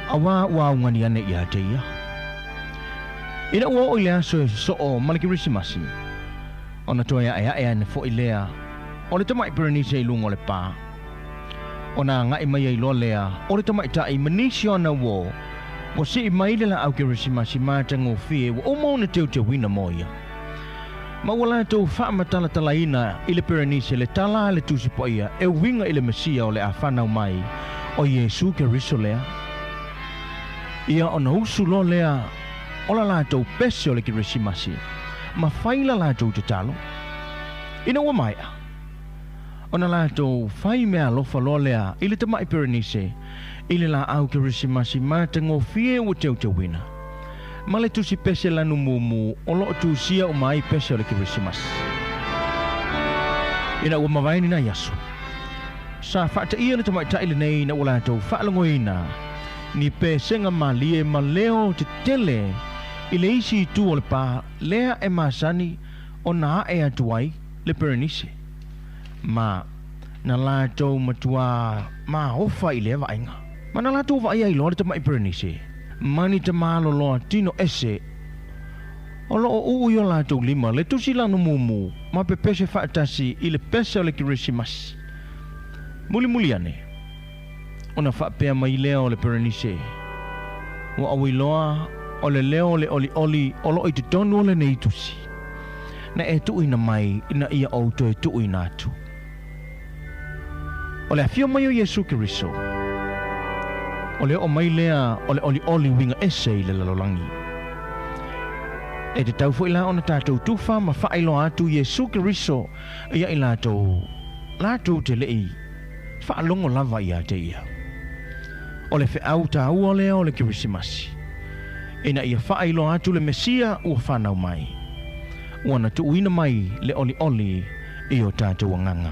Awa ngani ane ia te ia. Ina ua o ilea so o ma le Kerusimasi. Ona toa ea ne fo ilea. O le tamai Berenice i lungo le pā. Ona ngai mai i loa lea. O le tamai tai manisi ona wo. Wa si i mai le la au Kerusimasi ma tango fie. Wa o mauna teu wina mo ia. Ma wala tau whaamatala talaina i le Berenice le tala le tusipo ia e winga i le Mesia o le a whanau mai o Yesu Keriso lea. Ia ona usu lo lea o la tau pese o le Kerusimasi ma whaila la tau te talo. Ina ua mai a. Ona la tau whai mea lofa lo lea i le tamai Berenice i le la au Kerusimasi ma tango fie o teu wina. Ma le tusi pese lanu mumu o loo tusia o mai pese o le Kerusimasi. Ina ua mawaini na yaso. Sa whaata ia le tamai taile nei na ula tau whaalangoina ni pese nga malie ma leo te tele i le isi tu o le pā lea e masani o na e atuai le Berenice. Ma na la tau matua ma hofa i le vainga. Ma na la tau vai ai lo le tamai Berenice. Mani te malo loa tino ese. O loo ui o lātou lima le tusi lanu mumu ma pe pese whaatasi i le pese o le Kerusimasi. Muli ane. Ona whaapea mai leo le Berenice. Wa awi loa o le leo le oli o loo i te tonu o le nei tusi. Na e tuuina mai ina ia auto e tuuina atu. O le afio mai o Yesu Keriso. O le o mai lea o le oli winga ese i le lalolangi. E te tau fo ila ona tātou tufa ma whaelo atu Yesu Keriso ia i lātou te lei whaalongo lava ia te ia. O le whiau tā ua lea o le Kerusimasi. Ina ia whaelo atu le Mesia ua whanau mai. Ua na tuuina mai le oli i o tātou anganga.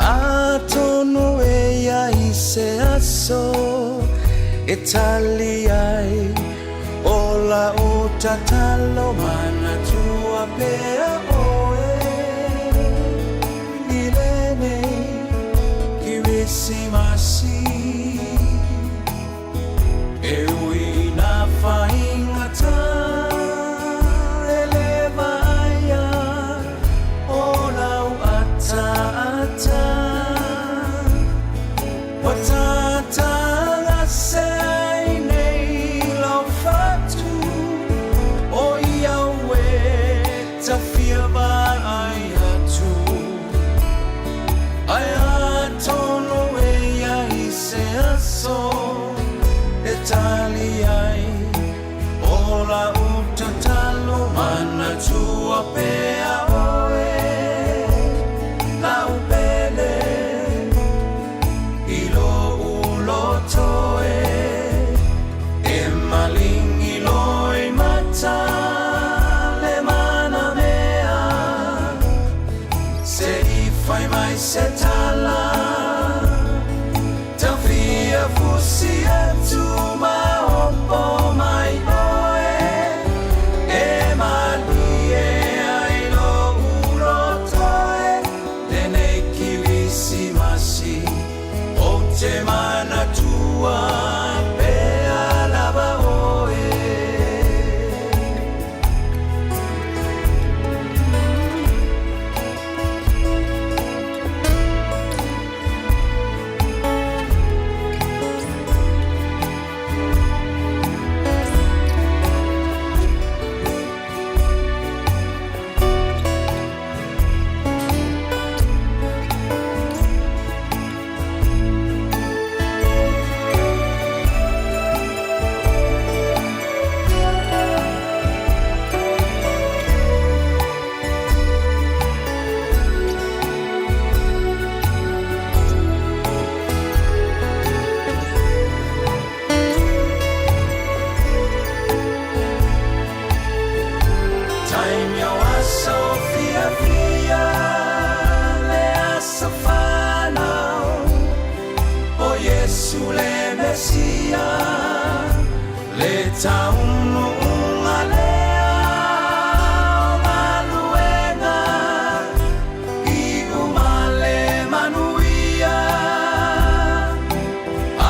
Atono e ai Italiai ola utatalo mana tua pea oe ilene kirisimasi eui na faingata elevaya ola uata ata watata Italiai ola utatalo mana tua pea oe la upele ilo ulotoe e malingi loi mata le mana mea se I fai mai setala tafia fusi tu Semana tua pea lava oe Sule Messia le taunu ungalea manuena I umale manuia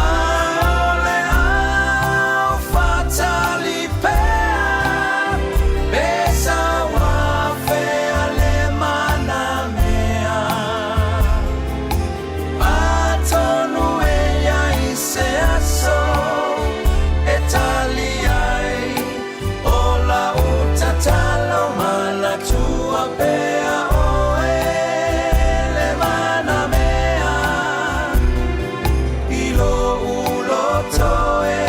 aole au fatali pea besa wafe ale manamea atonu Seaso Italiai ola utatalo mana tua pea oe le mana mea ilo ulotoe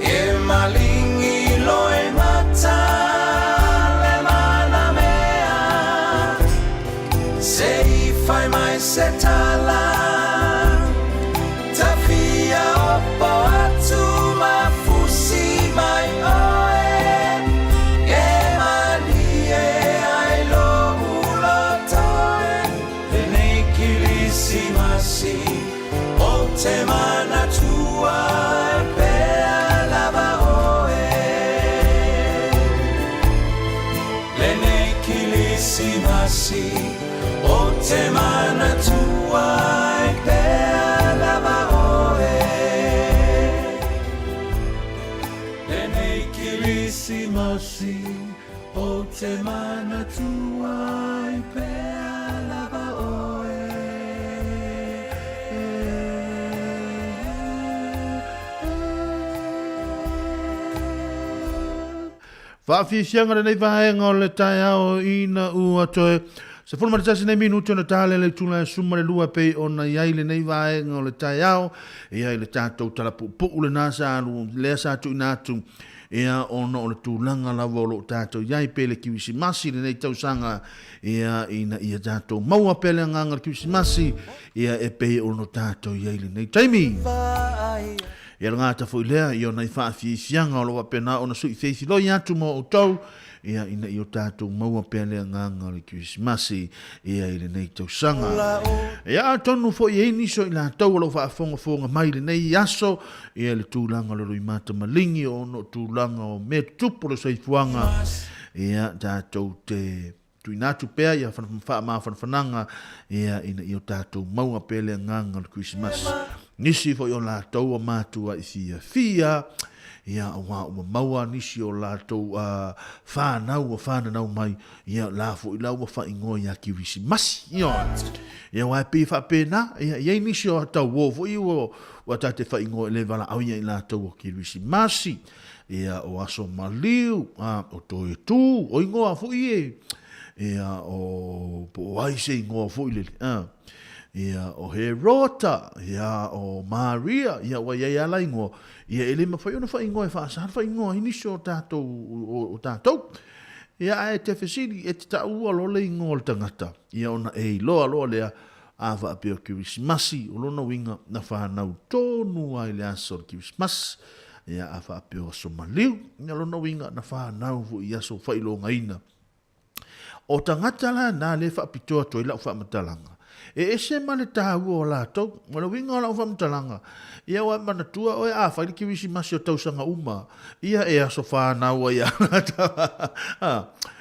e malingi loi mata le mana mea se I fai mai setala Tafia oppo atu mafusi mai oe e manie ailo ulotoe e nei kirisimasi o te mana tua pea lava oe le nei kirisimasi o te mana tua pea Simasi o te mana tua I pea lava oe Whaafiasianga nei vahenga o le tai ao ina ua toe. Se whunu maritasi nei minuto na tale le tula sumare lua pei o na iaile nei vahenga o le tai ao. Ia le tātou talapu le nasa alu lea sa tu inatu. Ia ono o le tūlanga lava o lo tātou iai pele kiwisimasi le nei tausanga ia ina ia tātou maua pele nganga kiwisimasi ia e pei ono tātou iai le nei taimi. Ia ngā ta fo lea ia nei fa fi fianga o lo pena ona sui fe lo ia tu mo tau ia ina i o tātou maua pia lea nganga le Krismasi ia i le nei tau sanga. Ia tonu fo i eini so i la tau alo wha fonga mai le nei aso ia le tūlanga loro i mata malingi o no tūlanga o me tupu le saifuanga ia tātou te tuinatu pea ia whanfananga ia ina i o tātou maua pia lea nganga le Krismasi. Nisi fo i o la tau a mātua i fia ia wa maua nisi o lātou whānau mai ia la fo i lau wa ingo ia ki Krismasi ia wa pe fa pena ia nisi o tau wo fo i o wa tate fa ingo le vala au ia i lātou ki Krismasi ia o aso maliu o toi tu o ingoa fo i ia o po ai se ingoa fo i le ia o Herota, ia o Maria, ia wa ia la ingo, ia ele ma fa ona fa ingo e fa sa fa ingo inisio tatou o tatou. Ia e te fesili e te tau lo le ingo le tangata. Ia ona e lo le a va pe Krismasi, o lona winga na fa na tonu ai le aso Krismas. Ia a fa pe o Somaliu, ia lona winga na fa na fu ia so fa ilo ngaina. O tangata la na le fa pitoa to ila fa matalanga. E ese mane tahu o lātou, mana winga o lau whamtalanga. Ia wa mana tua o e a whaile ki Krismasi o tausanga uma. Ia e aso whanau a ia lātou.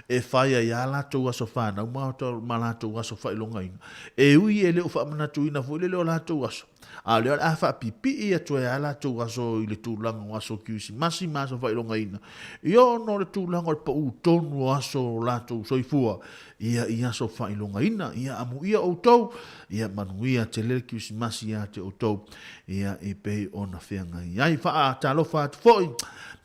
E whaia ia lātou aso whanau, ma lātou aso whailonga ina. E ui e leo whamanatu ina fo leo lātou aso. A leo a whapipi ia tua e a lātou aso i le tūlanga o aso ki Krismasi ma aso whailonga ina. Ia no le tūlanga o le pa tonu o aso lātou soifua. Ia aso whailonga ina, ia amu ia o tau, ia manu ia te lele Krismasi ia te o tau, ia e pei o na whianga. Ia i wha talo wha atu fhoi,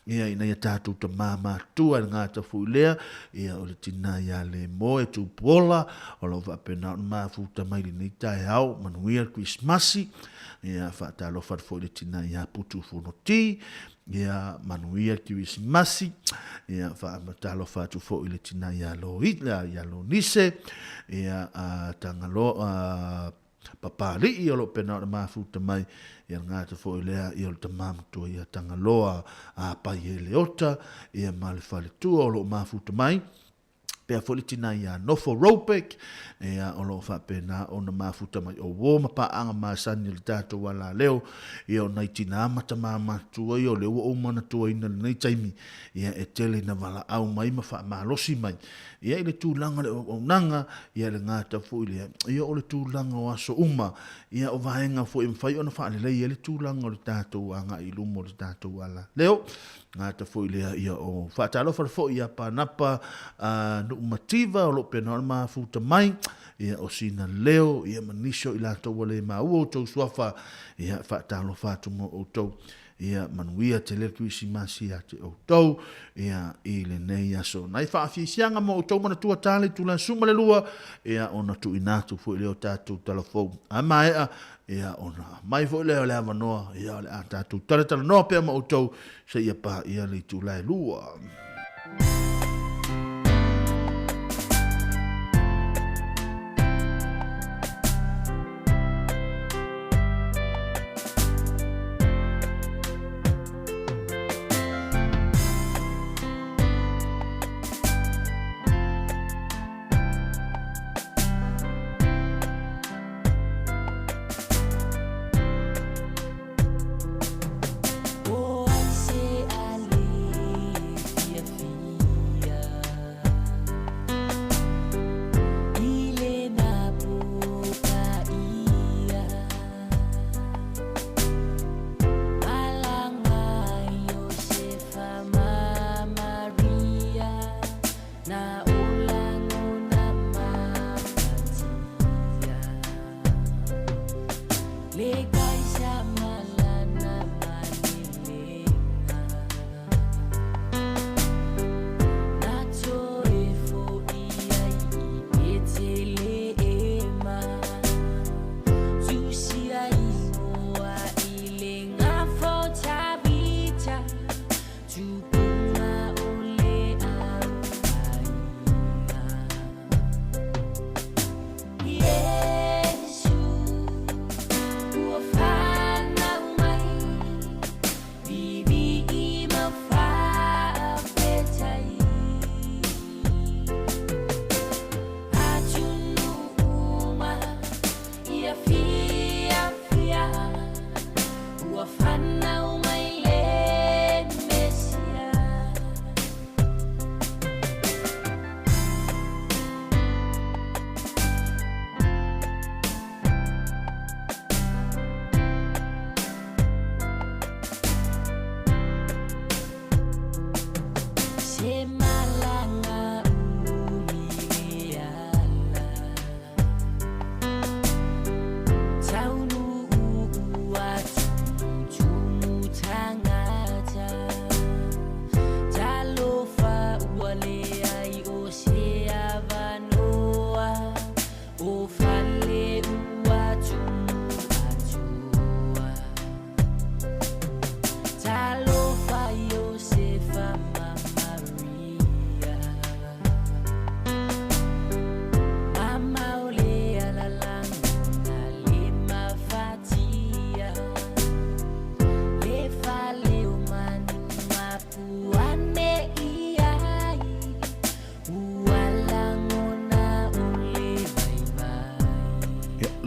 ia ina ia tātou ta māma tua ngā ta fuilea, ia o le tina ia le moe tu pola, o lau wha pena o maa futa mai li nei tai au, manu ia Krismasi, ia wha talo wha atu fhoi le tina ia putu whonoti, ia manuia Krismasi ia fa matalo fa tu fo ile tina ia lo itla ia lo nise ia tangalo papali ia lo pena ma futa mai ia ngata fo ile ia lo tamam to ia tangaloa pa ia leota ia mal fale tu lo ma futa mai pe folitina ia nofo ropek ia o lo fa pena ona mafuta mai o wo ma pa anga ma sani le tato wala leo ia ona itina mata mama tu ia le o mana tu ina nei taimi ia e tele na wala au mai ma fa ma losi mai ia ile tu langa le o nanga ia le ngata fu ile ia o le tu langa o aso uma ia o vaenga fu im fai ona fa le ia le tu langa o le tato anga i lumo le tato wala leo ngata fu ile ia o fa talo fa fo ia pa napa mativa o lo pena ma futa mai ia o sina leo ia manisho ila to wale ma o to swafa ia fa talo fa tu mo o to ia manuia te le Krismasi ate o to ia ile nei aso nai fa fi sianga mo o to mana tua tale tu la suma le lua ia ona tu inatu fu le o tatu telefon ama ia ona mai fo le le avanoa ia le tatu tale no pe mo o to se ia pa ia le tu la lua.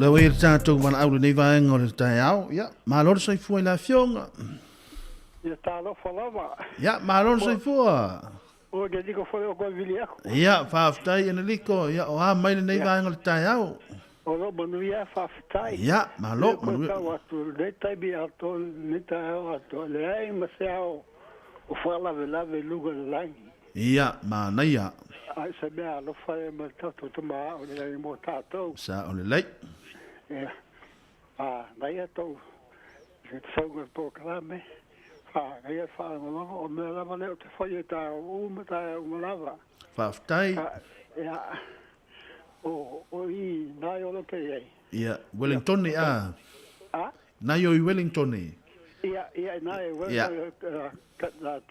Le we tātou wana au nei vaenga o le tai au. Ia, mālore sai fua i la fionga. Ia tālo whalawa. Ia, mālore sai fua. O ke liko whale o koe vili ako. Ia, whaaftai ena liko. Ia, o ha maile nei vaenga o le tai au. O lo manuia whaaftai. Ia, malo manuia. Ko tau atu, le taibi ato, le tai au ato. Le ai mase au, o whalawe lawe luga le langi. Ia, mānaia. Ai sa mea alo whale ma tātou tama o le langi mō tātou. Sa o le lei. Ia. Nai atou. Se te saunga tō kalame. Ngai a whaangolongo o mea lava leo te whai e tā uma tā umalawa. Whaaftai. Ia. O I nai o lope ei. Ia, Wellington a. Nai o I Wellington. Ia, nai o Wellington.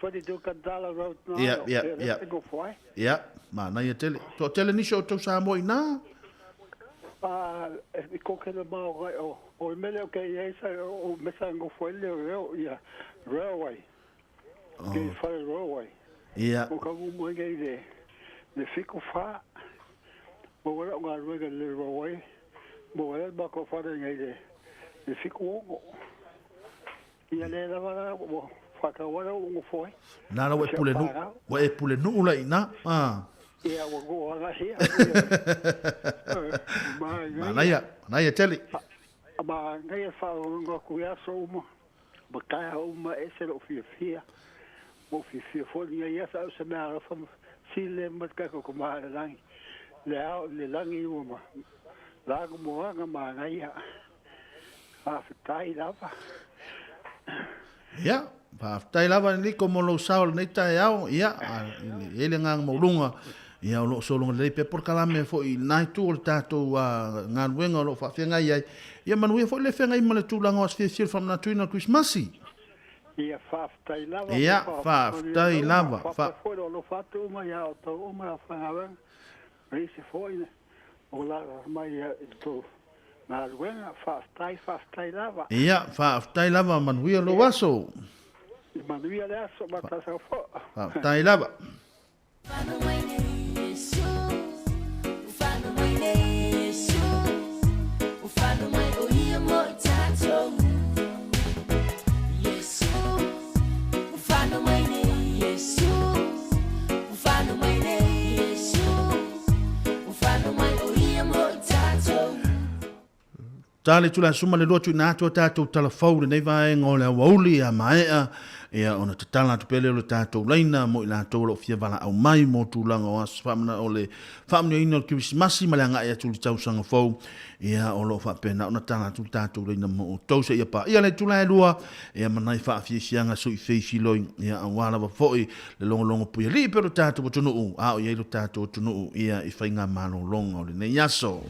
22 Kandala Road. Ia. Ia, ma nai a tele. Tō tele nisho o tau Samoa i nā? I kokele mao gai o I mele o kei eisa o mesa ngo fuele o reo. Ia, railway. Kei whare railway. Ia. O ka umu ngei le whiko wha. Mo wera o ngā ruega le railway. Mo wera mako whare ngei le whiko ongo. Ia le lawa mo whakawara o ngo foi. Nara wa pule nu. Wa e pule nu ula ina. Ia wa go anga hea. Naya tele. Ma ngai fa ngo ku ya so mo. Ma kai ho ma ese lo fia. Mo fia fo ni ia sa se me ara fa sile ma ka ko ma langi. Le langi o ma. La go mo anga ma ngai ya. Tai lava. Ia, tai lava ni ko mo lo saul nei tai au. Ia, ele ngang mo lunga. Ia o lo solonga le pe por kalame fo I nai tu o tātou ngā ruenga o lo whawhenga iai. Ia manuia fo le whenga I mana tūlanga o aswhia from na tuina Christmasi. Ia whaftai lava. Ia, whaftai lava. Whaftai lo whatu uma ia o tau uma a whangawenga. Reisi fōina. O la mai ia I tō ngā ruenga. Whaftai lava. Ia, whaftai lava manuia lo waso. Manuia le aso matasa fō. Whaftai lava. Tale tula suma le lotu na atua tātou talafau le nei vaenga o le awauli a maea ia ona te tala tu pele o le tātou leina mo I lātou lo fia vala au mai mo tūlanga o asu whamana o le whamana ina o Kirismasi ma le anga ia tuli tausanga fau ia o lo whapena ona tala tu tātou leina mo o tausa ia pa ia le tula e lua ia manai whaafia sianga so I feisi loi ia a wala wa foi le longo puia li pero tātou o tunu a o ia ilo tātou o tunu ia I whainga mano longa o le nei aso.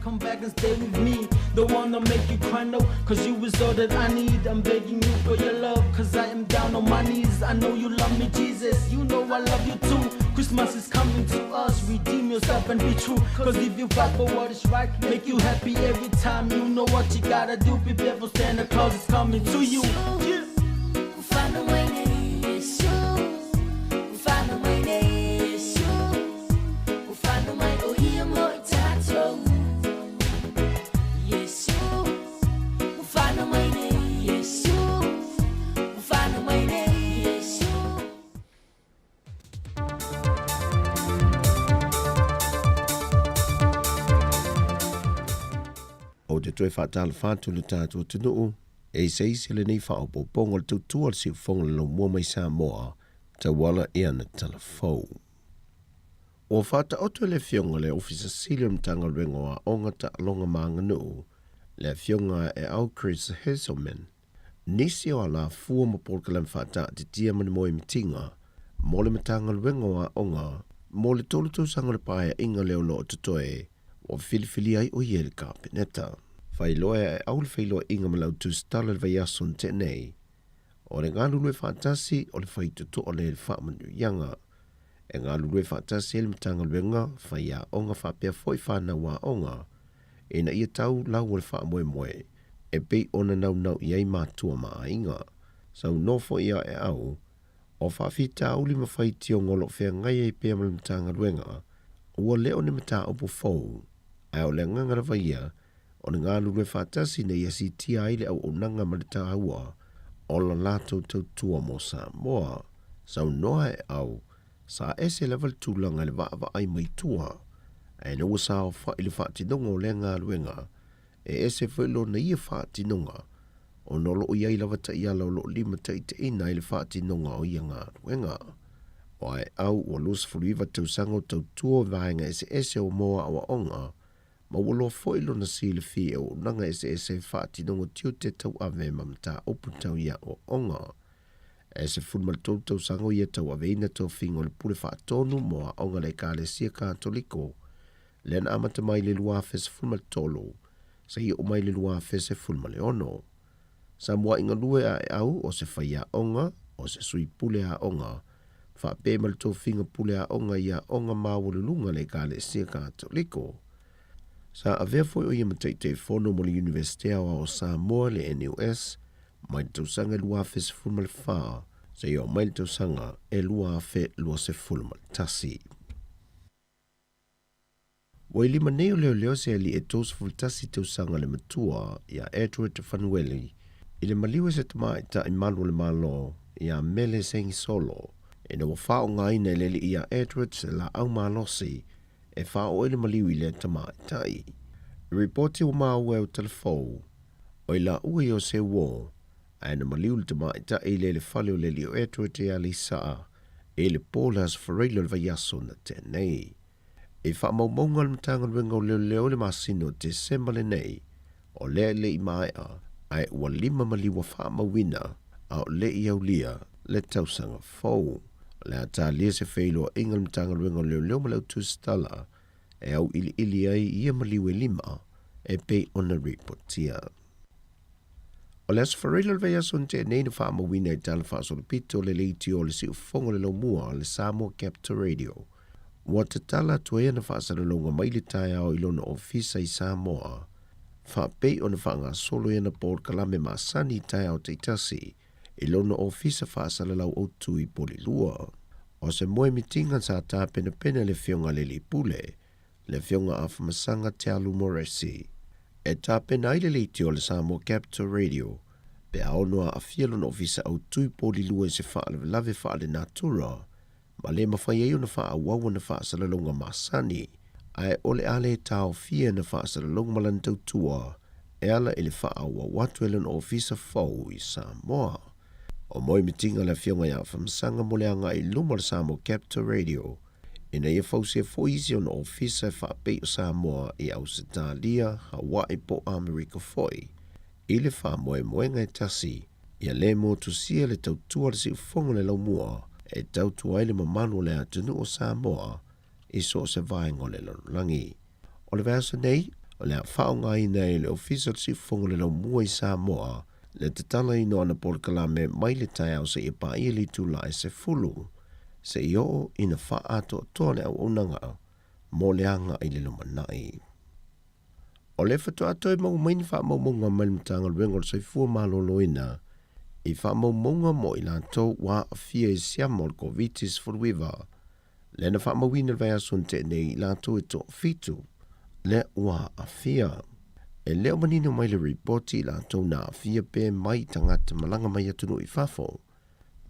Come back and stay with me. Don't wanna make you cry, no, cause you is all that I need. I'm begging you for your love, cause I am down on my knees. I know you love me, Jesus, you know I love you too. Christmas is coming to us, redeem yourself and be true. Cause if you fight for what is right, make you happy every time. You know what you gotta do, prepare for Santa Claus is coming to you. Yeah. Find a way, yes, you. Find a way, yes, you. Find a way, oh, yeah, more tattoo. O te toi whaatala whātu le tātua tunuu, e seisi le nei whaopoponga le tautua le siufonga le mua mai Samoa, ta wala ea na talafou. O whata oto le fionga le ofisa sili mtanga rengo a onga ta alonga maanganu, le fionga e au Chris Heselman, nisi o ala fua mapolkalam whata te tia mani moe mitinga, mo le mtanga rengo a onga, mo le tolu sanga le paia inga leo lo o tutoe, o filifili ai o iele ka peneta. Whailoa e aul whailoa inga malau tu stala le vaiason tenei. O le ngā lulue whaatasi o le whaitutu o le whaamanu yanga. E ngā lulue whaatasi ele matanga luenga whaia onga whapea foi whana wā onga. E na ia tau lau o le whaamoe moe. E pei ona nau iai mātua maa inga. Sau nofo ia e au. O whaafita auli mawhaiti o ngolo whea ngai e pea mala matanga luenga. Ua leo ne mata opo fau. Ai o le ngangara vaia. o na ngā lule whātasi na iasi tia ile au o nanga marita haua o la lato tautua mo Samoa. Sau noa e au, sa ese level tūlanga le vaa ai mai tua. E na ua sao wha ili whaatinonga o le ngā luenga, e ese whailo na ia whaatinonga, o nolo o iai lava ta ia lau lo lima ta ite ina ili whaatinonga o ia ngā luenga. O ai au o los furuiva tausango tautua vaenga ese o moa awa onga, ma walo foilo na sile fi e o nanga ese whaatinonga tiu te tau ave mamata opu tau ia o onga. Ese funmal tau sango ia tau aveina tau fingo le pule whaatonu moa onga le kāle sia kātoliko. Len amata mai le lua fes funmal tolo, sa ia o mai le lua fes e funmal ono. Sa mua inga lue a e au o se whaia onga, o se sui pule a onga, wha pe mal tau finga pule a onga ia onga mawalulunga le kāle sia kātoliko. Sa avea foi o ia mataitei fono mo le Universitea o Samoa le NUS, mai tau sanga lua fe se fulmal wha, sa ia mai tau sanga e lua fe lua se fulmal tasi. Wai lima neo leo se ali e tos fultasi tau sanga le matua, ia Edward Fanueli, ile maliwe se tama ita imanu le malo, ia mele sengi solo, e na wafao ngaina leli ia Edward se la au malosi, e wha o ele maliwi le tamai tai. Reporti o maa ue o telefou, o ila ue o se wo, a ena maliwi le tamai tai le whale o leli o etu te ali saa, e le polas whareilo le vaiaso na tenei. E wha maumonga le mtanga luenga o leo le masino te sembale nei, o le i mai a ua lima maliwa wha mawina, a o le i au lia le tausanga fau. Le ata lia se feilo inga mtanga luenga leo malau tu stala, e au ili ai ia maliwe lima, e pe ona reportia. O le asfarela levea son te neina wha mawina e tala wha solipito le leiti o le si ufonga le laumua le Samoa Capital Radio. Wa te tala tuea na wha saralonga maile tai au ilona ofisa i Samoa, wha pe ona wha ngā solo ena Port Kalame Masani tai au te itasi, ilona ofisa wha saralau o tui polilua. O se moe mitinga sa tā pena le fionga le li pule, le fionga afamasanga te alu moresi. E tā pena ile le tio le Samoa Capital Radio, pe aonoa a fielon ofisa au tui polilua se wha lave wha le natura, ma le mawhai eo na wha awawa na wha salalonga Masani, ai ole ale tau fia na wha salalonga malantau tua, e ala ele wha awa watu elon ofisa fau i Samoa. O moi mitinga la fionga ya whamsanga moleanga i luma le Samoa Capital Radio, ina ia fausia foisi on ofisa wha pei o Samoa i Ausitalia, Hawaii po Amerika foi, ile wha moenga e tasi, ia le mo tusia le tautua le si ufonga le laumua, e tautua ile mamanu le atunu o Samoa, i so se vaenga le langi. O le versa nei, o le whaonga i nei le ofisa le si ufonga le laumua i Samoa, le te tala ino ana Port Kalame mai le tai au se i pa ia li tula e se fulu, se i o ina wha ato tole au unanga, mo le anga i le lumanai. O le whatu ato e mau maini wha maumonga mai le mtanga luenga le soifua malolo ina, i wha maumonga mo i lantou wa a fia i siamo le Covitis furuiva, le na wha mawina vai asun te nei i lantou e to fitu, le wa a fia. E leo manino mai le reporti i lantou na a fia pe mai tangata malanga mai atunu i fafo,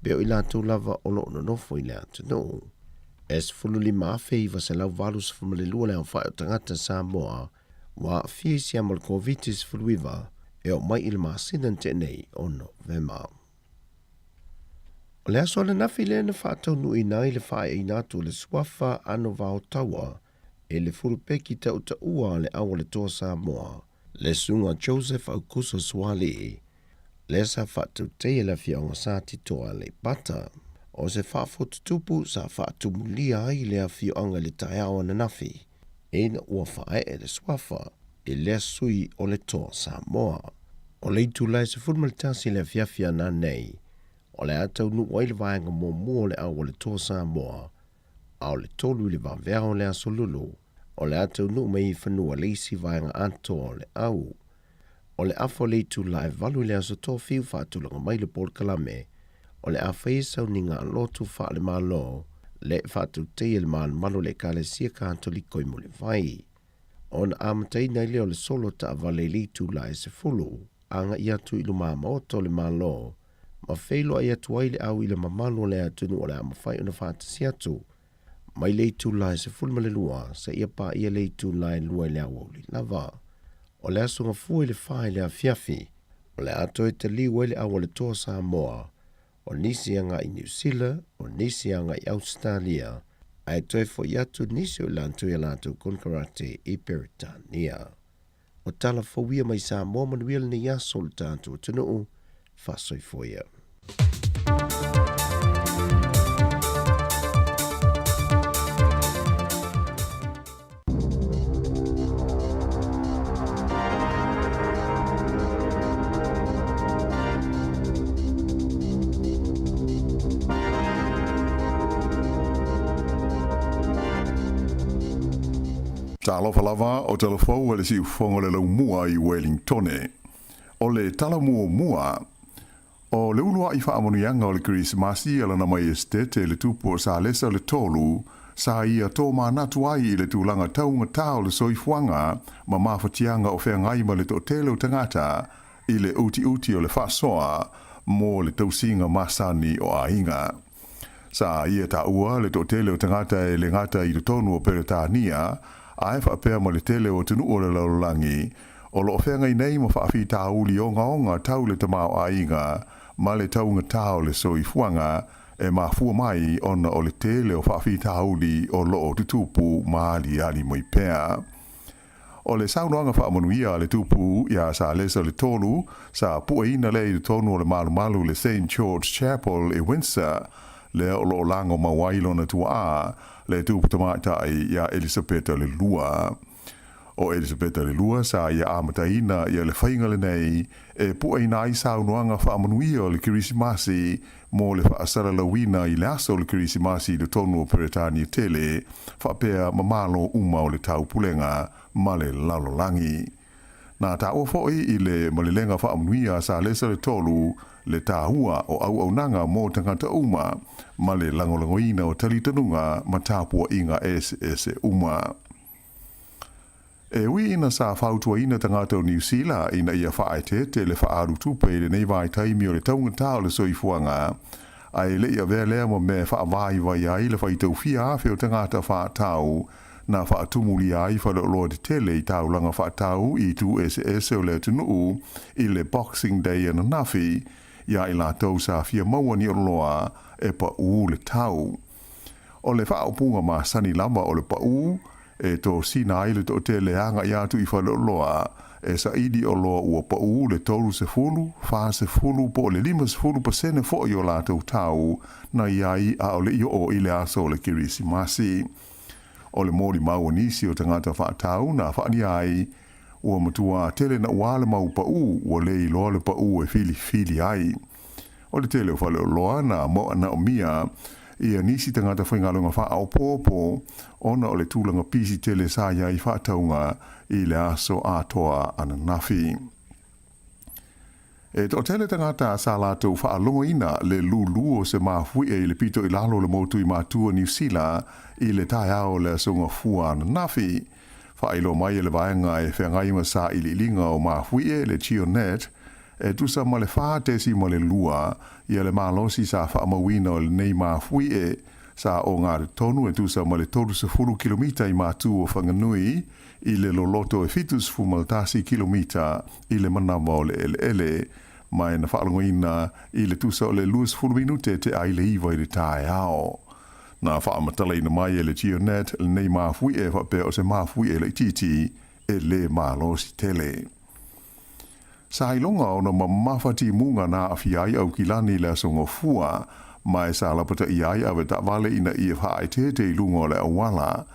beo i lantou lava olo no nofo i le atunu. Es fulu lima afe i vasa lau valus fumalelua le awhai o tangata Samoa, wa a fia i siamo le Covitis furuiva, e o mai il masinan te nei o Novema. O le aso le nafi le na whaatau nui nai le whae i natu le swafa ano vao taua, e le furupeki ta uta ua le awa le toa Samoa, le sunga Joseph Aukuso Swali, le sa whaatau teia la fionga sa titoa le bata, o se whaafotutupu sa whaatumulia ai le a fionga le taiawa na nafi, e na ua whae e le swafa, e le sui o le toa Samoa. O le itulai se fulmaltasi le fiafia na nei, o le atau nu waile vaenga mo mua le au o le toa Samoa, au le tolu le vavea o le asolulu, o le atau nu mei whanua leisi vaenga anto o le au. O le afo le itulai valu le aso toa fiu whaatulanga mai le Port Kalame, o le awhaisau ni ngā lotu wha le malo, le whaatu teia le malo le kale sia kātoliko i mole vai. ona amatai nei leo le solo ta vale li tu la e se fulu, anga ia tu ilu mama o tole malo, ma feilo ia tu aile au ile mamalo le atunu o le amawhai una whātasi atu, mai le tu la e se fulu male lua, sa ia pa ia le tu la e lua le awoli lava, o le asunga fua le whae le a fiafi, o le ato e te liwa le awale toa Samoa, o nisi anga i New Zealand, o nisi anga i Australia, ai toi fo iatu nisi o lantu i lantu konkarate i Peritania. O tala fawia mai Samoa manuia le ni aso le tantu o tunu fasoi foia. Ta alofa lava o telefou ele si ufongo le lau mua i Wellingtone. O le tala mua, o le unua i whaamonianga o le Krismasi ala na mai estete le tupu o sa lesa le tolu, sa ia tō manatu ai i le tūlanga taunga tau le soifuanga, ma mawhatianga o whea ngai ma le tō tele o tangata, i le uti o le whasoa, mo le tausinga masani o ainga. Sa ia ta ua le tō tele o tangata e le ngata i le tonu o Peretania, ai whaapea ma le tele o tunu o le laulangi, o lo whenga i nei ma whaafi tāuli o ngaonga tau le tamau ainga, ma le taunga tau le soifuanga, e ma fua mai ona o le tele o whaafi tāuli o lo o tutupu maali ali moi pea. O le saunoanga whaamanuia le tupu ia sa lesa le tolu, sa puaina le i le tonu o le malu le St. George Chapel e Windsor, le o lo lango mawailo na tua le tupu tamatai ia Elisabeta le lua. O Elisabeta le lua sa ia amataina ia le whainga le nei e puaina i saunoanga whaamanuia o le Kirisimasi mo le whaasara lawina i le aso le Kirisimasi le tonu o Peretania tele whapea mamalo uma o le tau pulenga ma le lalolangi. Nā ta o foi i le malilenga whaamanuia sa lesa le tolu le tāhua o au nanga mō tangata uma ma le langolangoina o talitanunga ma tāpua inga ese uma. E ui ina sa whautua ina tangata o New Zealand ina ia whaete te le whaaru tupe le nei vai taimi o le taunga tāo le soifuanga, ai le ia vea lea mo me whaavai vai ai le whaitau fia awhi o tangata whaatau na whaatumuli ai whaleoloa te tele i taulanga whaatau i tu ese o le tunuu i le Boxing Day ana nafi, ia i la tau sa fia maua ni oloa e pa le tau. O le whaopunga ma sani lama o le pa e to sina ai le to te leanga ia tu i whaleoloa e sa idi oloa ua pa le tolu se fulu, wha se fulu po le 5% fo i o la tau na iai a o le i o i le aso o le Kirisimasi. O le mori mau nisi o tangata whaatau na whaani ai ua matua tele na uale mau pa ua le i loa le pa e fili ai. O le tele o whale o loa na mo ana o mia ia nisi tangata whaingalunga wha au pōpō ona o le tūlanga pisi tele sa ia i whaataunga i le aso atoa ana nafi. E to tele tangata sa lātou whaalonga ina le lulu o se mawhui e le pito i lalo le motu i mātua New Zealand i le tai ao le asonga fua ana nafi. Whailo mai e le vaenga e whengaima sa i li linga o mawhui e le Chionet e tusa ma le whaatesi ma le lua i le malosi sa whaamawina o le nei mawhui e sa o ngā tonu e tusa ma le 30 kilomita i mātua o Whanganui i le loloto e fitus fumaltasi kilomita i le manama o le ele mai na whaalongoina i le tusa o le 20 minute te aile iwa i le tae ao. Na whaamatala ina mai e le Chionet le nei mawhui e whapea o se mawhui e le titi e le malosi tele. Sa ilonga o na mamawhati munga na awhiai au kilani le asonga fua mai sa lapata iai awe ta vale ina i whaai te i lunga o le awala.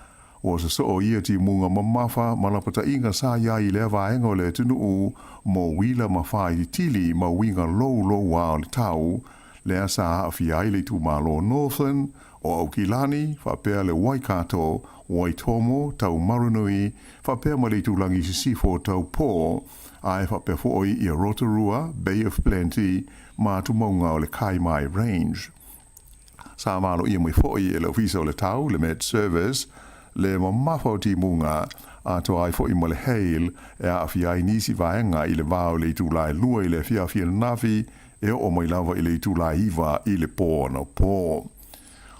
O sa so o ia ti munga mamafa malapata inga sa iai le vaenga o le tunuu mo wila mawhai tili ma winga low wa le tau le asa awhiai le tu malo Northern o au kilani whapea le Waikato, Waitomo, tau Marunui, whapea ma le tulangi sisifo tau po ai whapea fo'i i a Rotorua, Bay of Plenty, ma tumaunga o le Kaimai Range. Sa malo ia mai fo'i e le ofisa o le tau, le Med Service, le mamawhau ti munga, a to ai fo i mole hail e a fia i nisi vaenga i le vao le tu lai lua i le fia nafi e o mai lava i le tu lai iwa i le po na po.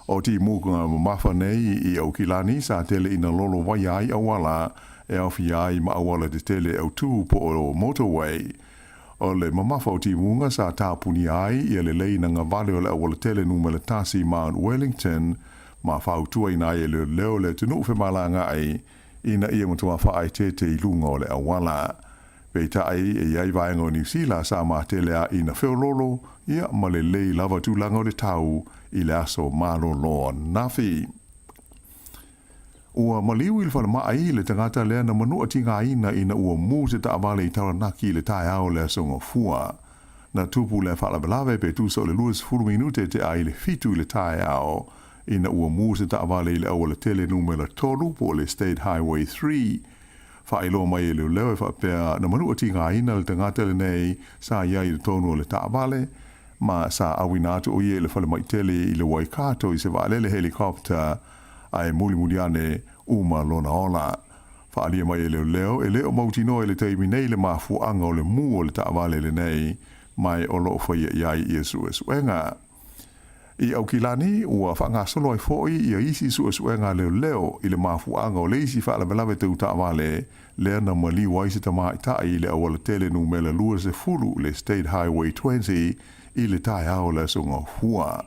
O ti mukunga mafa nei i au kilani sa tele ina lolo vai ai awala e au fia i ma awala de tele au tu po o motorway. O le mamafa o ti munga sa tāpuni ai i le leina ngā vale o le awala tele numele tasi Mount Wellington ma whautua ina i le leo le tunu whemalanga ai ina ia mutua whaai te i lunga o le awala. Peita ai e iai vaenga o New Zealand sa ma telea ina whiololo ia ma le lei lava tūlanga o le tau i le aso malo loa nafi. Ua maliu il whana mai le tangata lea na manua tinga ina ua mū se ta avale i taranaki le tae au le asonga fua. Na tupu le whala belave pe tu so le luas furu minute te ai le fitu le tae au ina ua mū se ta avale i le au le tele numela tolu po le State Highway 3. Whaelo mai e leo leo e whapea na manua tinga ina le tangata le nei sa iai le tonu le ta avale ma sa awinatu o ie le whale mai tele i le Waikato i se waalele helikopter ai muli ane uma lona ola. Whaalia mai e leo e leo mauti no e le teimi nei le mafu anga o le mu o le taawale le nei mai o loo whaia iai i e suenga. I au kilani ua whanga solo ai foi i a isi suenga leo i le mafu anga o le isi whaala belawe te taawale lea na mali waise tama i tai i le awala tele numela lua se fulu le State Highway 20 i le tae ao le songa hua.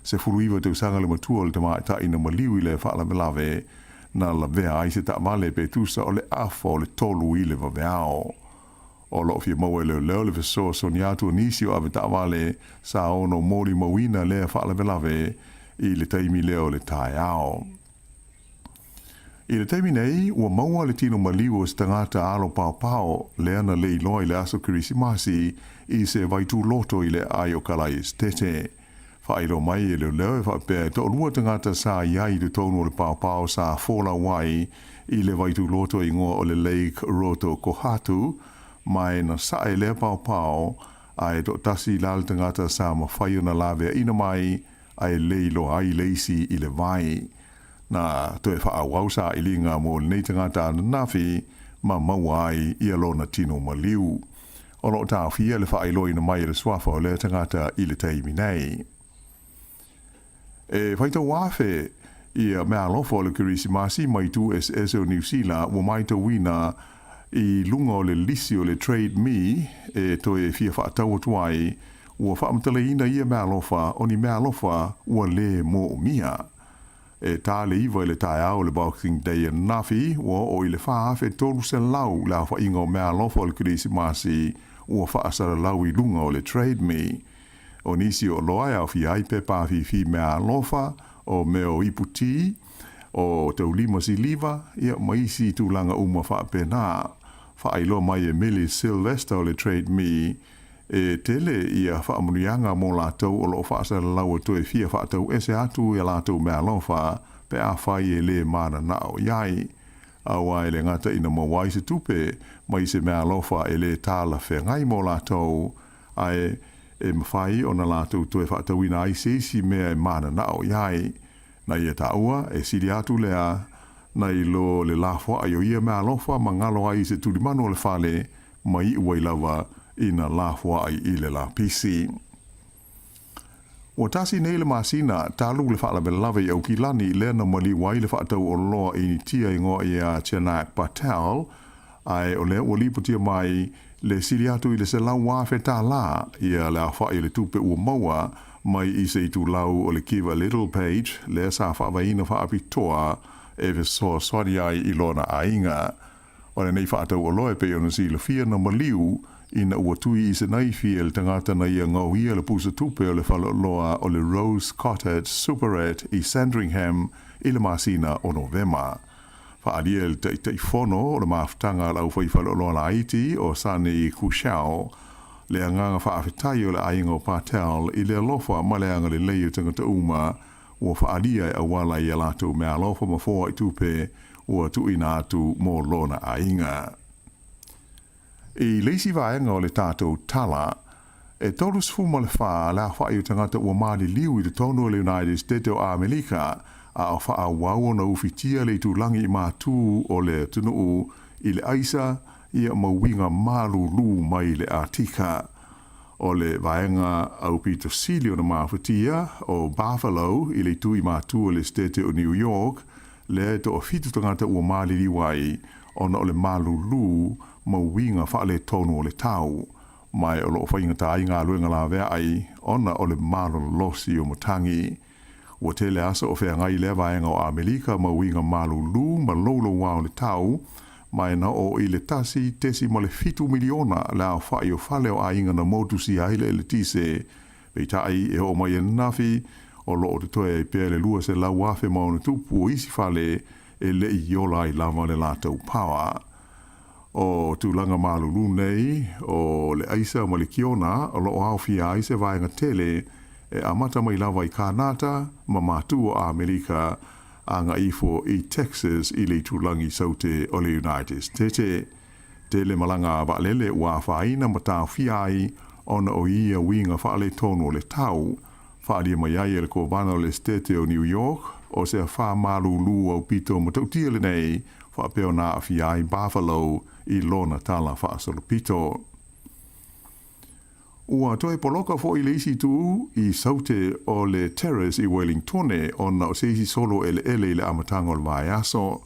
Se fulu iwa te usanga le matua le tama ta ina maliu i le whaala melave na la vea ai se ta male pe tusa o le afa o le tolu i le vaveao. O lo fia maua leo le veso soniatu nisi o ave ta male sa ono mori mawina le whaala melave i le taimi leo le tae ao. I le taimi nei, ua maua le tino maliu o se tangata alo pao le ana le iloa i le aso kirisimasi i se vaitu loto i le ai o kalai estete. Whaero mai e leo e whapea to lua tangata sa iai te tonu o le pao sa fola wai i le vaitu loto i ngoa o le Lake Roto Kohatu mai na sa e le pao ai to tasi lal tangata sa ma whaio na lawe ina mai ai leilo ai leisi i le vai. Na to e whaawau sa i linga mo nei tangata na nafi ma mauai i alona tino maliu. O lo ta fia le whaelo ina mai le swafa o le tangata i le teimi nei. E whaita wafe i a mea lofo le kirisimasi mai tu SS o New Zealand wa mai to wina i lunga o le lisi o le Trade Me e to e fia whaatau tuai ua whaamtale ina i a mea lofa o ni mea lofa ua le mo mia. E tā le iwa i le tae au le Boxing Day and nafi ua o i le whaafe tolu se lau la wha inga o mea lofa o le kirisimasi ua whaasara lau i lunga o le Trade Me. O nisi o loa au fi ai pepa fi mea lofa o meo iputi o te ulima si liva ia maisi tūlanga uma whaapena. Whaailoa mai e Millie Sylvester o le Trade Me e tele ia whaamunianga mō lātou o loo whaasara lau to e fia whaatau ese atu e lātou mea lofa pe a whai e le mana na o iai. Awa e le ngata ina mawai se tupe mai se mea lofa e le tāla whengai mō lātou ai e mawhai o na lātou to e whaatawina ai se isi mea e mana na o iai. Na ia ta ua e siri atu lea na i lo le lafo ai o ia mea lofa ma ngalo ai se tulimano le whale mai uai lava ina lafo ai i le la pisi. O tasi nei le masina talu le whaala bela lava i au ki lani le na mali wai le whaatau o loa i ni tia ingoa i a Chenak Patel ai o le ua liputia mai le siri atu i le se lau wafe tā la ia le a whai le tupe ua maua mai i se itu lau o le kiva Little Page le sa whaavaina whaapitoa e ve so swari ai i lona ainga. O le nei whaatau o loe pe ona si le fia na maliu ina ua tui i se naifi e le tangata na ia ngau ia le pusa tupe o le whala loa o le Rose Cottage Superette i Sandringham i le masina o Novema. Whaadia le tei whono o le maafutanga lau whai whala loa la Haiti o Sani Kushao le anganga whaafetai o le ainga o Patel i le alofa ma le anga le leio tangata uma ua whaadia e awala i alato me alofa ma fōa i tupe ua tuina atu mō lona ainga. I leisi vaenga o le tātou tala, e tolus fuma le wha la whai o tangata ua maali liu i te tonu o le United States o Amerika a o wha a wau na ufitia le tulangi I mātū o le tunu I le aisa ia mawinga malu lu mai le atika. O le vaenga au Peter Silio na mawhitia o Buffalo I le tui mātū o le state o New York le to o fitu tangata ua maliri wai ona o le malu lu mawinga wha le tonu o le tau. Mai o loo whainga ta inga luenga la vea ai ona o le malo losi o mutangi. Ua tele asa o whea ngai le vaenga o Amerika mawinga malu lu ma lolo wao le tau mai na o I le tasi tesi mo le 5 miliona la whai o whale o ainga na motu si aile le tise. Pei tai e o mai nafi o loo te toe I pēle lua se lau wafe mauna tupu o isi whale e le I yola I lava le lātou pawa. O tūlanga malulu nei o le aisa ma le kiona o loo au fia aise vaenga tele e amata mai lava I kānata ma mātu o Amerika a ngā ifo I Texas I le tūlangi saute o le United States. Tele malanga waalele ua whaina ma tā fia ai ona o ia winga whaale tono le tau. Whaalia mai ai le ko vana o le state o New York o se wha malulu au pito ma tautia le nei whaapeo na fia ai Buffalo I lona tala wha solo pito. Ua toe poloka fo I le isi tu I saute o le terrace I Wellingtone ona o se isi solo ele le amatanga o le vai aso.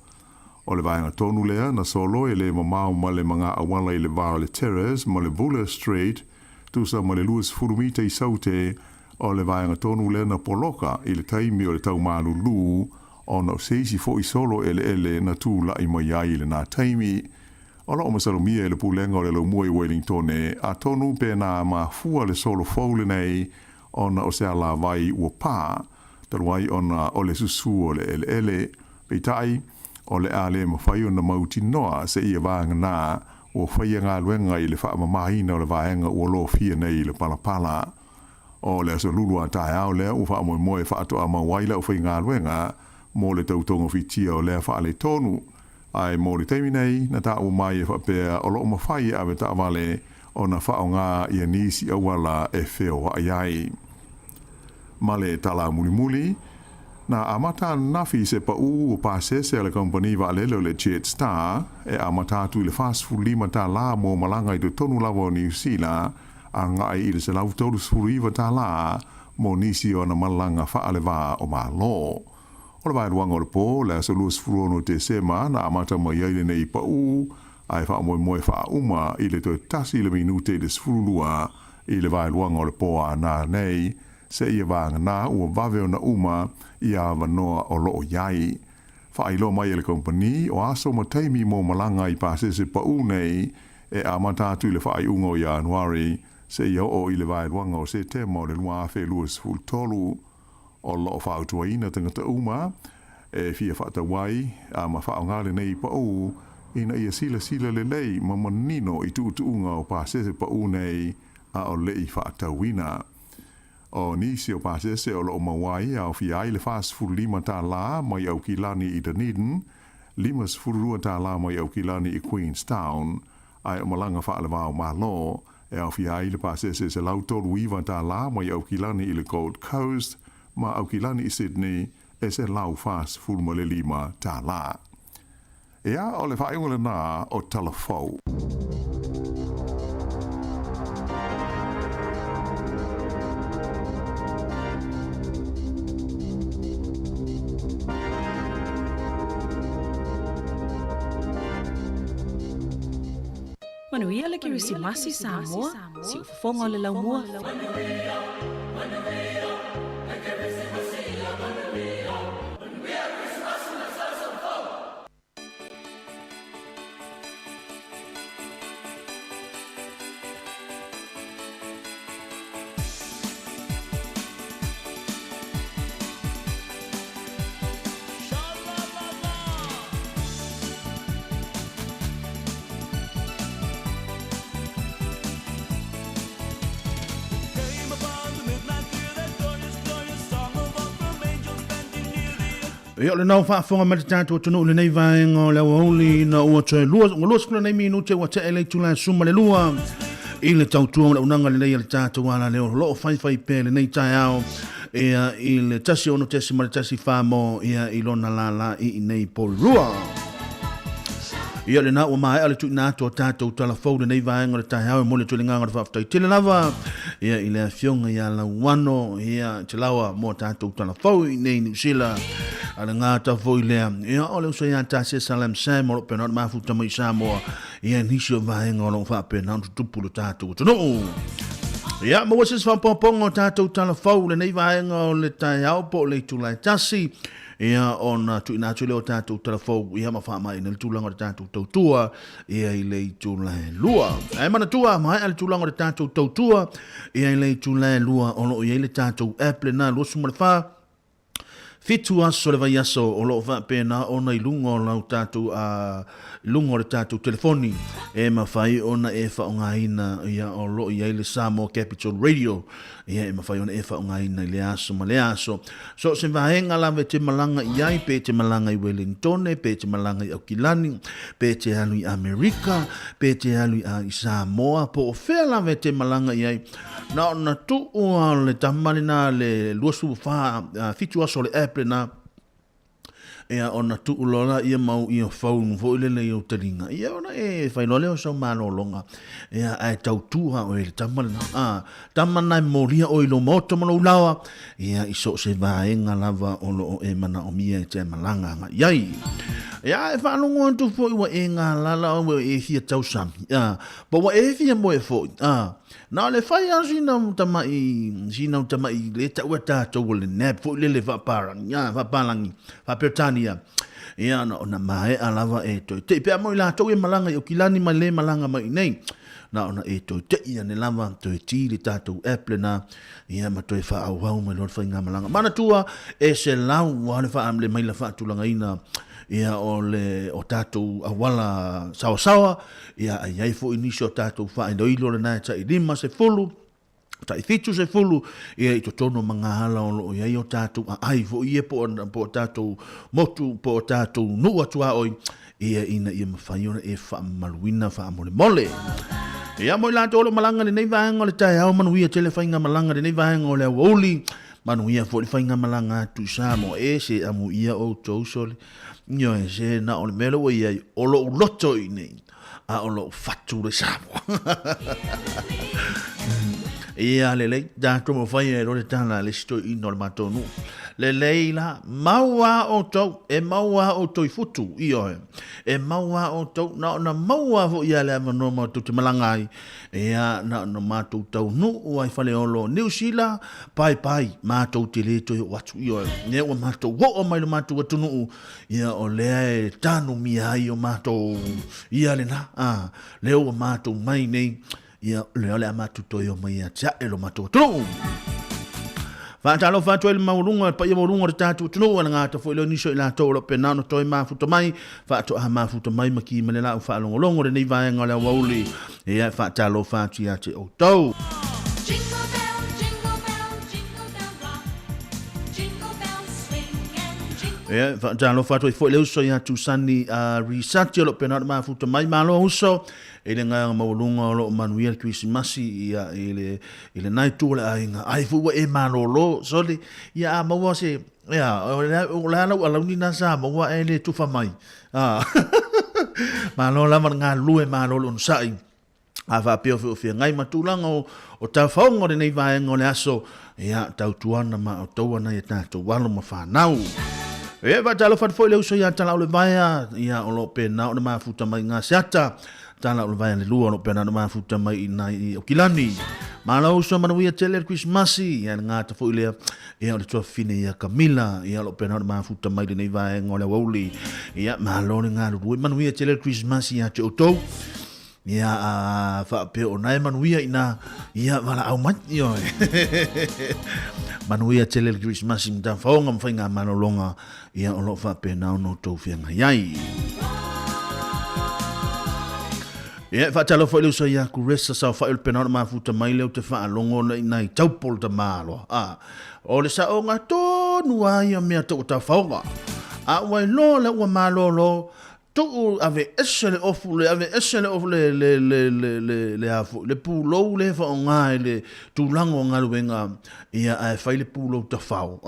O le vaenga tonu lea na solo ele mamau ma le mga awala I le vara le terrace ma le Buller Street tusa ma le luas furumita I saute o le vaenga tonu lea na poloka I le taimi o le tau malu lu ona o se isi fo I solo ele na tūla I mai ai le nā taimi. Ola o masalomia e le pulenga o le laumua I Wellingtone a tonu pēnā ma fua le solo faule nei ona o se ala vai ua pā. Taruai ona o le susu o le ele peitai o le ale mawhai o na mauti noa se ia vāanga nā o whaia ngā luenga I le wha mamahina o le vaenga ua lo fia nei le palapala. O le aso lulu a tae au lea uwha amoe moe wha ato a mawaila o whai ngā luenga mo le tautonga fitia o lea wha le tonu. Ai mo le teimi nei na ta o mai e whapea o loo mawhai awe ta wale o na wha o ngā ia nisi awala e wheo ai ai. Ma le tala muli na amata nafi se pa o pasese le company va lelo le Jetstar e amata tu le fast food lima ta la mo malanga I do tonu lava o New Zealand a ngai I le se lau tolu suriva ta la mo nisi o na malanga wha alewa o ma lo. O le vai luanga o le po, le aso luas furono te sema na amata mai aile nei pa ai wha moe wha uma I le toi tasi le minute le sfurulua I le vai luanga o le po a nā nei, se ia vanga nā ua vave o na uma I a wanoa o loo iai. Wha ilo mai le company o aso ma teimi mo malanga I pasese pa nei e amata atu le wha unga o Januari, se ia o I le vai luanga o se tema o le lua afe luas ful tolu. O loo whautua ina tangata uma, e fia whata wai, a ma whaongale nei pa o, ina ia sila le lei ma manino I tuutuunga o pasese pa o nei, a o lei whata wina. O nisi o pasese o loo mawai, a o fia ai le fast food lima ta la, mai au kilani I Dunedin, limas fururua ta la mai au kilani I Queenstown, ai o malanga whaalewao ma lo, e au fia ai le pasese se lautolu iwa ta la, mai au kilani I le Gold Coast, ma au kilani I Sydney e se lau fast food mo le lima tā la. Ea o le whaingole nā o talafou. Manuia le Kirisimasi Samoa, si ufafonga o le laumua. Ia le nau whaafonga mata tātua tunu le nei vaenga o le awauli na ua toe lua skula nei minu te wate e leitula suma le lua. I le tautua o le unanga le nei le tātua wala leo loo whai pē le nei tai ao. ia i le tasi ono tesi ma le tasi whamo ia i lona la i nei polrua. Ia le na ua mai ale tui nā tō tātou talafou le nei vaenga le tai hau mo le tui nganga le whaftai tele lava. Ia i le fionga ia la wano ia te lawa mo tātou talafou i nei New Zealand. Ale ngā tawhoi lea. Ia ole usa ia tāse Salam Sam o lo pena o mafuta mai Samoa. Ia nisio vaenga o lo whapena o tupu le tātou tonu. Ia mo wasis whapopongo tātou talafou le nei vaenga o le tai hau po le tulai tasi. Ia ona tu ina tu leo tātou telefou ia ma wha mai na le tūlanga o tātou tautua ia i le tūlai lua. Ai mana tua mai ale tūlanga o tātou tautua ia i le tūlai lua ono ia i le tātou apple na lua sumare wha. Fitu aso le vai aso o loo wha pēna ona i lungo o lau tātou lungo o le tātou telefoni e ma whai ona e wha o ngā ina ia o loo ia i le Samoa Capital Radio ia e ma whai ona e wha o ngā ina i le aso ma le aso. So se vahenga lawe te malanga i ai, pe te malanga i Wellington, pe te malanga i Aukilani, pe te alu i Amerika, pe te alu i Samoa, po o whea lawe te malanga i ai. Na ona tu ua le tamarina le luasu wha fitu aso le apple na ea ona tu ulola ia mau ia phone vo ile le o taringa ia ona e fai lole o so mano longa ea ai tau tuha o ile tamana moria o ilo moto mano lawa ia iso se vaenga lava o lo e mana o mia te malanga nga iai ia e fa longo tu fo wa e nga lala o e hia tau sam ia bo wa e fia mo e fo na le fai a sina tamai le ta wata to le nap fo le va parang ia va palangi va pertania ia na mai alava e to te pe mo la to e malanga o kilani mai le malanga mai nei na ona e to te ia ne lava to e ti le tatou apple na ia ma to e fa au au me lo fa nga malanga mana tua e se lau wa le fa am le mai la fa tu langa ina ia o tatou awala sawa ia ai fo inisio tatou fa ndo ilo le na ta i lima se fulu ta i fitu se fulu ia i totono mga hala o ia o tatou ai fo ia po tatou motu po tatou nu atua oi ia ina ia mawhaiona e wha maluina wha mole mole ia mo la tolo malanga ni nei vaenga le tai au manuia tele whainga malanga ni nei vaenga o le awoli manuia fo le whainga malanga tu Samoa e se amu ia o tausole nyo e se na o le melo o ia o lo loto i nei a o lo fatu le Samoa ia le lei da to mo fai e le tana le sto i no matonu le leila maua o to e maua o to i futu io e maua o to na maua vo ia le no mo tu te malangai ia na no matu tau nu o ai fale olo New Zealand pai matu te le to watu io ne o matu wo o mai matu tu nu ia o le tanu mi ai o matu ia le na le o matu mai nei ia le ole amatu toyo mai tia elo matu tru fa talo fa to el maulunga pa ia maulunga tatu tru nga ta fo le ni so ila to lo penano to ma fu to mai fa to ma fu to mai maki manela fa longo longo le nei va nga le wauli ia fa talo fa tia te o to ia fa talo fa to fo le so ia tu sani research lo penano ma fu to mai malo uso ele nga maulunga lo Manuel Christmasi ia ele nai tu le ai fu e malolo soli ia maua se ia o la ala ni na sa maua ele tu fa mai malolo nga lue malolo sai ava pe o fe ngai matulanga o ta faungo nei vai ngole aso ia tau tuana ma o tuana ia tato walo ma fa nau e va talo fa foi le uso ia tala le vai ia o lo pe na o ma futa mai nga siata tala o vai le lua no pena ma futa mai nai o kilani mana uso manuia tele Christmasi ia nga ta foi le ia o to fine ia Camila ia lo pena ma futa mai nei vai ngole woli ia malo nga lu manuia tele Christmasi ia te oto ia fa pe o nai manuia ina ia wala au mai io manuia tele Christmasi mta faonga mfainga manolonga ia o lo fa pe na no to fianga yai ia fa talo fo le so ia ku resa sa fa el penor ma futa mai le te fa longo nei taupol te malo o le sa o nga to nua ia me to ta faonga a wai lo le wa malo lo tu ave esele ofu le ave esele ofu le afu le pulo le fa onga le tulango ngaluenga ia ai fai le pulo ta fau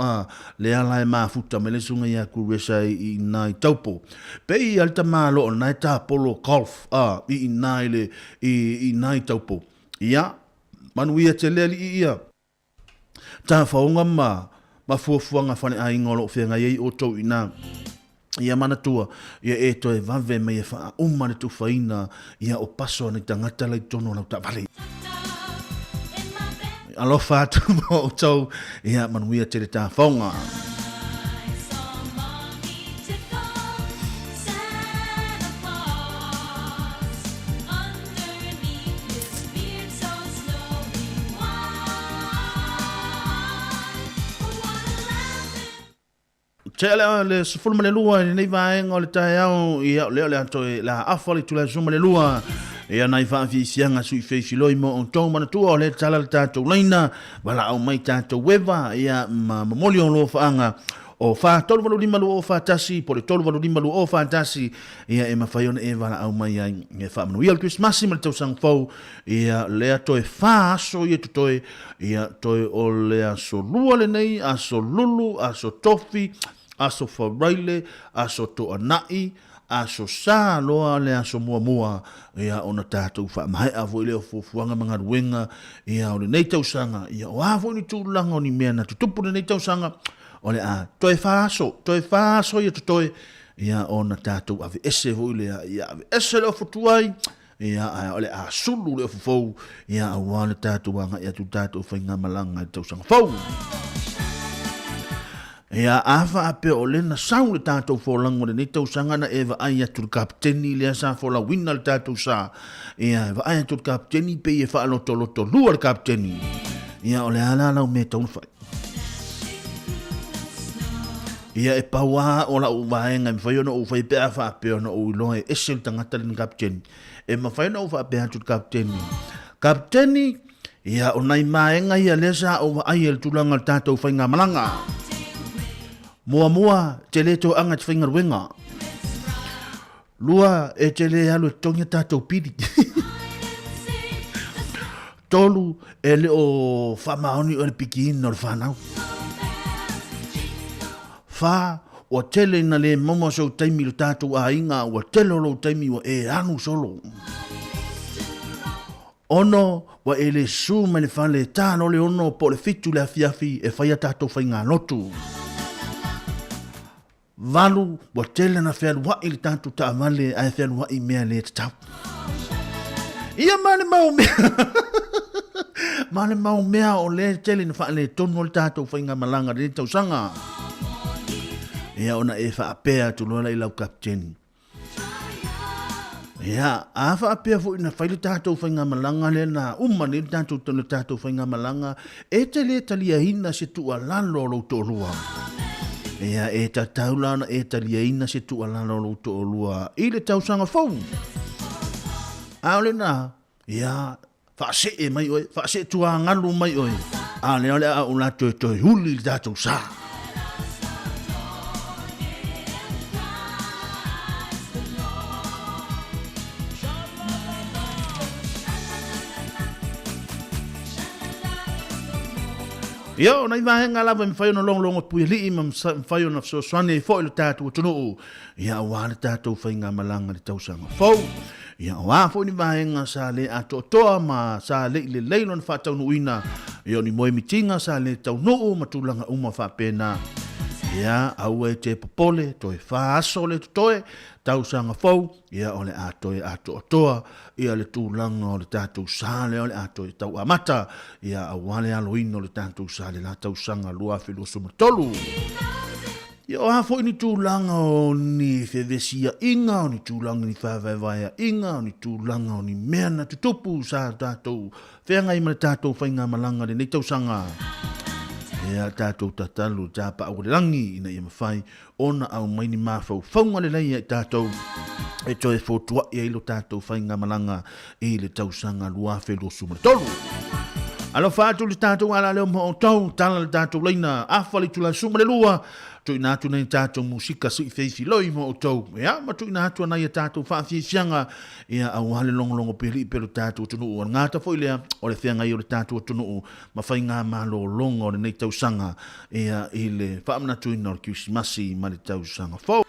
le ala ma futa me le sunga ia ku resa I nai taupo pe I alta malo nai ta polo golf I nai le I nai taupo ia manuia te le ia ta faunga ma fuafuanga fane a ingolo whenga iei o tau ina ia manatua ia e toe vave me ia wha umane tu whaina ia o paso ni tangata lai tono lau ta vale alofa atu mo o tau ia manuia te le ta faunga Tele le sefulu le lua nei vaenga o le taeao ia le atoe la afali tu la zuma le lua ia nai fa fi sianga sui feisi loi mo on tau mana tua o le tala le tatou laina wala au mai tatou weva ia mamoli o lo faanga o fa tolu valu lima lu o fa tasi po le tolu valu lima lu o fa tasi ia e mawhaiona e wala au mai ai e wha manu ia le Christmas ma le tau sang fau ia le atoe fa aso ia tutoe ia toe o le aso lua le nei aso lulu aso tofi aso wharaile, aso toa nai, aso sā loa le aso mua mua, ia ona tātou wha mahai a voi leo fuanga mga ruenga, ia o le nei tausanga, ia o avoi ni tūlanga o ni mea na tutupu le nei tausanga, o le a toe whaaso ia tutoe, ia ona tātou ave ese voi lea, ia ave ese leo futuai, ia o le a sulu leo fufou, ia a wane tātou wanga, ia tu tātou whainga malanga tausanga fau. Ia afa ape o lena sau le tātou fōlango le netau sangana e wa ai atu le kapteni lea sa fōla wina le tātou sa. Ia e wa ai atu le kapteni pe e wha loto lua le kapteni. Ia o le alalau me taun whai. Ia e paua o la uwaenga me whai ona u whai pe afa ape ona u iloe ese le tangata le kapteni. E ma whai ona u wha ape atu le kapteni. Kapteni, ia o nai maenga ia lea sa o wa ai le tulanga le tātou whainga malanga. Mua te le tō anga te whainga ruenga. Lua e te le alu e tongia tātou piri. Tolu e le o whamaoni o le piki ina o le whanau. Wha o tele na le momo sau taimi lo tātou a inga o tele lo taimi o e anu solo. Ono wa e le su mani whale tāno le ono po le fitu le afiafi e whaia tātou whainga lotu. Valu wa tele na whea lua ili tātou ta amale ai whea lua I mea le te tau. Ia mane mau mea. Mane mau mea o le tele na wha le tonu o le tātou whainga malanga le tau sanga. Ia ona e wha apea tu lola I lau kapteni. Ia a wha apea fu ina whaile tātou whainga malanga le na umane le tātou tonu tātou whainga malanga e te le talia hina se tua lalo lo to lua. Ia e ta taulana e ta liaina se tu alana lo to lua I le tausanga fau. Ale na ia fa se e mai oi fa se tu ngalu mai oi. Ale ole a una to huli le tatu sa. Yo, nai va henga lava me fai no longo pui li me fai no so swane fo le tatu tunu. Ya wa le tatu fai nga malanga le tausanga. Fo. Ya wa fo ni va henga sa le ato toa ma sa le leilon fa tau nuina. Yo ni moi mitinga sa le tau no matulanga uma fa pena. Ya au e te popole toi fa aso le toe tausanga fo. Ya ole ato toa. Ia le tūlanga o le tātou sāle o le ato I tau amata. Ia awale aloina o le tātou sāle la tau sanga lua whilo sumatolu. Ia o hafo ni tūlanga o ni whewesia inga, o ni tūlanga ni whawaiwaia inga, o ni tūlanga o ni mea na tutupu sa tātou. Whenga I mana tātou whainga malanga le nei tau sanga. Ia tātou tatalu tāpa au le rangi ina ia mawhai. Ona au maini mawhau whaunga le leia I tātou. E toi fōtua I ilo tātou whainga malanga I le tausanga lua whelo sumatolu. Alo whātu le tātou ala leo mo tau, tala le tātou leina, awhali tula sumare lua, tu ina tu nei tātou musika si feifi loi mo o tau. Ia, ma tu ina tu anai tātou whaafisianga ia au hale longo peri pero tātou tunu o ngāta fo ilea o le whianga i o le tātou tunu o ma whai ngā malo longo o le nei tausanga ia i le whaamna tu ina o le kiusimasi ma le tausanga. Fo!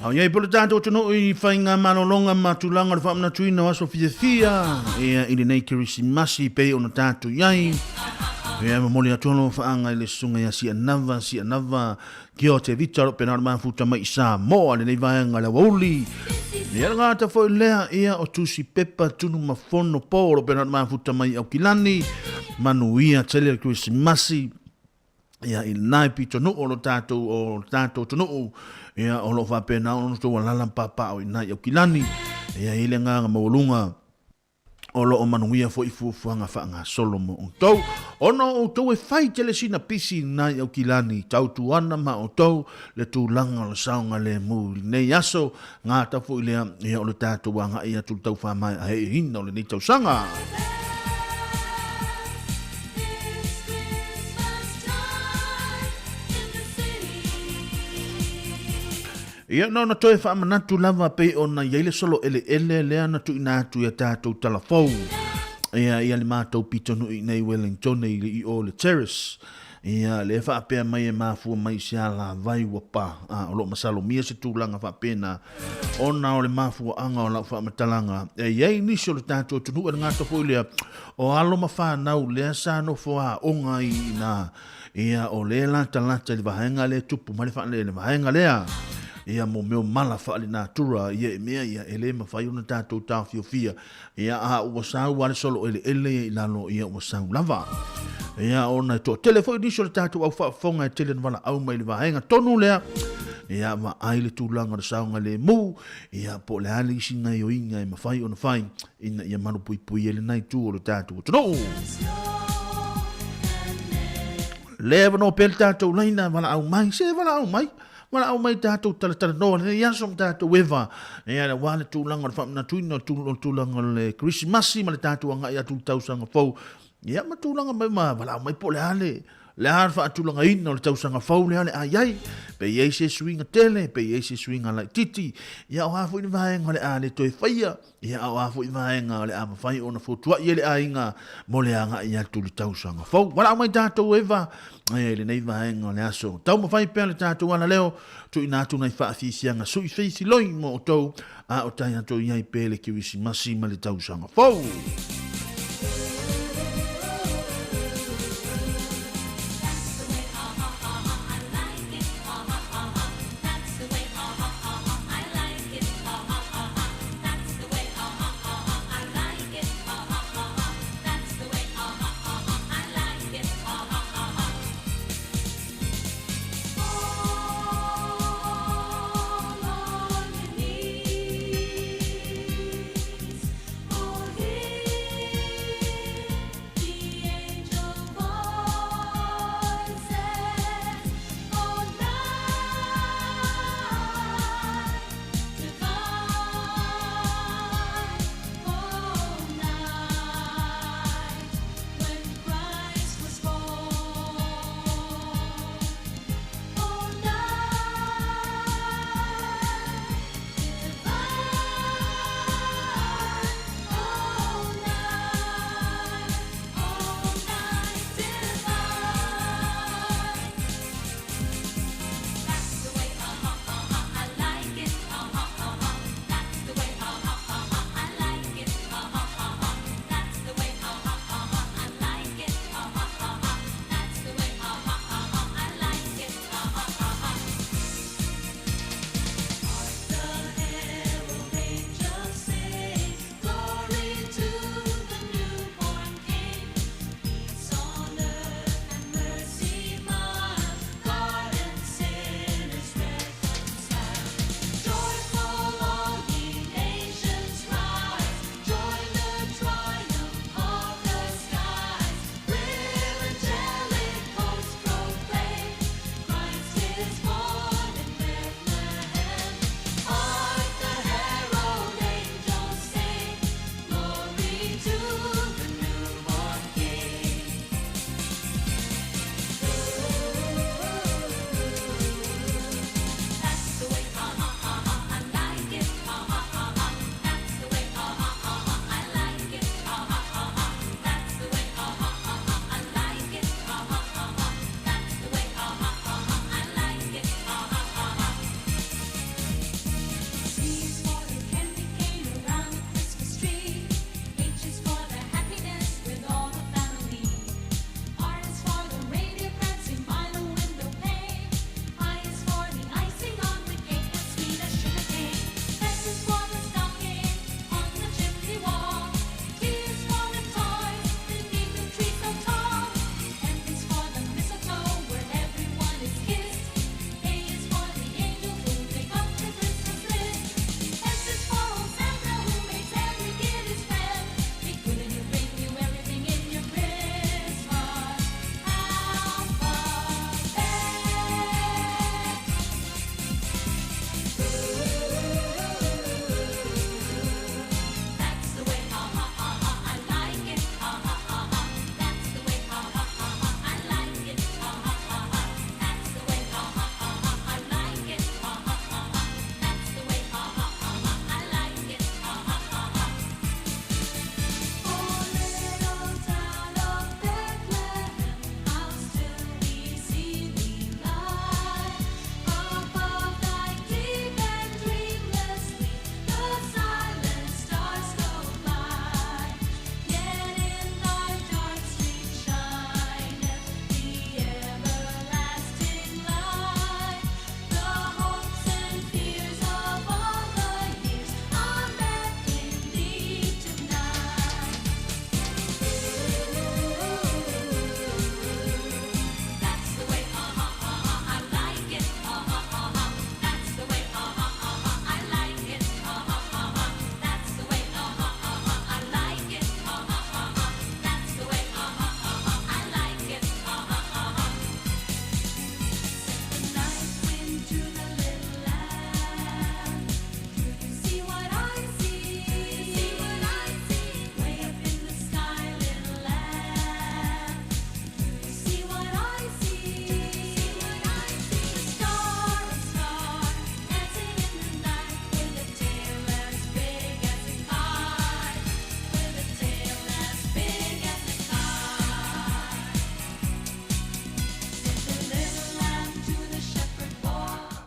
Au iai pole tātou tono I whainga manolonga matulanga le whamna tuina waso fia ia ili nei kirisimasi pei ona tātou iai. Ia mamoli atono whaanga I le sunga ia si anava ki o te vita ro penara mafuta mai Samoa le nei vaenga le wauli. Ia ngata foi lea ia o tusi pepa tunu mafono po ro penara mafuta mai au kilani. Manuia tele le kirisimasi. Ia il nai pito no o tātou tono ia o lo whapena o no tō walalam papa o inai au kilani ia ile nganga maulunga o lo o manuia fo I fuanga whaanga solomo o tau ono o tau e whai tele sina pisi nai au kilani tau tuana ma o tau le tūlanga o saunga le mu nei aso ngā tafo ilea ia o le tātou wanga ia tu tau whamai a hei hina o le nei tau sanga. Ia no na toe wha manatu lava pe o na iaile solo ele lea na tu inatu ia tātou talafou. Ia le mātou pitonu I nei Wellington I o le terrace. Ia le wha apea mai e mafua mai se ala vai wapa. O lo masalo mia se tūlanga wha apena. Ona o le mafua anga o lau wha matalanga. Iai nisi o le tātou tunu e ngata fo lea. O alo mawhanau lea sa no fua onga I na. Ia o le lata le vahenga le tupu ma le wha le vahenga lea. Ia mo meo mala whaali nā tura, ia e mea ia ele ma whai una tātou tāu fia. Ia aha ua sau wale solo ele I lalo ia ua sau lava. Ia ona to telefoi niso le tātou au whafonga e tele wala au mai le vahenga tonu lea. Ia ma aile tūlanga le saunga le mu. Ia po le ali isi ngai o inga e ma whai ona whai. Ina ia manu pui ele nai tū o le tātou. Tono! Lea wano pel tātou laina wala au mai, se wala au mai. Wala au mai tātou tala noa, ne yasom tātou wewa. Ea le wale tūlanga le whamna tuina tūlanga le Christmasi, ma le tātou anga ia tūtausanga fau. Ea ma tūlanga mai ma, wala au mai po le ale. Le harfa tūlanga ina o le tausanga fau le ale ai. Pe iei se swinga tele, pe iei se swinga lai titi. Ia o hafo ina vahenga le ale toi whaia. Ia o hafo ina vahenga le ama whai ona fōtua i ele ainga. Mo le anga ia tūli tausanga fau. Wala au mai tātou wewa. E le nei vahenga le aso. Tau ma whai pēle tātou ana leo. Tu ina atu nei whaafisianga sui feisi loi mo o tau. A o tai ato iai pēle ki wisi masi ma le tausanga fau.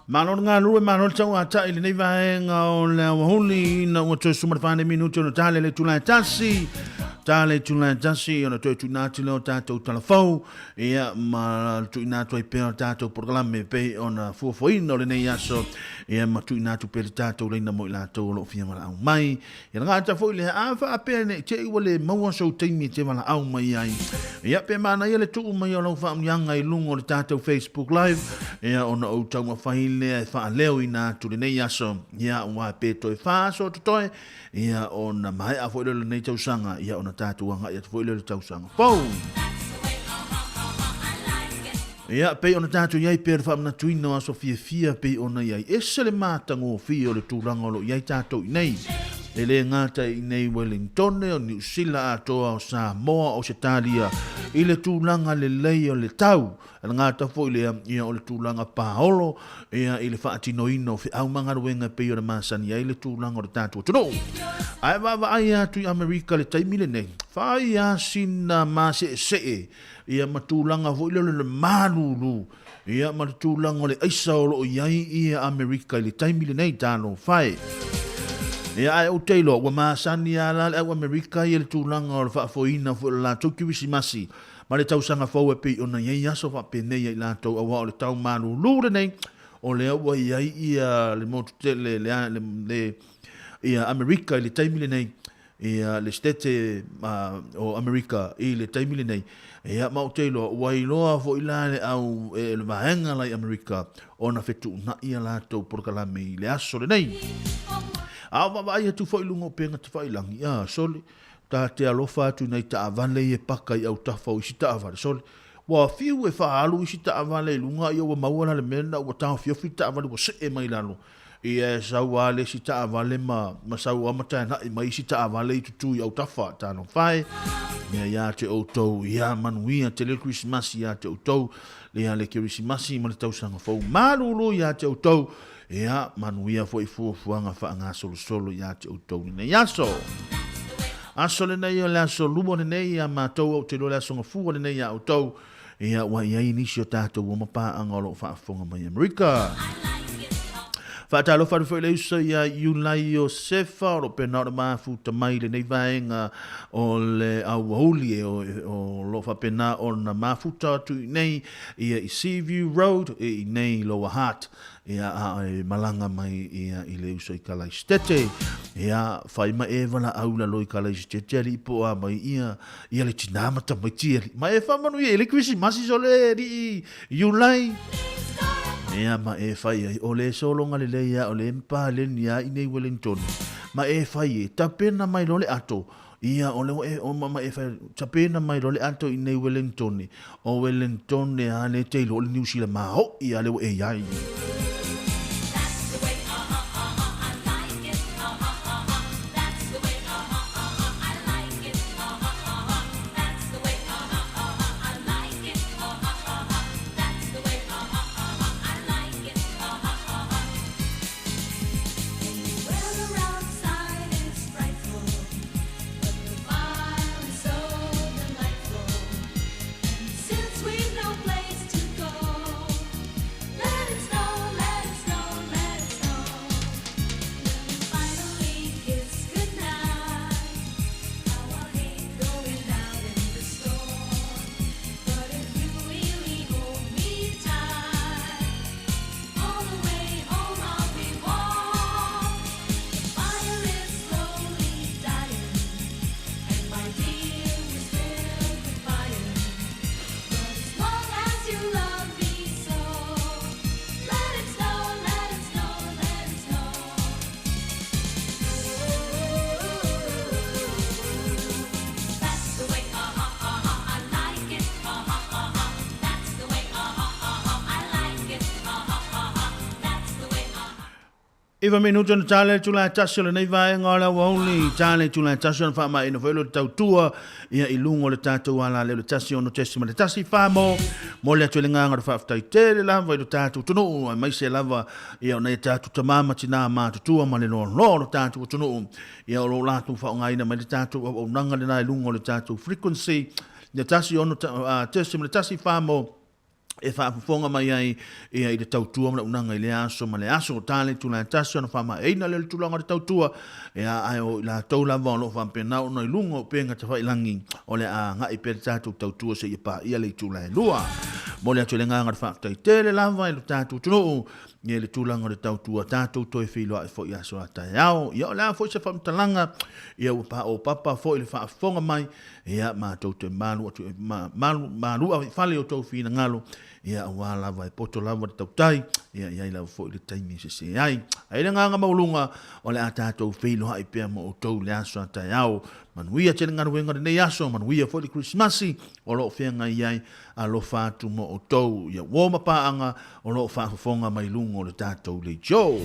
Malon ngā lue malon tau a tai le nei vaenga o le wahuli na ua toi sumar whane minuti o na tale le tulai tasi. Tale tulai tasi o na toi tunati leo tātou talafau. Ia ma tuinatu ai pēr tātou porgalame pe o na fuafoina o le nei aso. Ia ma tuinatu pēr tātou leina mo i lātou lo fia mala au mai. Ia ngā ta fo i le awha a pēr ne te iwa le maua sau teimi te mala au mai ai. Ia pēr mana ia le tuu mai o lau whaamianga i lungo le tātou Facebook Live. Ia o na au tau ma whahile e wha leo i nā tūre nei aso. Ia o ngā pētoi whāso tutoe. Ia o na mai a fo i lele nei tausanga. Ia o na tātuanga ia fo i lele tausanga. Pau! Ia pei ona tātou iai pēr whaamna tuina aso fia pei ona iai. Ese le mātango fia o le tūranga lo iai tātou i nei. E le ngata i nei Wellington o New Zealand atoa o Samoa o Setalia. I le tūlanga le lei o le tau. E ngata fo i le ia o le tūlanga Paolo. Ia i le whaatino ino fi au mangaruenga pei o le masani. Ia i le tūlanga o le tātou tono. Ai wawa ai atu i Amerika le taimile nei. Whai a sina mase se ia matulanga fo ile le malulu ia matulanga le aisa o iai ia Amerika le taimile nei tano fai ia ai o Taylor wa masani ala le Amerika ia le tulanga o fa foina fo la toki wisimasi ma le tausanga fo e pe ona ia aso fa pe nei la to o le tau malulu nei o le wa iai ia le motele le ia Amerika le taimile nei ia le stete o Amerika i le taimile nei ia mau teilo wailoa fo ilale au le vaenga lai Amerika ona fetu na ia lato porkalame i le aso le nei au vavai atu fo ilungo penga te whailangi sole ta te alofa atu nei ta avale e paka i au tafau isi ta avale sole wa fiu e whaalu isi ta avale lunga i wa maua le mena wa tau fiofi ta avale wa se e mai lalo ia sau ale si ta avale ma sau amata na mai si ta avale i tutu i au tafa tano fai ia te outou ia manuia te le Christmas ia te outou ia le Christmas ma le tausanga fau malulu ia te outou ia manuia fo i fuanga whaanga solo ia te outou nei aso aso le nei o le aso lumo le nei a mātou au te lo le aso ngafua le nei a outou ia wa ia inisio tātou o mapa angolo whaafonga mai Amerika Fatalo fa foi le usa ia Yulai o Sefa o pena o mafu tamai le nei vaenga o le auoli o lo fa pena o na mafuta tu nei ia i Seaview Road i nei Lower Hutt ia a malanga mai ia i le usa i Kalaistete ia fai ma evala aula lo i Kalaistete li po a mai ia le tinama tamai tieri ma e fa manu ia le Christmas sole ri Yulai Ea ma e fai o le solonga le leia o le mpa le nia i nei Wellington. Ma e fai tapena mai lo le ato. Ia o le o ma e fai tapena mai lo le ato i nei Wellington. O Wellington ne a le teilo o le New Zealand ma ho ia le o e iai. Iwa minuto na tale tula tasio le nei vai ngola woli tale tula tasio fa mai no velo tautua ia ilungo le tatu ala le tasio no tesima le tasi famo mo le tule nganga fa ftai tele la vai tatu tunu mai se lava ia na tatu tamama tina ma tutua ma le no tatu tunu ia lo la tu fa ngai na mai tatu o nanga le na ilungo le tatu frequency le tasio no tesima le tasi famo e whaafonga mai ai i le tautua ma unanga i le aso ma le aso o tale tula tasi ana whama eina le tulanga le tautua e ai o la taula valo whampenau no i lungo penga te whailangi o le a ngai pere tātou tautua se i pa ia le tula e lua mo le atu le nganga le whaatai tele lava i le tātou tunu i le tulanga le tautua tātou toi whiloa e fo i aso a tai au ia o le a fo i se whamtalanga ia o papa fo i le whaafonga mai ia mātou te malu atu malu a whale o tau whina ngalo ia wa lava e poto lava tau tai ia ia lava fo le taimi se ai ai le nganga maulunga o le atato filo ai pe mo to le aso tai au manuia tele ngana wenga nei aso manuia fo le Christmasi o lo fenga ai a lo fatu mo to ia wo mapaanga o lo fa fonga mai lungo le tato le jo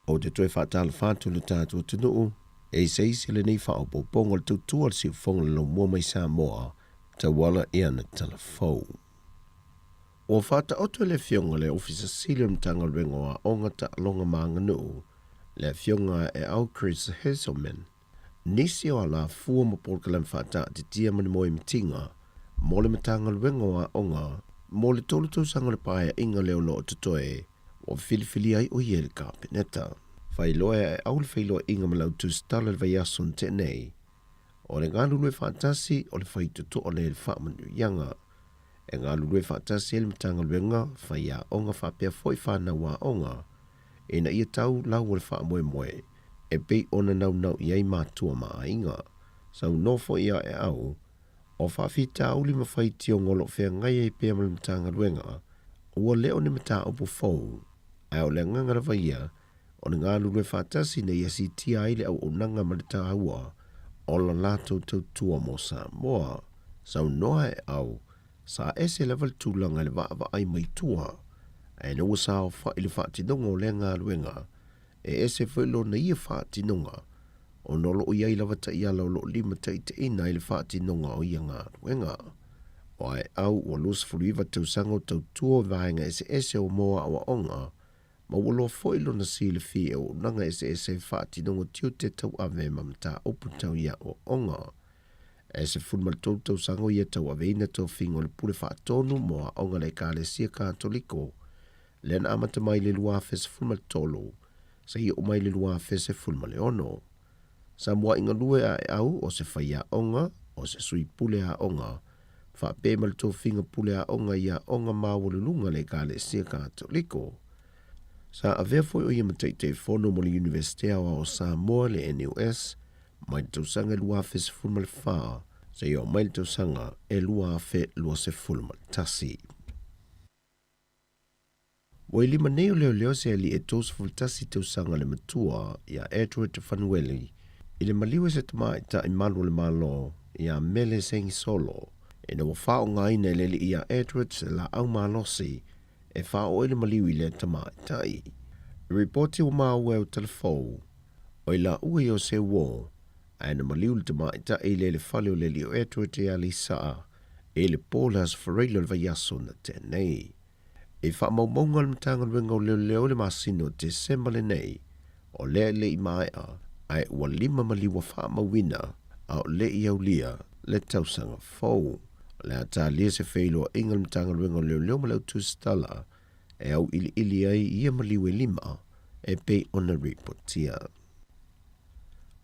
O te toe whaatala whātu le tātua tunuu, e seisi le nei whaopoponga le tutua le siufonga le mua mai Samoa, ta wala ea na telefou. O whata oto le fionga le ofisa Cecilia Mtanga Rengoa onga ta alonga maanga nuu, le fionga e au Chris Heselman, nisi o ala fua mapolka le whata te tia mani moe mtinga, mo le Mtanga Rengoa onga, mo le tolu tau sanga le pae inga leo lo tutoe o filifili ai o ye le kapeneta. Whailoa e au le whailoa inga malau tu stala le vaiason te nei. O le ngā lulue whaatasi o le whaitutu o le whaamanu ianga. E ngā lulue whaatasi e le matanga luenga whaia onga whapea foi whana wā onga. E na ia tau lau o le whaamoe moe. E pei ona nau iai mātua maa inga. Sau nofo ia e au. O whaafita au li mawhaiti o ngolo whea ngai e pea mala matanga luenga. Ua leo ni mata opo fau. Ai o le ngangara vaia. O ngā lulue whaatasi na ia si tia aile au o nanga malita haua. O la lato tau tua mo Samoa. Sau noa e au. Sa ese level tūlanga le waa ai mai tua. E no sao wha ili whaatinonga o le ngā luenga. E ese whailo na ia whaatinonga. O nolo o iai lawa ta ia lau lo lima ta ite ina ili whaatinonga o ia ngā luenga. O ai au o lus furuiva tau sango tau tua vahenga ese o moa awa onga. Ma walo foilo na sile fi e o nanga ese whaatinonga tiu te tau ave mamata opu tau ia o onga. Ese fulma tau sango ia tau aveina tau fingo le pule whaatonu moa onga le ka le sia katoliko. Lena amata mai le lua fese fulma tolo. Sa ia o mai le lua fese fulma le ono. Sa mua inga lue a e au o se whaia onga, o se sui pule a onga. Wha pe mal tau finga pule a onga ia onga mawalulunga le ka le sia katoliko. Sa avea foi o ia mataitei fono mo le Universite awa o Samoa le NUS, mai tau sanga lua fese fulma le wha, sa ia o mai tau sanga e lua fe lua se fulma tasi. Wa ilima neo leo se ali e tos fultasi tau sanga le matua ia Edward Fanueli, ile maliwe se tama ita imalo le malo ia mele sengi solo, e na wafao ngaina leli ia Edward se la au malosi, e whao ile maliwi le tama itai. Reporti o maa ue o telefou, o ila ue o se wo, a na maliwi le tama itai le fale o leli o Edward e alisa, e le polas fareilo le vayaso na tenei. E wha maumaunga le matanga luenga o leo le masino te sembale nei, o le i maea, ai ua lima maliwa wha mawina, a o le i au lia, le tausanga fau. Le ata lia se feilo inga le matanga luenga o leo malau tu stala, e au ili ai ia maliwe lima, e pei ona reportia.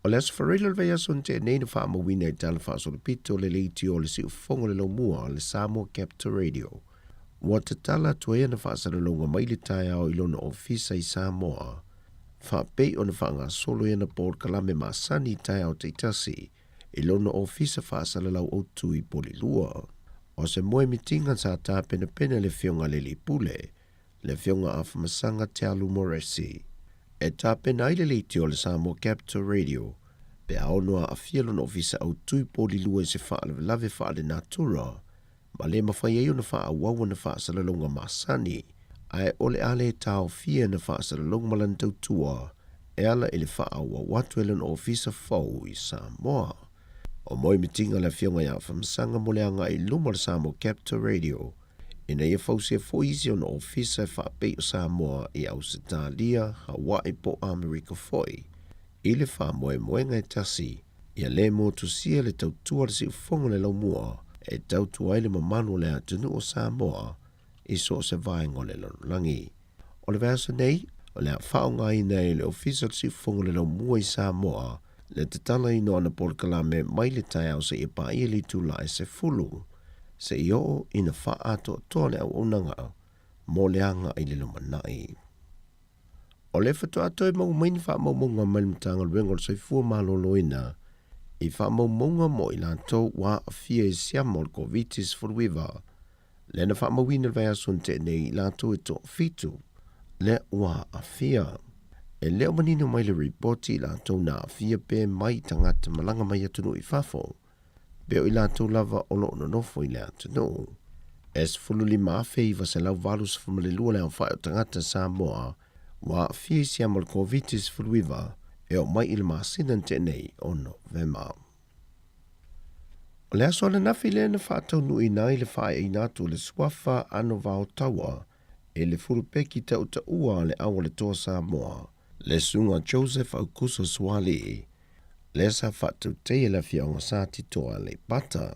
O le asfarela le vea son te nei na wha mawina i tala wha so le pito le leiti o le si ufonga le lau mua le Samoa Capital Radio. Wa te tala tuea na whaasara longa mai le tae ao ilona ofisa i Samoa. Wha pei o na whaanga solo ia na Port Kalame Masani tae ao te itasi, ilona ofisa whaasara lau o tui polilua. O se moe mitinga sa ta pena le fionga le lipule, le fionga afa masanga te alu moresi. E ta pena ile leiti o le Samoa Capital Radio, pe aonoa a fielona ofisa au tui polilua i se lave whaale natura, ma le mawhai eo na wha awawa na wha salalonga masani, ai ole ale tau fia na wha salalonga malantau tua, e ala ele wha awa watu elan ofisa fau i Samoa. O moi mitinga la fionga ya whamsanga moleanga i luma le Samoa Capital Radio, ina ia fausia foisi on ofisa e wha pei o Samoa i Ausitalia, Hawaii po Amerika foi, i le wha moenga e tasi, ia le mo tusia le tautua le si ufonga le laumua, e tau tuaile mamanu le atunu o Samoa i so se vaenga le langi. O le vasa nei, o le whaonga i nei le ofisa si fonga le lau mua i Samoa, le te tala i noana Port Kalame mai le tai au se ipa i li tula e se fulu, se i o ina wha ato toa le au unanga, mo le anga i le lumanai. O le whatu ato e mau maini wha maumonga mai mtanga luenga le soifua malolo ina, i wha maumonga mo i lantou wa a fia i siamol COVID-19 furuiva. Le na wha mawina le vea sunte nei i lantou e to fitu. Le wa a fia. E leo manino mai le reporti i lantou na a fia pe mai tangata malanga mai atunu i fafo. Beo i lantou lava olo ono nofo i le atunu. Es fulu lima afe i vase lau valus fumalelua le awhai o tangata Samoa wa a fia i siamol COVID-19 furuiva. E o mai ili maasinan te nei o Novema. O le aso le nafi le na whaatau nui nai le whae i natu le swafa ano vao taua e le furupeki tau ta ua le awa le toa Samoa. Le sunga Joseph Aukuso Swali le sa whaatau teia la fia o ngasati toa le pata.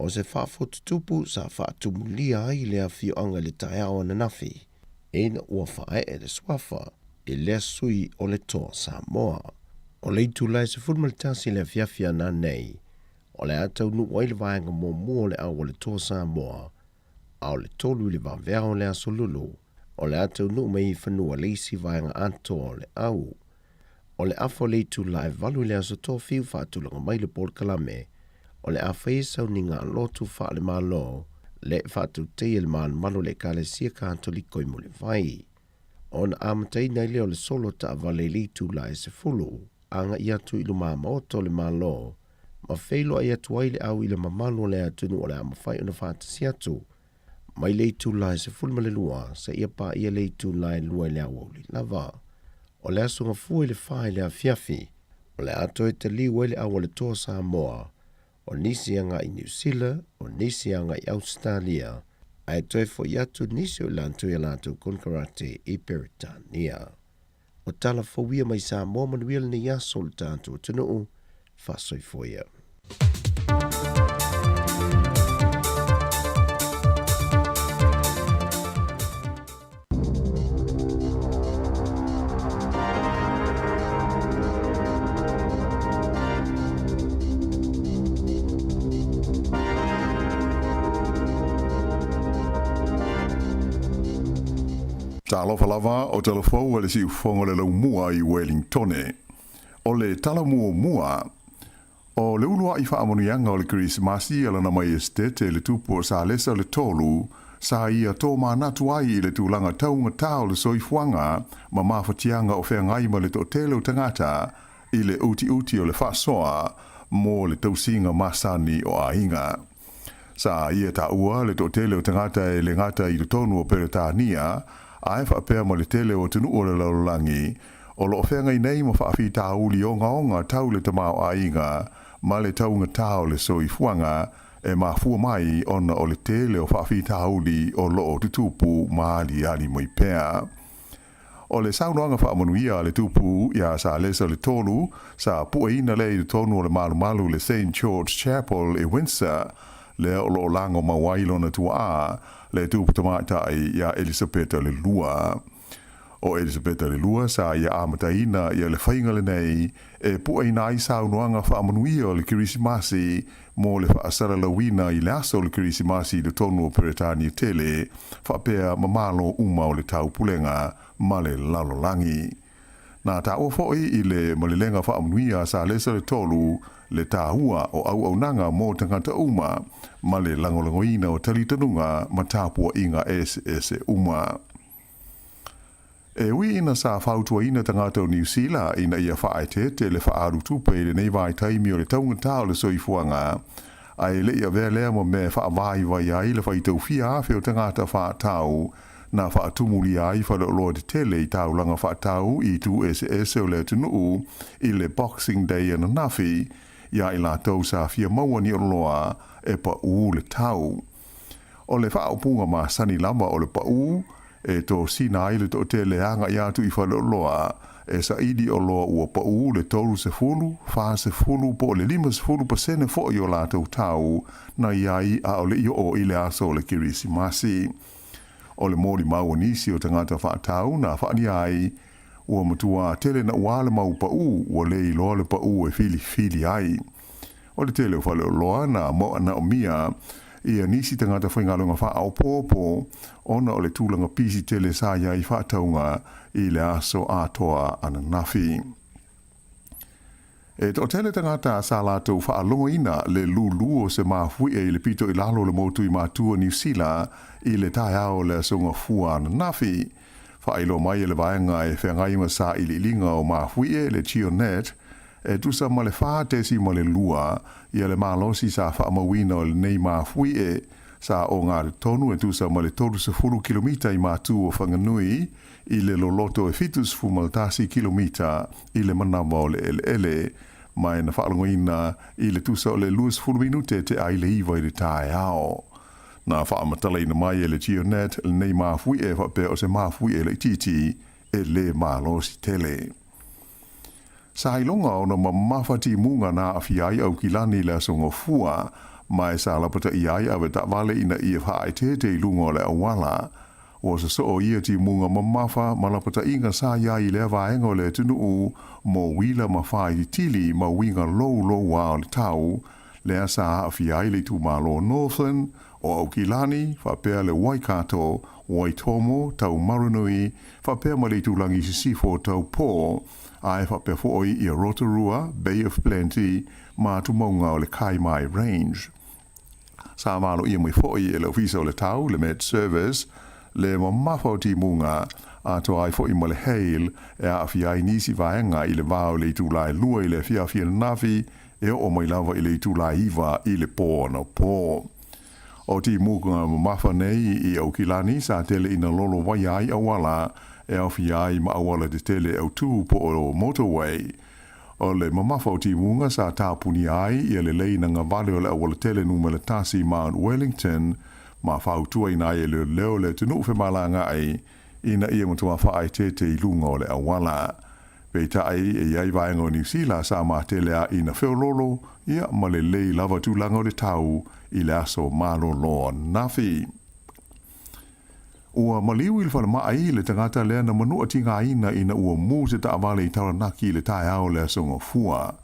o se whaafotutupu sa whaatumulia ai lea whioanga le taeao na nafi. Ena ua whae e le swafa e lea sui o le toa Samoa. O le itu lai se fulmalitasi le fiafia na nei, o le atau nu waile vaenga mō mua le au o le toa Samoa, au le tolu le vavea o le asolulu, o le atau nu mei whanua leisi vaenga anto o le au, o le afo le itu lai valu le aso toa fiu whaatulanga mai le Port Kalame, o le awhai sau ni ngā lotu wha le malo, le whaatu teia le malu le kale sia kātoliko i mo le vai. O na amatai nei leo le solo ta avale le itu lai se fulu, anga i atu i luma maoto le malo, ma feilo ai atu ai le au i le mamalo le atunu o le amawhai o na whātasi atu. Mai le itu lai se fulma le lua, sa ia pa ia le itu lai lua i le au li lava. O le asunga fua i le whai le a fiafi, o le ato e te liu le au le toa Samoa, o nisi anga i New Zealand, o nisi anga i Australia, ai toi fo i atu nisi o lantu i lantu konkarate i Peritania. O tala fawia mai Samoa manuia ni yaso le tātou tunuu, fasoi foia. Ta alofa lava o telefou ele si ufongo le lau mua i Wellingtone. O le tala mua, o le ulua i whaamonianga o le Krismasi ala na mai estete le tupu o sa lesa le tolu, sa ia tō mānatu ai i le tūlanga taunga tau le soifuanga, ma mawhatianga o whea ngai ma le tō tele o tangata, i le uti o le whasoa, mo le tausinga masani o ainga. Sa ia ta ua le tō tele o tangata e le ngata i le tonu o Peretania, ai whaapea mo le tele o tunu o le laulangi, o lo whenga i nei mo whaafi tā uli o ngaonga tau le tamao a inga, ma le taunga tau le soifuanga, e ma fua mai ona o le tele o whaafi tā uli o lo o tutupu maali ali mo i pēa. O le saunoanga whaamonuia le tupu ia sa lesa le tolu, sa puaina le i tonu o le malu le St. George Chapel e Windsor, le o lo lango mawailo na tua le tupu tamatai ia Elisabeta le lua. O Elisabeta le lua sa ia amataina ia le whainga le nei e puaina ai saunoanga whaamanuia o le Kirisimasi mo le whaasara lawina i le aso le Kirisimasi le tonu o Peretania tele whaapea mamalo uma o le tau pulenga ma le lalolangi. Nā tā ofoi i le malilenga whaamanuia sa lesa le tolu le tāhua o au nanga mō tangata uma ma le langolangoina o talitanunga ma tāpua inga SS uma. E ui ina sa whautua ina tangata o New Zealand ina ia whaaete te le whaaru tupe le nei vai taimi o le taunga tāo le soifuanga, ai le ia vea lea mo me whaavai vai ai le whaitau fia awhi o tangata whaatau na whaatumuli ai whalaoloa te tele i tāu langa whaatau i tu SS o le tunuu i le Boxing Day ana nafi, ia i la tau sa fia maua ni oloa e pa u le tau. O le whaapunga ma sani lama o le pa u, e tō sina ai le tō te leanga i atu i whalaoloa, e sa idi o loa ua pa u le tolu se fulu, wha se fulu, po le 5% fo i o la tau tau, na iai a o le i o i le aso o le Kirisimasi. O le mōri mau nisi o tangata whaatau na whaani ai, ua matua tele na uale mau pa u, ua le i loa le pa u e fili ai. O le tele o whale o loa na moa na o mia, ia nisi tangata whaingalunga wha au pōpō, ona o le tūlanga pisi tele sa iai whaataunga i le aso atoa ana nafi. E tō tele tangata sa lātou whaalonga ina le lulu o se mawhui e le pito i lalo le motu i mātua New Zealand i le tai ao le asunga fua ana nafi. Whailo mai e le vaenga e whengaima sa i li linga o mawhui e le Chionet, e tusa ma le whaatesi ma le lua, ia le malosi sa whaamawina o le nei mawhui e, sa o ngā re tonu e tusa ma le 30 kilomita i mātua o Whanganui, i le loloto e fitus fumaltasi kilomita i le manama o le ele, mai na whaalangoina i le tusa o le 20 minute te ai le iwa i le tae ao. Na whaamatala ina mai e le Chionet, le nei mawhui e whape o se mawhui e le titi, e le malosi tele. Sa ilonga o na mawhati munga na awhiai au kilani le asonga fua, mai sa la pata iai ave ta vale ina ia whaai te lungo le awala. O sa so o ia ti munga mamafa malapata inga sa iai le vaenga o le tunu u mo wila ma whaai di tili ma winga low wa o le tau le asa awhi ai le tu malo Northern o Aukilani whapea le Waikato, Waitomo, tau Marunui, whapea ma le tulangi sisifo tau Po, ai whapea fo'i i Rotorua, Bay of Plenty, ma tu maunga o le Kaimai Range. Sa malo ia mai fo'i e le ofisa o le tau, le Met Service, le mamafo ti munga, a to ai fo'i ma le Hale, e a awhi ai nisi vaenga i le vao le tulai lua i le fia nafi, e o mai lava i le tulai iwa i le po na po. O ti muka mamafa nei i Aukilani sa tele ina lolo wai ai awala e awhi ai ma awala de tele au tu po o motorway. O le mamafa o ti munga sa tāpuni ai i le lei na ngavale o le awala tele numele tasi Mount Wellington ma whautua ina ai le leo le tunu whemalanga ai ina ia mutua whaai te i lunga o le awala. Peita ai e iai vaenga o New Zealand sa ma tele a ina whiololo ia ma le lei lava tūlanga o le tau i le aso malo loa nafi. Ua maliu i le whana mai le tangata lea na manua tinga ina ina ua mū te taawale i taranaki le tae ao le asonga fua.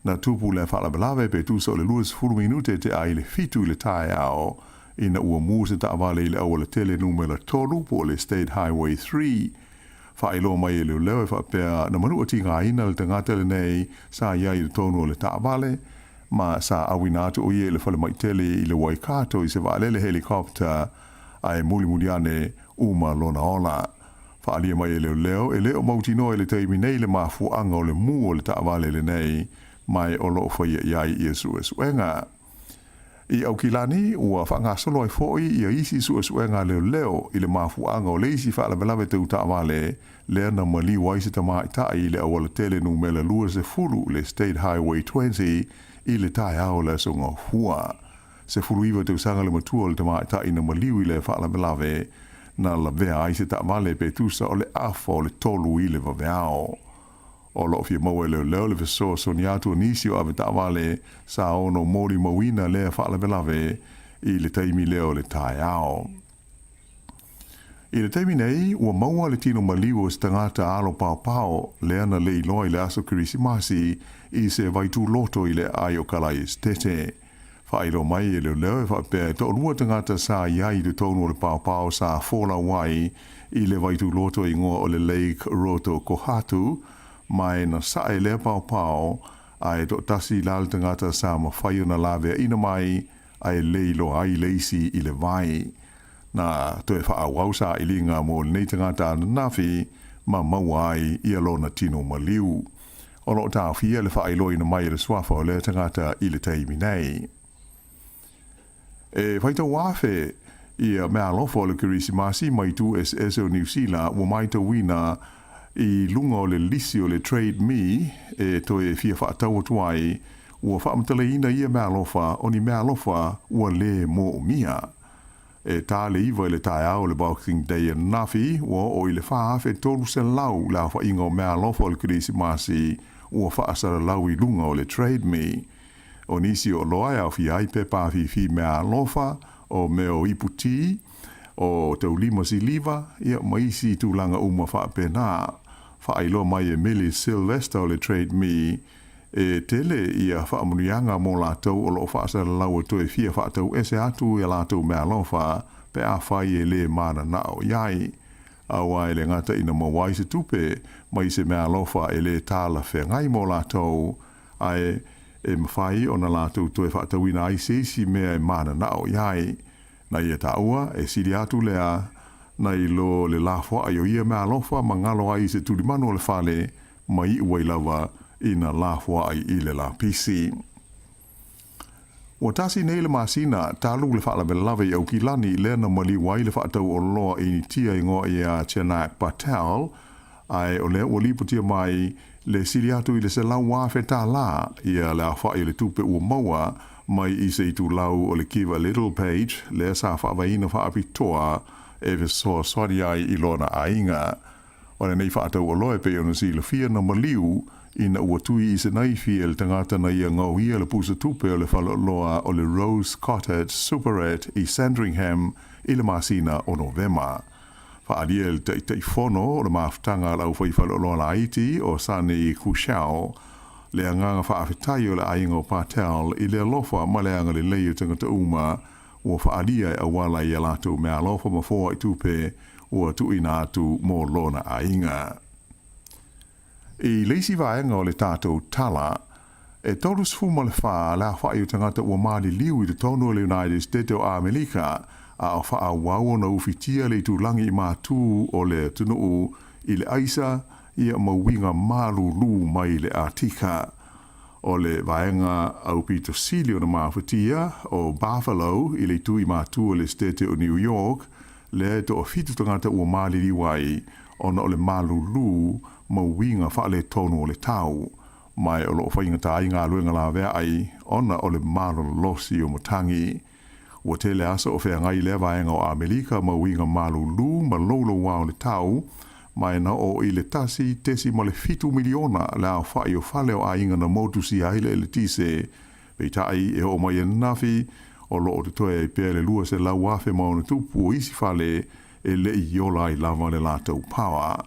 Na tupu le whalabelawe pe tūsa o le luas furu minute te ai le fitu le tae ao ina ua mū te taawale i le awa le tele numela tolu po le State Highway 3. Whaelo mai e leo whapea na manua tinga ina le tangata le nei sa iai le tonu o le taawale ma sa awinatu o ie le whale mai tele i le Waikato i se waalele helikopter ai muli ane uma lona ola. Whaalia mai e leo mauti no e le teimi nei le mafuanga o le mu o le taawale le nei mai o loo whaia iai i suenga. I Aukilani ua whanga solo ai foi i a isi suenga leo i le mafuanga o le isi whaalabelawe tau taawale lea na mali waise tamai tai le awala tele numela lua se fulu le State Highway 20 i le tae ao le songa hua. Se furu iwa te usanga le matua le tamai ta ina maliu i le whaalabelawe na la vea ai se taamale pe tusa o le afa o le tolu i le vaveao. O lo fia maua leo le vesoa soniatu nisi o ave taamale sa ono mori mawina le whaalabelawe i le taimi leo le tae ao. I le taimi nei, ua maua le tino maliu o se tangata alo pao lea na le iloi le aso kirisimasi i se vaitu loto i le ai o kalai stete. Whaelo mai e leo e whapea to lua tangata sa iai le tonu o le pao sa fola wai i le vaitu loto i ngoa o le Lake Roto Kohatu mai na sa e le pao ai to tasi lal tangata sa mawhaio na lawe ina mai ai leilo ai leisi i le vai. Na to e whaawau sa i linga mo nei tangata nafi ma mawai i alona tino maliu. O lo ta fia le whaelo ina mai le swafa o le tangata i le teimi nei. E whaita wafe i a mea lofo le kirisimasi mai tu SS o New Zealand wa mai ta wina i lunga o le lisi o le Trade Me e to e fia whaatau tuai ua whaamtale ina i a mea lofa o ni mea lofa ua le mo mia. E tā le iwa le tae au le Boxing Day and nafi ua o i le whaafe tolu se lau la wha inga o mea lofa o le kirisimasi ua whaasara lau i lunga o le Trade Me. O nisi o loa au fi ai pe fi mea lofa o meo iputi o tau lima si liva ia maisi tūlanga uma wha pena. Wha ilo mai e Millie Sylvester o le Trade Me e tele ia wha amunianga mō lātou o lo whaasara lau to e fia wha tau ese atu e lātou mea lofa pe a whai e le mana nao iai. Awa e le ngata ina mawai se tupe mai se mea lofa e le tāla whengai mō lātou ai e mawhai o na lātou to e whaatawina ai seisi mea e mana nao iai. Na ia taua e siri atu lea na i lo le lafo ai o ia mea lofa ma ngalo ai se tulimano o le whale mai uai lava ina lafo ai i le la pisi. O tasi nei le masina talu le whaala bela lava i au ki lani lea na mali wai le whaatau o loa i tia i ngoa i a Chenak Patel ai o lea ua liputia mai le siri atu i le se lau wafe tā la ia le awha i le tupe ua maua mai i se itu lau o le Kiva Little Page le sa whaavaina whaapitoa e ve soa swari ai i lona ainga. O le nei whaatau o loe pe ona si le fia na maliu ina ua tui i se naifi e le tangata na ia ngauhia le pusa tupe o le whaloloa o le Rose Cottage Superette i Sandringham i le masina o Novema. Whaalia le teifono o le maafutanga lau whai whaloloa la Haiti o Sani Kushao, le anganga whaafetai o le ainga o Patel i le alofa ma le anga le leio tangata uma ua whaalia e awala i alato me alofa mafoa i tupe ua tuina atu mō lona ainga. I leisi vaenga o le tātou tala, e tolus fuma le wha la whai o tangata ua maali liu i te tono o le United States o Amerika a o wha wau na ufitia le tūlangi i mātū o le tunuu i le aisa ia mawinga malu lu mai le Artika. O le vaenga au Peter Silio na mafutia o Buffalo i le tui mātū o le State o New York, le to o fitu tangata ua maali liwai ona o le malu lu mawinga wha le tono o le tau. Mai o lo whainga ta inga luenga la vea ai, ona o le malu losi o matangi. Ua tele asa o whea ngai le vaenga o Amerika mawinga malu lu ma lolo wao le tau, mai na o i le tasi tesi ma le fitu miliona le au whai o whale o a inga na motu si haile le tise. Pei tai e o mai e nafi, o lo o te toe i pēle lua se lau wafe mauna tupu o isi whale e le i yola i lava le lātou pawa.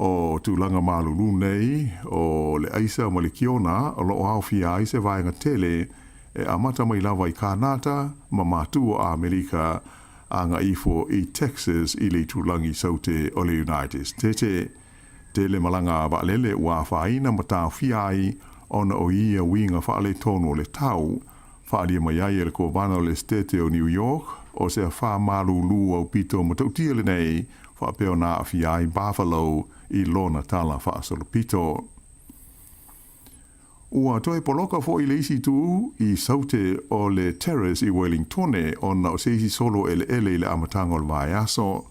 O tūlanga malulu nei, o le aisa ma le kiona, o lo o hau fia aise vaenga tele, e amata mai lava i Kanata, ma mātu o Amerika, a ngā ifo i Texas i le tūlangi saute o le United States. Tele malanga wa lele ua whaina ma tā fia ai, ona o ia winga whaale tono le tau, whaalia mai ai e le kovana o le State o New York, o se wha malulu au pito ma tautia le nei, whaapeo nā fia ai Buffalo, i lona tala whaasolo pito. Ua toi poloka fo i leisi tu i saute o le terrace i Wellingtone ona o seisi solo ele le amatanga o le vai aso.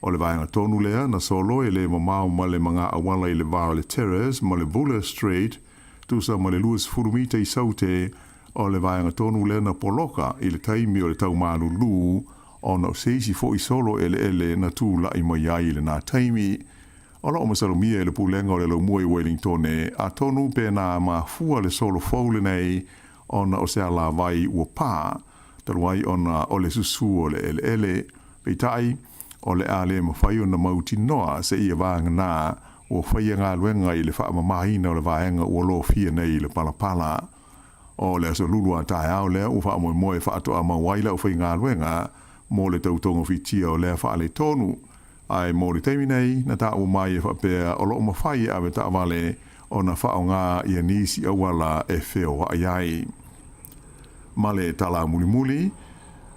O le vaenga tonu lea na solo ele mamau ma le mga awala i le vao le terrace ma le Buller Street tusa ma le luas furumita i saute o le vaenga tonu lea na poloka i le taimi o le tau malu lu ona o seisi fo i solo ele na tu la i mai le na taimi. Ola o masalomia le pulenga o le laumua i Wellingtone, a tonu pēnā ma fua le solo faule nei ona o se ala vai ua pā, taluai ona o le susu o le ele, peitai o le ale mawhai o na mauti noa se ia vāanga nā o whaia ngā luenga i le wha mamahina o le vaenga ua lo fia nei le palapala. O le aso lulu a tae au lea u wha moe wha ato a mawaila o whai ngā luenga mo le tautonga fitia o lea wha ale tonu. Ai mōri teimi nei, na tā o mai e whapea o loo mawhai awe tā wale o na whao ngā ia nisi awala e wheo wa ai. Male tala muli,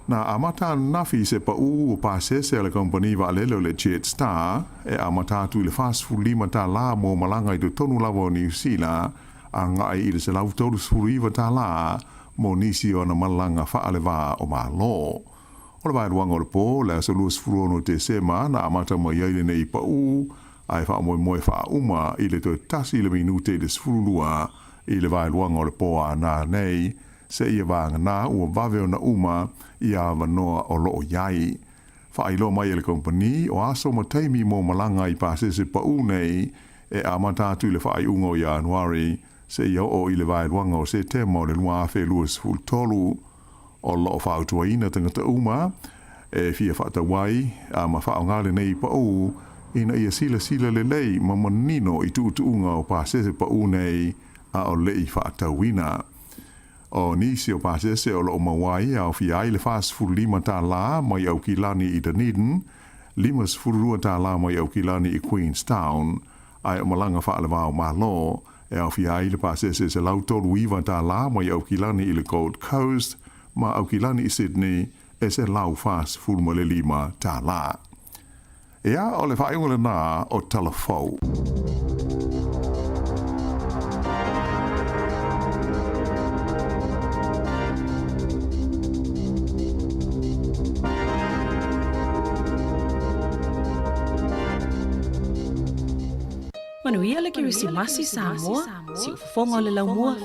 na amata nafi se pa o pasese le kompani wa alelo le Jetstar, e amata tu le fast food lima tā la mo malanga i do tonu lawa o New Zealand, a ngai i le se lau tolu sfuriwa tā la mo nisi o na malanga whaale wā o mā lo. O le vairuanga o le pō, le asa luas furono te sema na amata mai aile nei pa u, ai wha moe wha uma i le toi tasi le minute le sfurulua i le vairuanga o le pō a nā nei, se ia vāanga nā ua vaveo na uma i a wanoa o loo iai. Wha ailo mai le kompani o aso ma teimi mō malanga i pāsese pa u nei, e amata atu le wha ai unga o Januari, se ia o i le vairuanga o se tema o le lua awhe luas ful tolu, o loo whautua ina tangata uma, e fia whata wai, a ma whao ngāle nei pa u, ina ia sila le lei ma manino i tuutuunga o pāsese pa u nei, a o lei whata wina. O nisi o pāsese o loo mawai, a o fia ai le fast food lima tā la mai au kilani i Dunedin, lima sfurua tā la mai au kilani i Queenstown, ai o malanga whaale wao ma lo, e au fia ai le pāsese se lautolu iwa tā la mai au kilani i le Gold Coast, ma au kilani i Sydney e se lau fast fulma le lima tā la. Ea o le whaingole nā o talafou. Manuia le kirisi masi Samoa, si ufafonga o le laumua.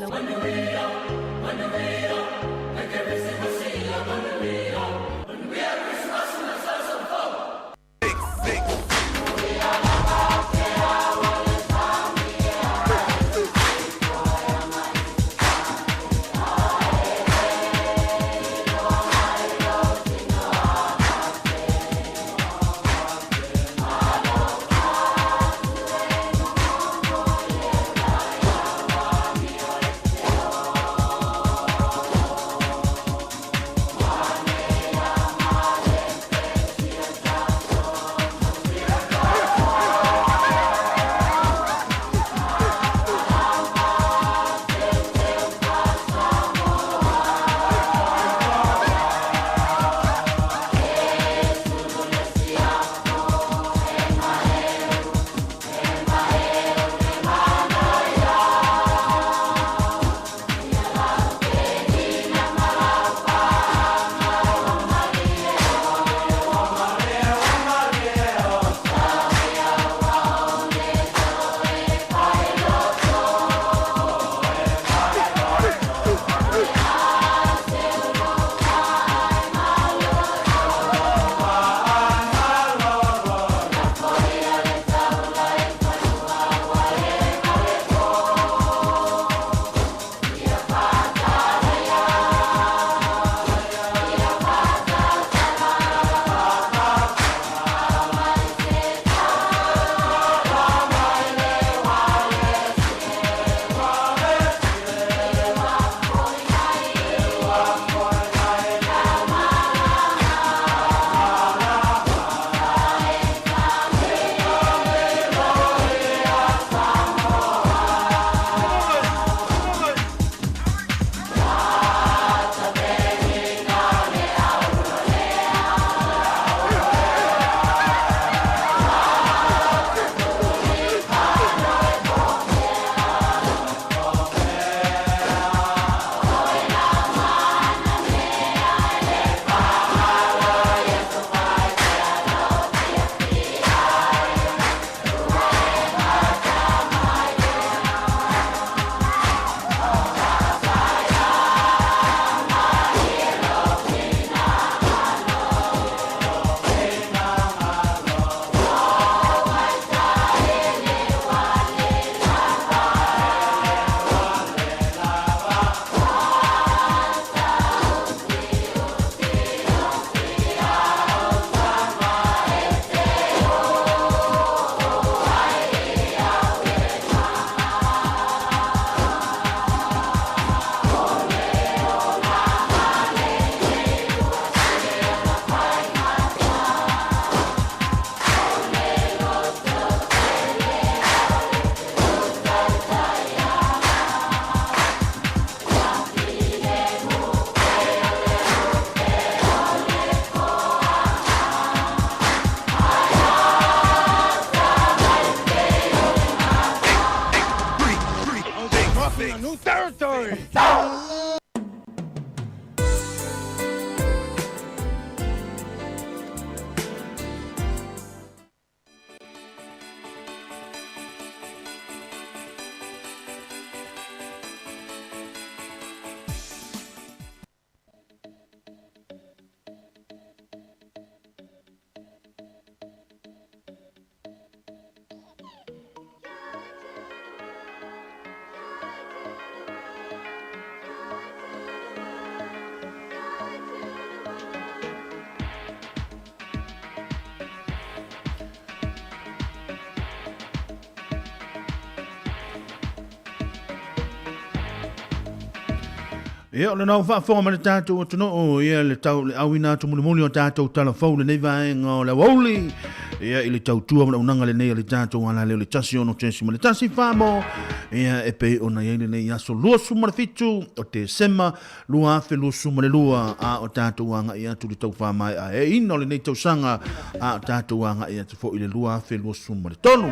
Ia, le nau whaafonga ma le tātou atono o ia le tau le awina to muli o tātou talafou le nei vaenga o le wauli. Ia i le tau tua ma unanga le nei le tātou ala leo le tasi ono tesi ma le tasi whamo. Ia e pe ona ia le nei aso lua suma le fitu o te sema lua afe lua suma le lua a o tātou anga ia tu le tau whamai a e ino le nei tau sanga a o tātou anga ia tu fo i le lua afe lua suma le tonu.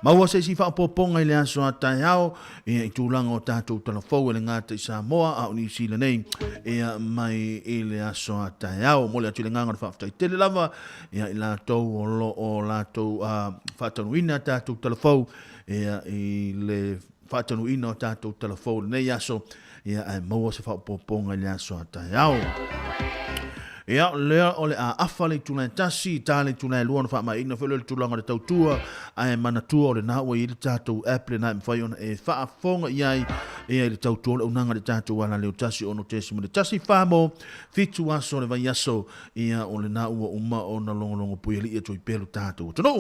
Maua se si whaapoponga i le aso a tai hao ia i tūlanga o tātou talafou e le ngāta i Samoa a uni sila nei ia mai i le aso a tai hao mole atu le nganga whaaftai tele lava ia i lātou o lo o lātou whaatanuina tātou talafou ia i le whaatanuina o tātou talafou nei aso ia ai maua se whaapoponga i le aso a tai hao. Ia lea o le a afa le tūnai tasi, tāle tūnai luana wha mai ina whelo le tūlanga le tautua, ai manatua o le nāua i le tātou apple nai mwhai ona e whaafonga iai, ia i le tautua le unanga le tātou ala leo tasi ono tesi mo le tasi whamo, fitu aso le vai aso, ia o le nāua uma o na longolongo pueli ia toi pelu tātou. Tono!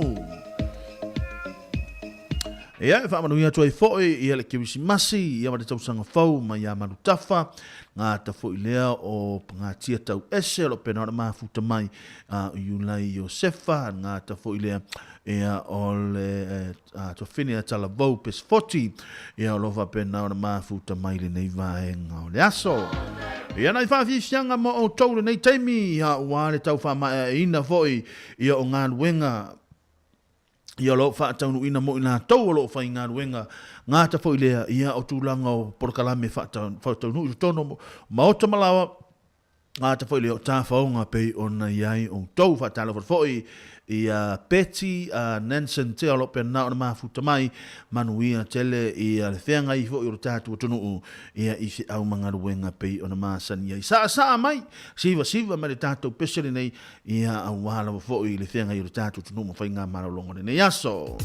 Ia e whaamanuia toi foe, ia le kiwisi masi, ia wale tausanga fau, ma ia manu tafa, ngā ta foe lea o ngā tia tau ese, lo pena ora mafuta mai Iulai Iosefa, ngā ta foe lea ia o le tofini a tala vau pes 40, ia o lofa pena ora mafuta mai le nei vaenga o le aso. Ia nai whawhiwhianga mo o tau le nei teimi, ia wale tau whamai ina foe, ia o ngā luenga, ia lo fa taunu ina mo ina tau lo fa inga ruenga nga ta fo ilea ia o tūlanga o porkalame fa taunu i tono ma o tamalawa nga ta fo ilea o tā whaonga pei ona iai o tau fa tala fo ia Betty Nansen te alo pe na ona mafuta mai manuia tele ia le whenga i fo i o tātua tonu ia i se au manga ruenga pei ona masani ia sa mai siva ma le tātou pesere nei ia au wala fo i le whenga i o tātua tonu ma whainga maralongo nei aso.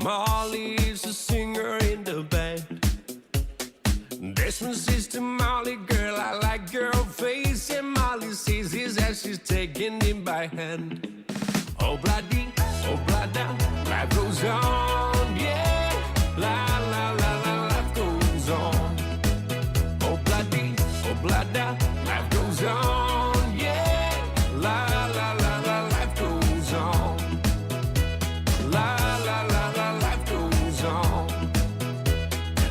Molly's the singer in the band. That's my sister Molly, girl, I like your face. And Molly sees his as she's taking him by hand. Oh, bloody, oh, blada, life goes on, yeah. La, la, la, la, life goes on. Oh, bloody, oh, blada, life goes on, yeah. La, la, la, la, life goes on. La, la, la, la, life goes on.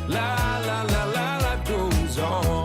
La, la, la, la, life goes on.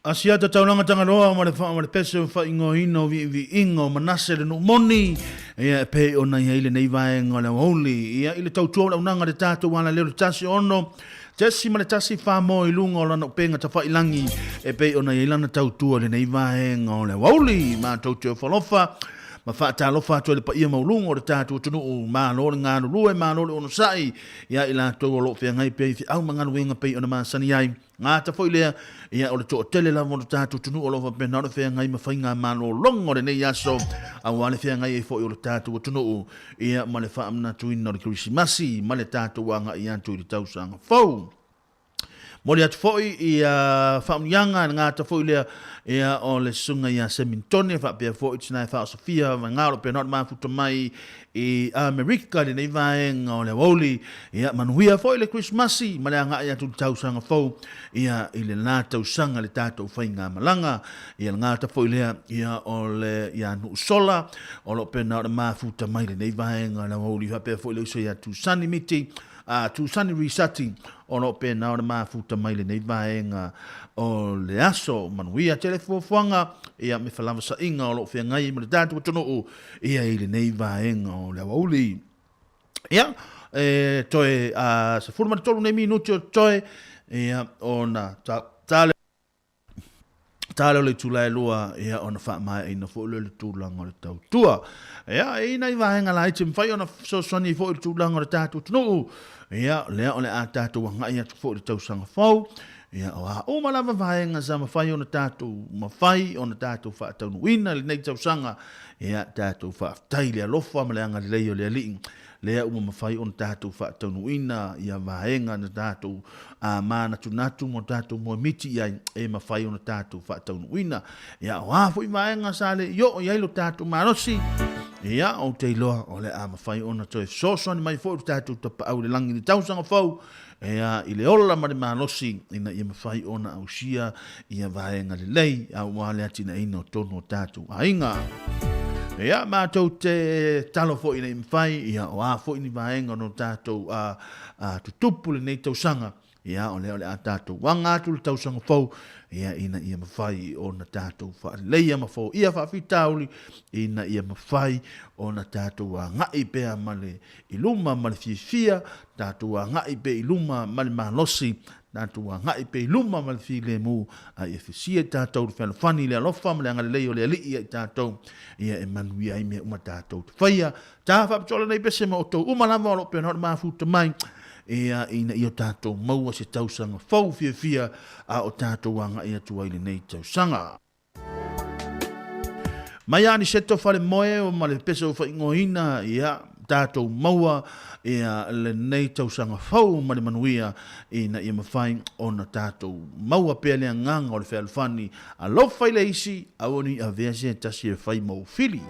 Asia ta taunanga tangaloa ma le pese fa ingo ino vi ingo manase le no moni ia pe ona ia ile nei vai ngole holi ia ile tau tau nanga de tatu wana le tasi ono Jesse ma le tasi fa mo i lunga o lana penga ta whailangi e pe ona ia lana tau tua le nei vai ngole holi ma tau tau whalofa ma whaata lofa atu le pa ia maulunga o le tatu tunu ma lore ngānu lue ma lore ono sai ia ila tau o lo whea ngai pe au manganu wenga pe ona ma sani ai ngā ta fwoi lea ia o le tō tele la mo le tatu tunu o lo whapena o le whea ngai ma whainga ma lo longo le nei aso au ale whea ngai e fwoi o le tatu tunu ia ma le whaamna tuina o le Krismasi ma le tatu wanga i antu i le tausanga fau Mori atu fwoi ia whaamnianga ngā ta fwoi lea ia o le sunga ia Semintone whapea fwoi tina e wha Sofia ma ngā lo pena o mafuta mai i Amerika le nei vaenga o le woli ia manuia fwoi le Krismasi ma le anga ia tu tausanga fau ia i le nā tausanga le tātou whainga malanga ia ngā ta fwoi lea ia o le ia nu sola o lo pena o le mafuta mai le nei vaenga le woli whapea fwoi le uso ia tu sani miti tu sani risati o lo pena o le mafuta mai le nei vaenga o le aso manuia telefofuanga ia me falava sa inga o lo fia ngai ma le tātou tono ia i le nei vaenga o le wauli ia toe se furma tolu nei minuti o toe ia ona tale le tulae lua ia ona wha mai ina fo le tūlanga o le tau tua ia ina i vaenga la itim whai ona so soni fo le tūlanga o le tātou tono ia lea o le a tātou wangai atu fo le tausanga fau ia o malava vaenga sa mawhai ona tātou mawhai ona tātou whaatau nuina le nei tausanga ia tātou whaatai lea lofa ma leanga le leo lea liing lea uma mawhai ona tātou whaatau nuina ia vaenga na tātou mana tunatu mo tātou mo miti iai e mawhai ona tātou whaatau nuina ia o hafo i vaenga sa le yo o iailo tātou marosi ia o te iloa o le a mawhai ona toe soso ni mai fo tātou tapa au le langi ni tausanga fau ia i le ola ma le malosi ina ia mawhai ona au sia ia vaenga le lei au wale atina ino tono tātou ainga ia mātou te talo fo ina i mawhai ia o a fo ini vaenga no tātou tutupu le nei tausanga ia o le a tātou wanga atu le tausanga fau ia ina ia mawhai o na tātou whaaleia mawhau ia whaafitauli ina ia mawhai o na tātou a ngai pēa male iluma male fia tātou a ngai pē iluma male malosi tātou a ngai pē iluma male fi le mu a ia fisia tātou le whanawhani le alofa male anga le leo le alii i tātou ia e manui ai mea uma tātou te whaia tā whapitola nei pese ma o tau umalama o lo pēna hori mafuta mai ia ina i o tātou maua se tausanga fau fia a o tātou wanga ia tuaile nei tausanga. Mai ani seto whare moe o ma le pesa o whaingoina ia tātou maua ia le nei tausanga fau ma le manuia ina ia mawhai o na tātou maua pēa lea nganga o le whealwhani a lo whaile isi a oni a vease tasi e whai mau fili.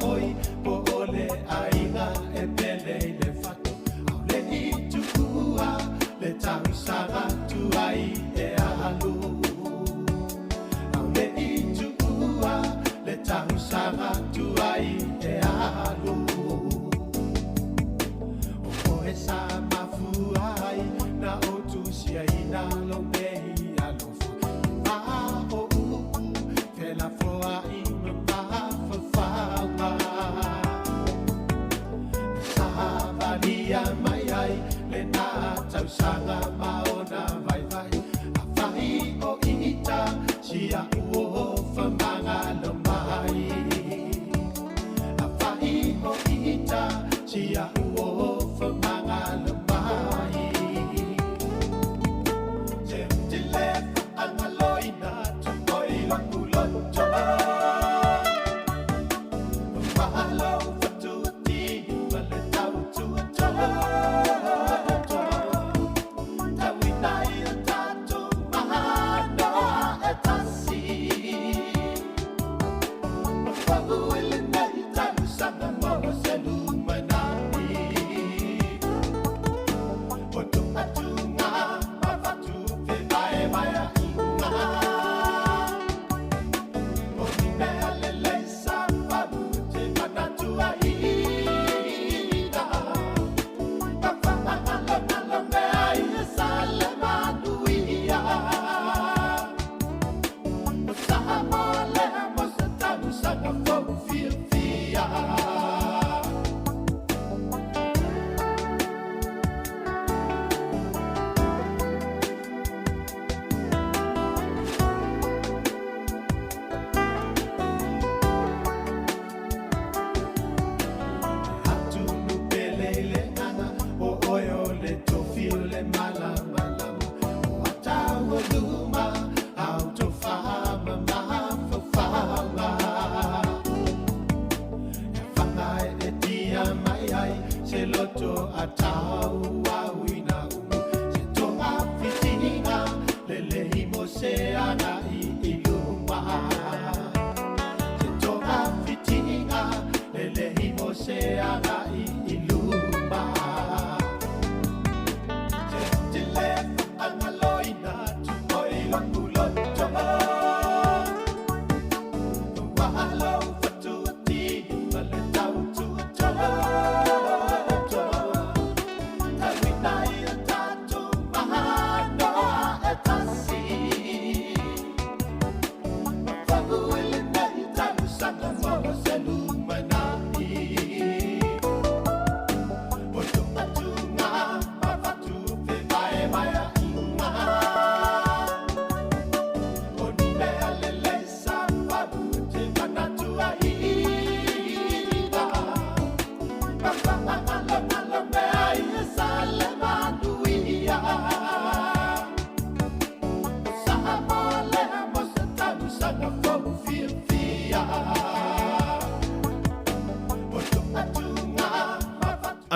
Oi, po ole ainga e pele le fatu, au le i tuku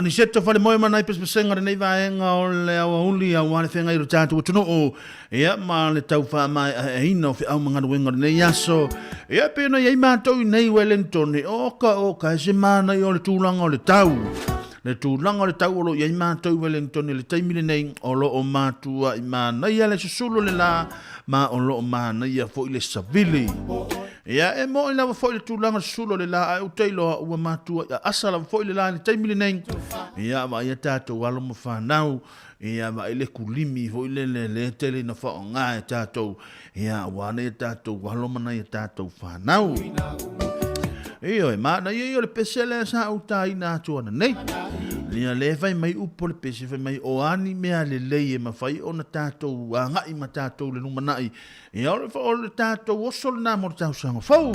ani seta fale moe manai pespesenga nei vaenga o le awa uli a wale whenga i ro tātou o tuno o. Ia, ma le tau wha mai a ina o whiau mangana wenga nei aso. Ia, pēna iei mātou i nei Wellington, o ka se mana i o le tūlanga o le tau. Le tūlanga o le tau o lo iei mātou i Wellington, le taimile nei o lo o mātua i mana ia le susulo le la, ma o lo o mana ia fo i le savili. Ia, e mo i lawa fo i le tūlanga susulo le la, a uteilo a ua mātua, a asa lawa fo i le la, le taimile nei. Ia, ma ia tātou alo ma whanau, ia ma i le kulimi, fo i le tele na wha o ngā e tātou, ia wane e tātou, walo mana e tātou whanau. Ia, e maana ia le pesele sa au tā i nā tuana nei. Lia le fai mai upo le pese, fai mai o ani mea le lei e mawhai o na tātou, a ngai ma tātou le numanai. Ia o le wha o le tātou osol nā mo le tāu sanga fau.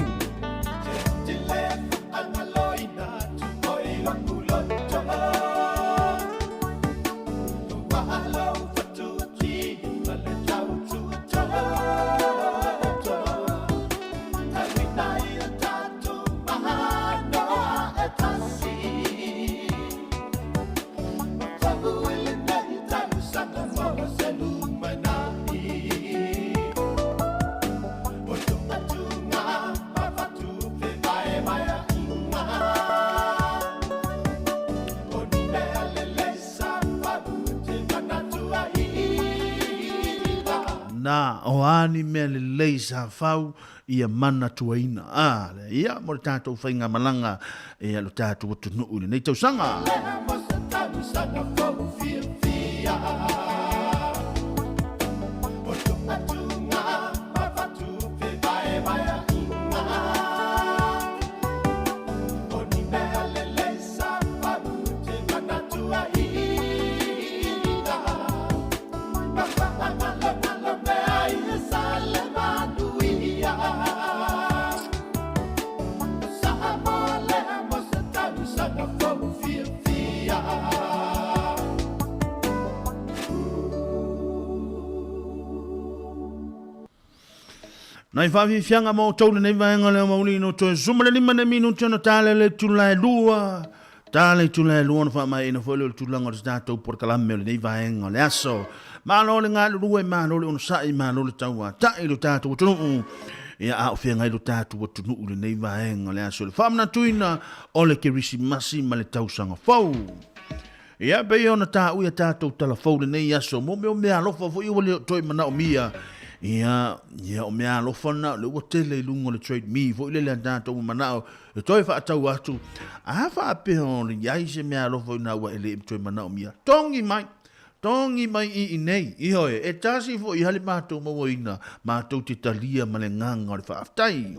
Na o ani mea le lei sa fau ia mana tuaina. Le ia mo le tātou whainga malanga e alo tātou o tunu uri. Nei tau sanga. Nai whawi whianga mo taule nei vaenga leo mauli no toe sumale lima ne minuti ono tale le tulai lua. Tale tulai lua no wha mai ina whole le tulanga o tātou porkalame o le nei vaenga le aso. Malo le ngā le rua e malo le ono sai malo le taua. Tai lo tātou o tunu. Ia au whianga i lo tātou o tunu le nei vaenga le aso. Le whamna tuina o le kerisi masi ma le tausanga fau. Ia bei ona tā uia tātou tala fau le nei aso. Mo meo mea lofa fo iwa le toi mana o mia. Ia o mea alofana le ua tele lungo le trade me fo ile le tātou manao e toi whaatau atu a whaapea o le iai se mea alofo ina ua ele e toi manao mia tongi mai i nei i hoe e tasi fo i hale mātou maua ina mātou te talia ma le nganga o le whaaftai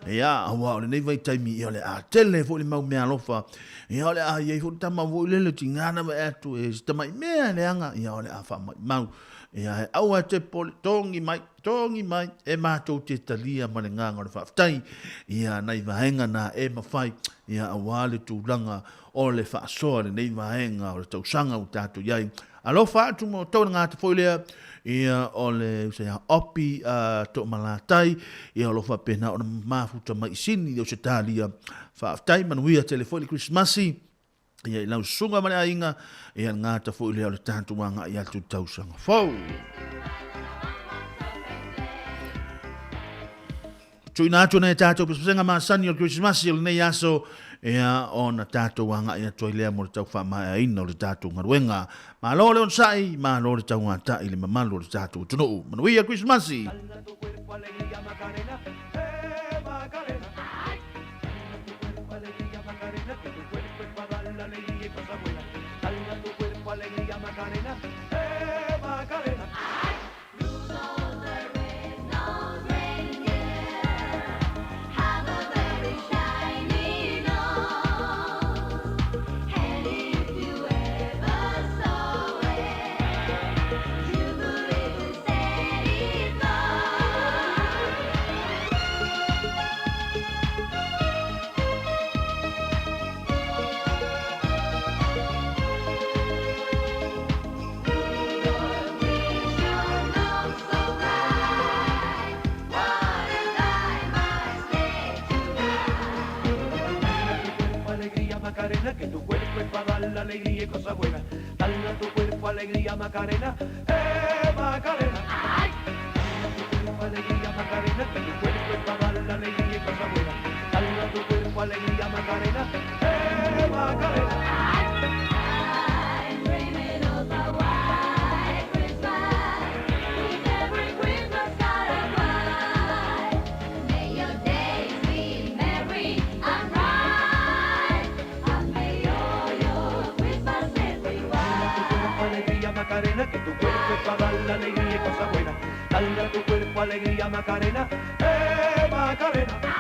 ia awa o le nei vai taimi i ole a tele fo le mau mea alofa ia ole a iei fo le tama fo ile le ti ngana ma atu e si tamai mea le anga ia ole a wha mau ia e aua te pole tongi mai e mātou te talia ma le nganga o le whaaftai ia nei vahenga na e mawhai ia awale tūlanga o le whaasoa le nei vahenga o le tausanga o tātou iai alofa atu mo tau ngā te whoilea ia o le opi to malatai ia alofa pena o na mafuta mai sini o se talia whaaftai manuia telefoni Christmasi ia lau sunga mane ainga ia ngata fo ile o le tātou wanga ia tu tausanga fau tuina atu nei tātou pesenga masani o Christmas il nei aso ia o na tātou wanga ia toi lea mo le tau whamai aina o le tātou ngaruenga ma lo le on sai ma lo le tau ngata ili mamalo le tātou tunu manuia Christmasi Macarena, que tu cuerpo es para dar la alegría y cosas buenas. Dale a tu cuerpo alegría, Macarena, Macarena. Dale a tu cuerpo alegría, Macarena, que tu cuerpo es para dar la alegría y cosas buenas. Dale a tu cuerpo alegría, Macarena, Macarena. Macarena, que tu cuerpo es para dar la alegría y cosas buenas. Dale a tu cuerpo alegría, Macarena, Macarena.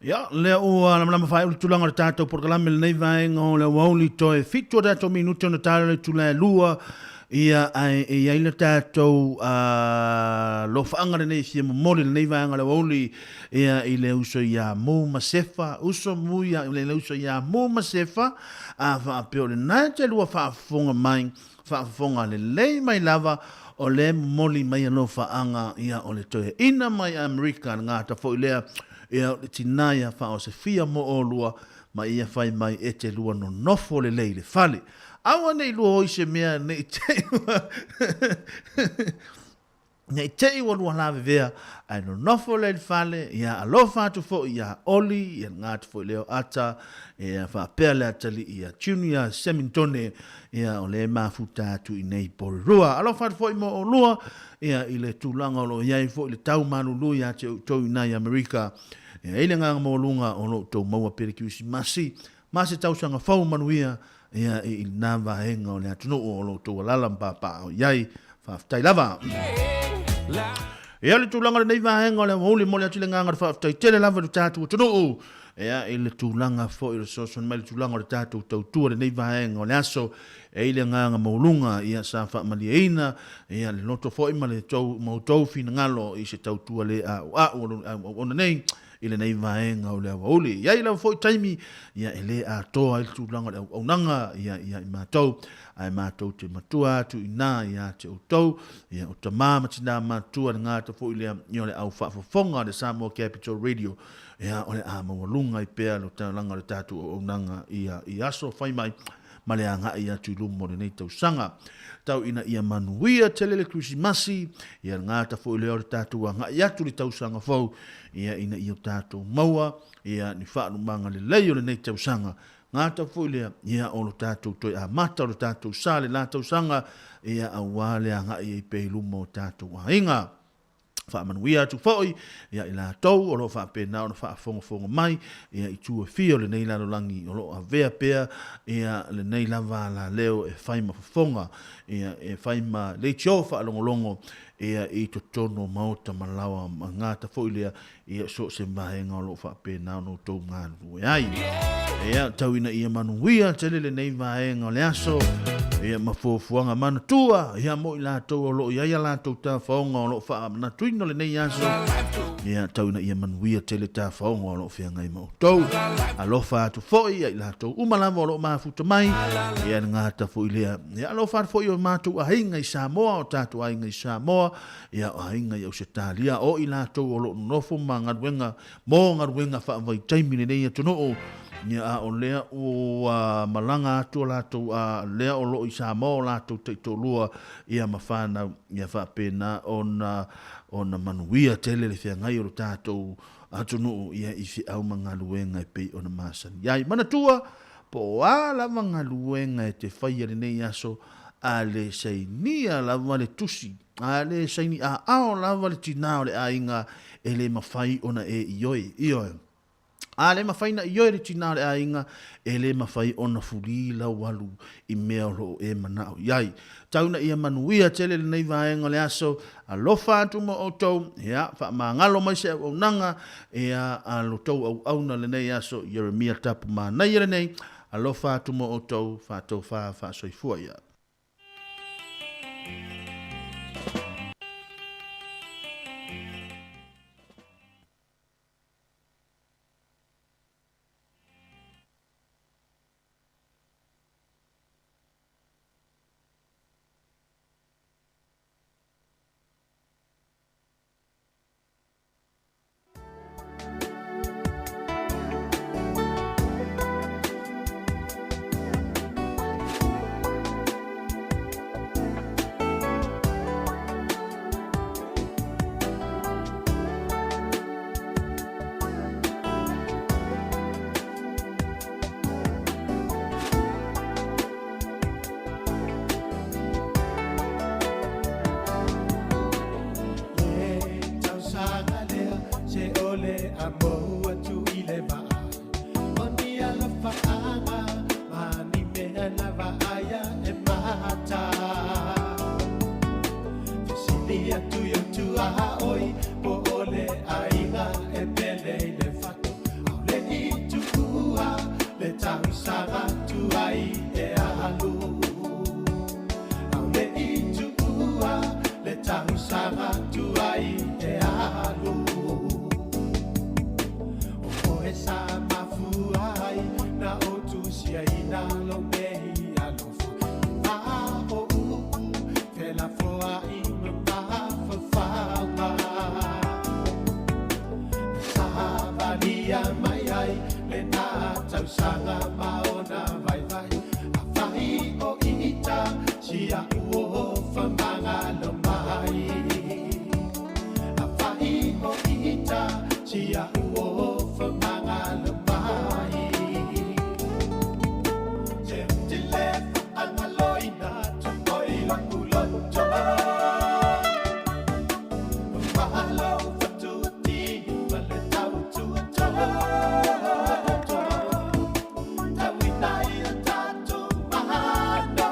Ya, le ua na mana fai tulanga le tātou porkalame le nei vaenga o le wauli toe fitu tātou minuto na tātou le tula lua ia ai le tātou lo whaanga le nei fia momoli le nei vaenga le wauli ia i le uso ia mō masefa uso mu ia le uso ia mō masefa a whaapeo le nai te lua whaafonga mai whaafonga le lei mai lava o le moli mai anō whaanga ia o le toe ina mai Amerika ngā ta fo ilea ia le tinaya fa o se fia mo o lua ma ia fai mai e te lua no nofo le lei le fale. Awa nei lua hoi se mea nei te nei te iwa lua lawe vea ai no nofo le fale ia alofa atu fo ia oli ia ngātu fo leo ata ia fa pea le atali ia junior semintone ia o le mafuta atu i nei porirua. Alofa atu fo i mo o lua ia i le tūlanga o lo iai fo i le tau manu lua ia te tau nai Amerika. Ia ele ngā mo lunga o lo tau maua pere kiusi masi tau sanga fau manuia ia i nā vahenga o le atunu o lo tau alalampa pa o iai whaftai lava. Ia le tūlanga le nei vahenga o le mauli mo le atu le nganga whaftai tele lava le tātu o tunu ia i le tūlanga fo i le soson mai le tūlanga o le tātu tau tua le nei vahenga o le aso e ile nganga maulunga ia sa fa malieina ia le loto fo i ma le tau mau fina ngalo i se tau tua le o nei ile nei vaenga o le awauli. Ia ila foi taimi, ia ele a toa il tūlanga le aunanga, ia i mātou, ai mātou te matua atu i nā, ia te outou, ia o ta māma tina mātua ngā ta foi lea, ia le au whaafafonga le Samoa Capital Radio, ia o le a mawalunga i pēa lo tālanga le tātu o aunanga, ia i aso whai mai, ma le anga ia tu lumo le nei tau sanga. Tau ina ia manuia tele le Krisimasi, ia ngāta fo i leo le tātou anga ia tu li tau sanga fau, ia ina ia tātou maua, ia ni whaanu manga le leio le nei tau sanga, ngāta fo i lea, ia o lo tātou toi a mata o lo tātou sale la tau sanga, ia a wale anga ia i pei lumo tātou a inga. Whaamanuia atu whoi, ia i la tau, o lo whaapena o lo whaafonga mai, ia i tua fio le nei lalo langi, o lo a vea pea, ia le nei lava la leo e whaima whafonga, ia e whaima le tio whaalongolongo, ia i to tono maota malawa ngāta whoi lea, ia so se mahenga o lo whaapena o no tau ngānu e ai. Ia tauina ia manuia, tele le nei mahenga o le aso, ia mafuafuanga mana tua, ia mo i la tau o lo ia la tau ta whaonga o lo whaamana tuino le nei aso, ia tauina ia manuia tele ta whaonga o lo whianga i mautau, alofa atu whoi, ia i la tau umalama o lo mafuta mai, ia ngāta whoi lea, ia alofa atu whoi o mātou ahinga i Samoa, o tātou ahinga i Samoa, ia o ahinga i Ausitalia, o i la tau o lo nofo ma ngaruenga, mō ngaruenga whaavai taimine nei atono o, ia a o lea o malanga atu o lātou a lea o lo i Samoa o lātou teitolua ia mawhanau ia whapena o na manuia tele le whiangai o lo tātou atunu ia i whi au mga luenga e pei o na masani. Iai manatua po a lava ngā luenga e te whaia le nei aso a le sainia lava le tusi a le saini a ao lava le tinao le ainga e le mawhai ona e ioi. A le mawhaina i oere tina le ainga, e le mawhai ona furi la walu i mea lo e manao iai. Tauna ia manuia tele le nei vaenga le aso, a lofa atu mo o tau, ia, wha maa ngalo mai se au nanga, ia a lo tau au auna le nei aso, Jeremia tapu maa nei le nei, a lofa atu mo o tau, wha tau wha soifua ia. ia ua whamanga mai. Te te le whaangaloina tu koi laku loto. Mahalo whatuati wale tau tuato. Tawina ia tatu mahano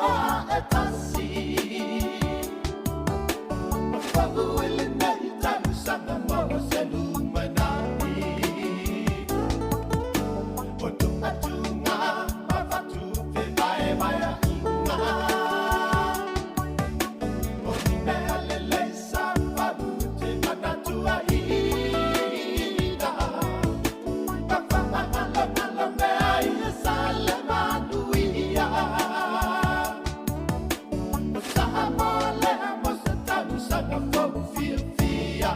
e tasi. Mafahuele nei tau sanga mo se lumanani. O tu atunga mawhatu te vae vaea inga. O ni mea lele sa whahu te manatua ina. Mawhangalo mea ia sa le manuia. O saha mo lea mo se tau sanga fau fia fia.